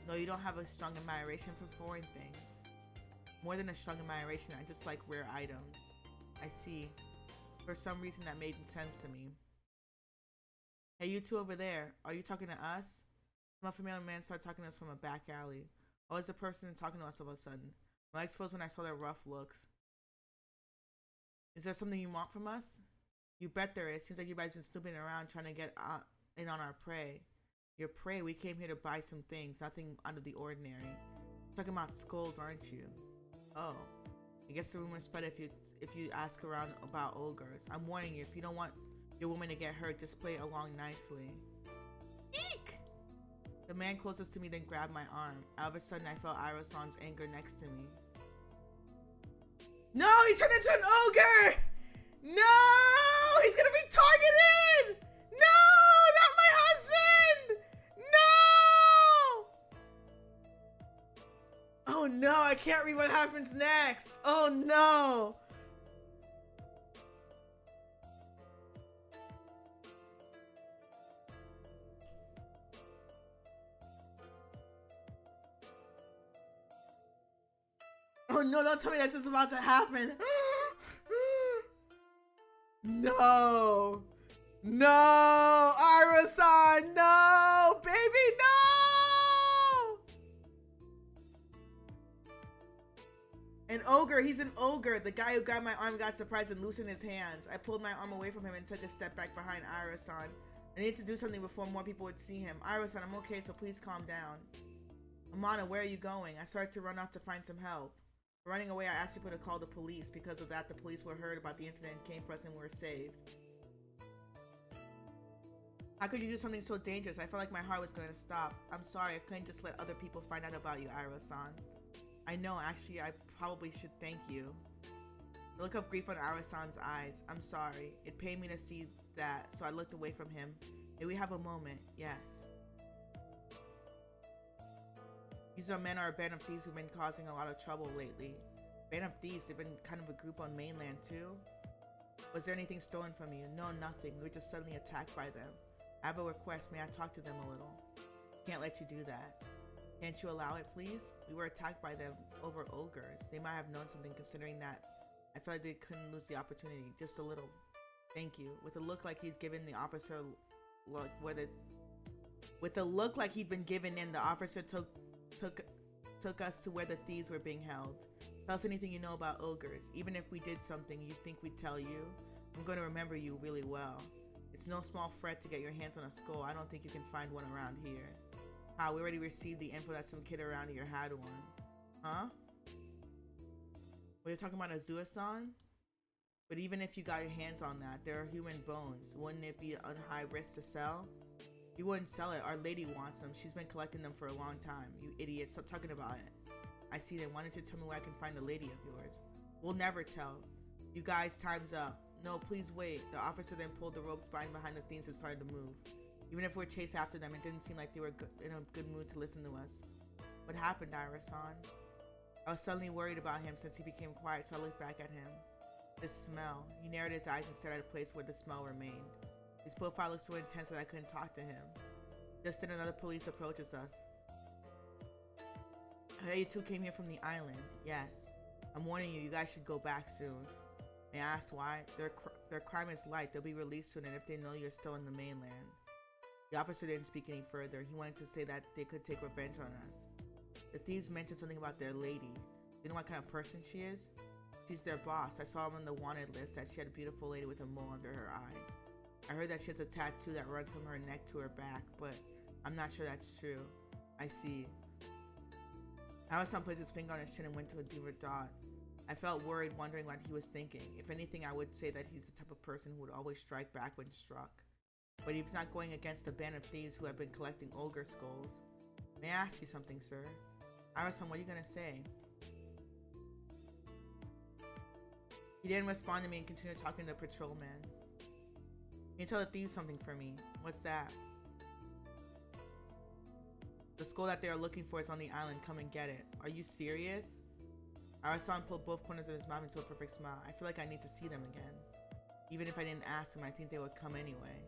No, you don't have a strong admiration for foreign things. More than a strong admiration, I just like rare items. I see. For some reason that made sense to me. Hey, you two over there. Are you talking to us? Some familiar man started talking to us from a back alley. I was the person talking to us all of a sudden. My legs froze when I saw their rough looks. Is there something you want from us? You bet there is. Seems like you guys been snooping around trying to get in on our prey. Your prey? We came here to buy some things. Nothing out of the ordinary. You're talking about skulls, aren't you? Oh. I guess the rumor spread if you ask around about ogres. I'm warning you, if you don't want your woman to get hurt, just play along nicely. Eek! The man closest to me then grabbed my arm. All of a sudden, I felt Iro-san's anger next to me. No! He turned into an ogre! No! He's gonna be targeted! No! Not my husband! No! Oh no, I can't read what happens next. Oh no! Oh no, don't tell me this is about to happen. No. No. Iro-san, no. Baby, no. An ogre. He's an ogre. The guy who grabbed my arm got surprised and loosened his hands. I pulled my arm away from him and took a step back behind Iro-san. I need to do something before more people would see him. Iro-san, I'm okay, so please calm down. Amana, where are you going? I started to run off to find some help. Running away, I asked people to call the police. Because of that, the police were heard about the incident and came for us and were saved. How could you do something so dangerous? I felt like my heart was going to stop. I'm sorry, I couldn't just let other people find out about you, Iro-san. I know, actually, I probably should thank you. The look of grief on Iro-san's eyes. I'm sorry. It pained me to see that, so I looked away from him. May we have a moment? Yes. These are men or a band of thieves who've been causing a lot of trouble lately. Band of thieves, they've been kind of a group on mainland too? Was there anything stolen from you? No, nothing. We were just suddenly attacked by them. I have a request. May I talk to them a little? Can't let you do that. Can't you allow it, please? We were attacked by them over ogres. They might have known something considering that. I felt like they couldn't lose the opportunity. Just a little. Thank you. With a look like he's given the officer with a look like he'd been given in, the officer took us to where the thieves were being held. Tell us anything you know about ogres. Even if we did something you think we'd tell you, I'm going to remember you really well. It's no small fret to get your hands on a skull. I don't think you can find one around here. We already received the info that some kid around here had one. Huh? Were you talking about Azua-san? But even if you got your hands on that, there are human bones. Wouldn't it be a high risk to sell? You wouldn't sell it. Our lady wants them. She's been collecting them for a long time. You idiot. Stop talking about it. I see them. Why don't you tell me where I can find the lady of yours? We'll never tell. You guys, time's up. No, please wait. The officer then pulled the ropes behind the thieves and started to move. Even if we're chased after them, it didn't seem like they were in a good mood to listen to us. What happened, Iro-san? I was suddenly worried about him since he became quiet, so I looked back at him. This smell. He narrowed his eyes and stared at a place where the smell remained. His profile looked so intense that I couldn't talk to him. Just then another police approaches us. I heard you two came here from the island. Yes. I'm warning you, you guys should go back soon. May I ask why? Their crime is light. They'll be released soon, and if they know you're still in the mainland. The officer didn't speak any further. He wanted to say that they could take revenge on us. The thieves mentioned something about their lady. Do you know what kind of person she is? She's their boss. I saw on the wanted list that she had a beautiful lady with a mole under her eye. I heard that she has a tattoo that runs from her neck to her back, but I'm not sure that's true. I see. Iro-san placed his finger on his chin and went to a deeper thought. I felt worried, wondering what he was thinking. If anything, I would say that he's the type of person who would always strike back when struck. But he's not going against a band of thieves who have been collecting ogre skulls. May I ask you something, sir? Iro-san, what are you gonna say? He didn't respond to me and continued talking to the patrolman. Can you tell the thieves something for me? What's that? The skull that they are looking for is on the island. Come and get it. Are you serious? Iro-san pulled both corners of his mouth into a perfect smile. I feel like I need to see them again. Even if I didn't ask them, I think they would come anyway.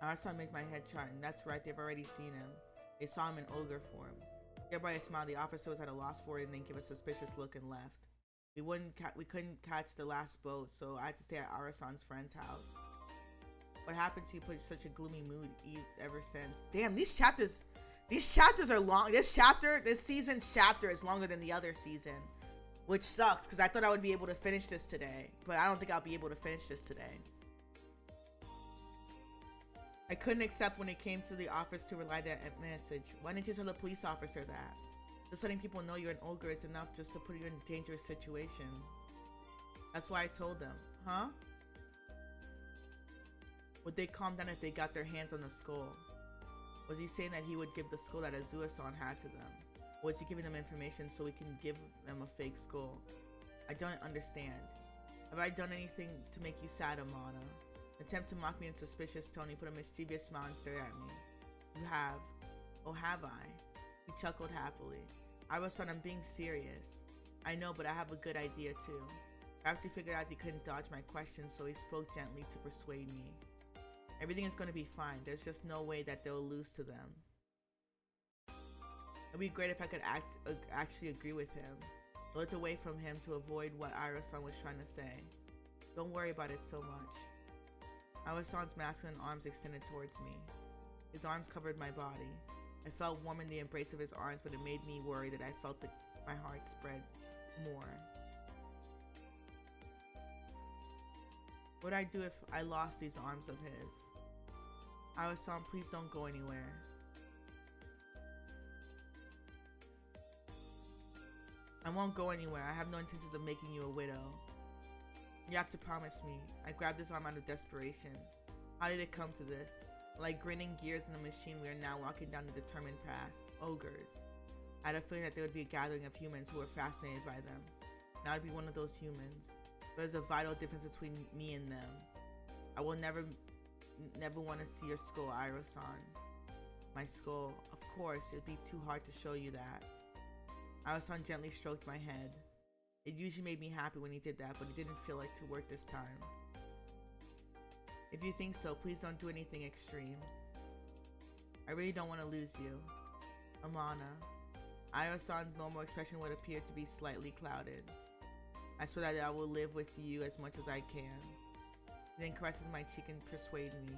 Arasan makes my head chart, and that's right, they've already seen him. They saw him in ogre form. Everybody smiled. The officer was at a loss for it and then gave a suspicious look and left. We couldn't catch the last boat, so I had to stay at Arasan's friend's house. What happened to you put such a gloomy mood ever since? Damn, these chapters are long. This season's chapter is longer than the other season, which sucks because I thought I would be able to finish this today, but I don't think I'll be able to finish this today. I couldn't accept when it came to the office to relay that message. Why didn't you tell the police officer that? Just letting people know you're an ogre is enough just to put you in a dangerous situation. That's why I told them. Huh? Would they calm down if they got their hands on the skull? Was he saying that he would give the skull that Azua-san had to them? Or was he giving them information so we can give them a fake skull? I don't understand. Have I done anything to make you sad, Amana? Attempt to mock me in suspicious tone. He put a mischievous smile and stared at me. You have. Oh, have I? He chuckled happily. Iroh-san, I'm being serious. I know, but I have a good idea too. Perhaps he figured out he couldn't dodge my questions, so he spoke gently to persuade me. Everything is going to be fine. There's just no way that they'll lose to them. It'd be great if I could actually agree with him. I looked away from him to avoid what Iroh-san was trying to say. Don't worry about it so much. Iroh-san's masculine arms extended towards me. His arms covered my body. I felt warm in the embrace of his arms, but it made me worry that I felt my heart spread more. What would I do if I lost these arms of his? Iroh-san, please don't go anywhere. I won't go anywhere. I have no intentions of making you a widow. You have to promise me. I grabbed his arm out of desperation. How did it come to this? Like grinning gears in a machine, we are now walking down a determined path. Ogres. I had a feeling that there would be a gathering of humans who were fascinated by them. Now I'd be one of those humans. There's a vital difference between me and them. I will never want to see your skull, Iroh-san. My skull. Of course, it'd be too hard to show you that. Iroh-san gently stroked my head. It usually made me happy when he did that, but it didn't feel like to work this time. If you think so, please don't do anything extreme. I really don't want to lose you. Amana. Iroh-san's normal expression would appear to be slightly clouded. I swear that I will live with you as much as I can. He then caresses my cheek and persuades me.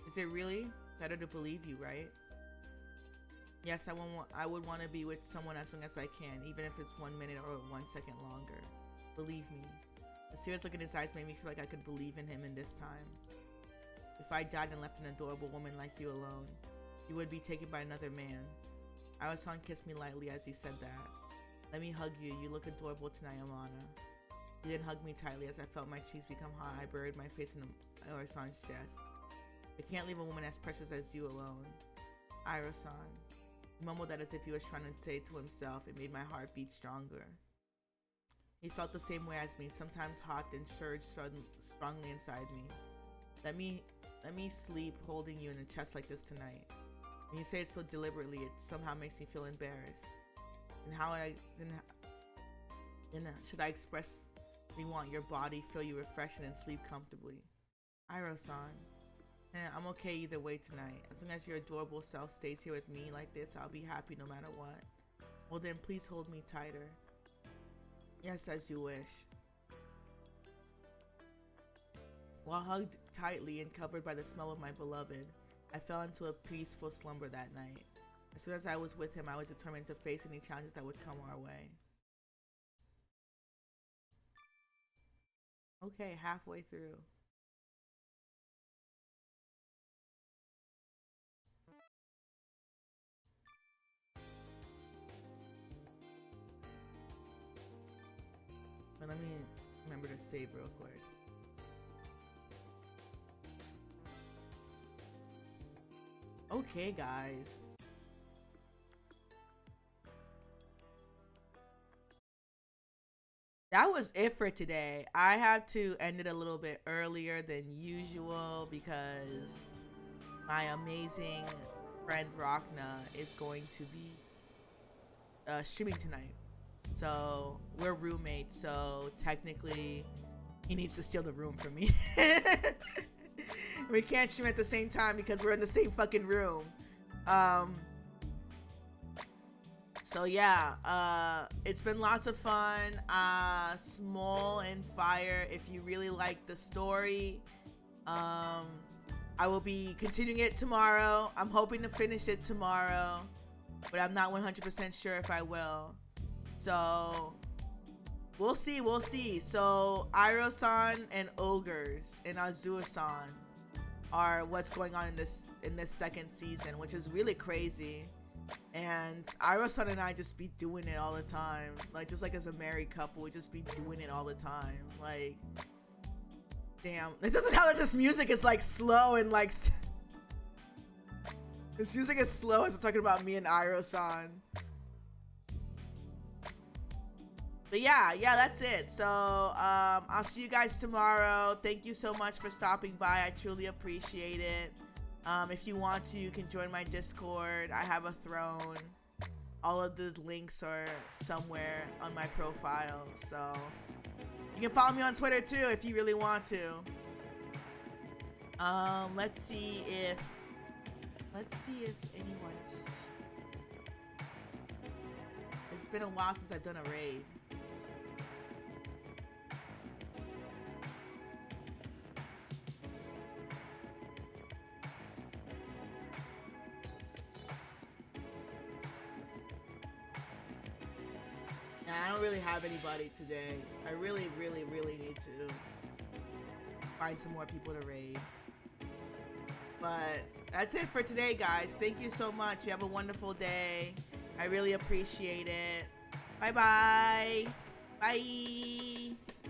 Is it really? Better to believe you, right? Yes, I would want to be with someone as long as I can, even if it's 1 minute or 1 second longer. Believe me. The serious look in his eyes made me feel like I could believe in him in this time. If I died and left an adorable woman like you alone, you would be taken by another man. Iroh-san kissed me lightly as he said that. Let me hug you. You look adorable tonight, Amana. He then hugged me tightly. As I felt my cheeks become hot, I buried my face in Iroh-san's chest. I can't leave a woman as precious as you alone. Iroh-san. He mumbled that as if he was trying to say to himself. It made my heart beat stronger. He felt the same way as me, sometimes hot, then surged strongly inside me. Let me sleep holding you in a chest like this tonight. When you say it so deliberately, it somehow makes me feel embarrassed. And should I express we want your body, feel you refreshed, and then sleep comfortably? Iroh-san. I'm okay either way tonight. As long as your adorable self stays here with me like this, I'll be happy no matter what. Well then, please hold me tighter. Yes, as you wish. While hugged tightly and covered by the smell of my beloved, I fell into a peaceful slumber that night. As soon as I was with him, I was determined to face any challenges that would come our way. Okay, halfway through. But let me remember to save real quick. Okay, guys. That was it for today. I had to end it a little bit earlier than usual because my amazing friend Rachna is going to be streaming tonight. So we're roommates, so technically he needs to steal the room from me. We can't stream at the same time because we're in the same fucking room. So yeah, it's been lots of fun. Small and Fire, if you really like the story, I will be continuing it tomorrow. I'm hoping to finish it tomorrow, but I'm not 100% sure if I will. So we'll see. So Iroh-san and Ogres and Azua-san are what's going on in this second season, which is really crazy. And Iroh-san and I just be doing it all the time. Like, just like as a married couple, we just be doing it all the time. Like, damn. It doesn't help that this music is like slow and like this music is slow as I'm talking about me and Iroh-san. But yeah, that's it. So I'll see you guys tomorrow. Thank you so much for stopping by. I truly appreciate it. If you want to, you can join my Discord. I have a throne. All of the links are somewhere on my profile. So you can follow me on Twitter too if you really want to. Let's see if anyone's. It's been a while since I've done a raid. I don't really have anybody today. I really need to find some more people to raid. But that's it for today, guys. Thank you so much. You have a wonderful day. I really appreciate it. Bye-bye. Bye.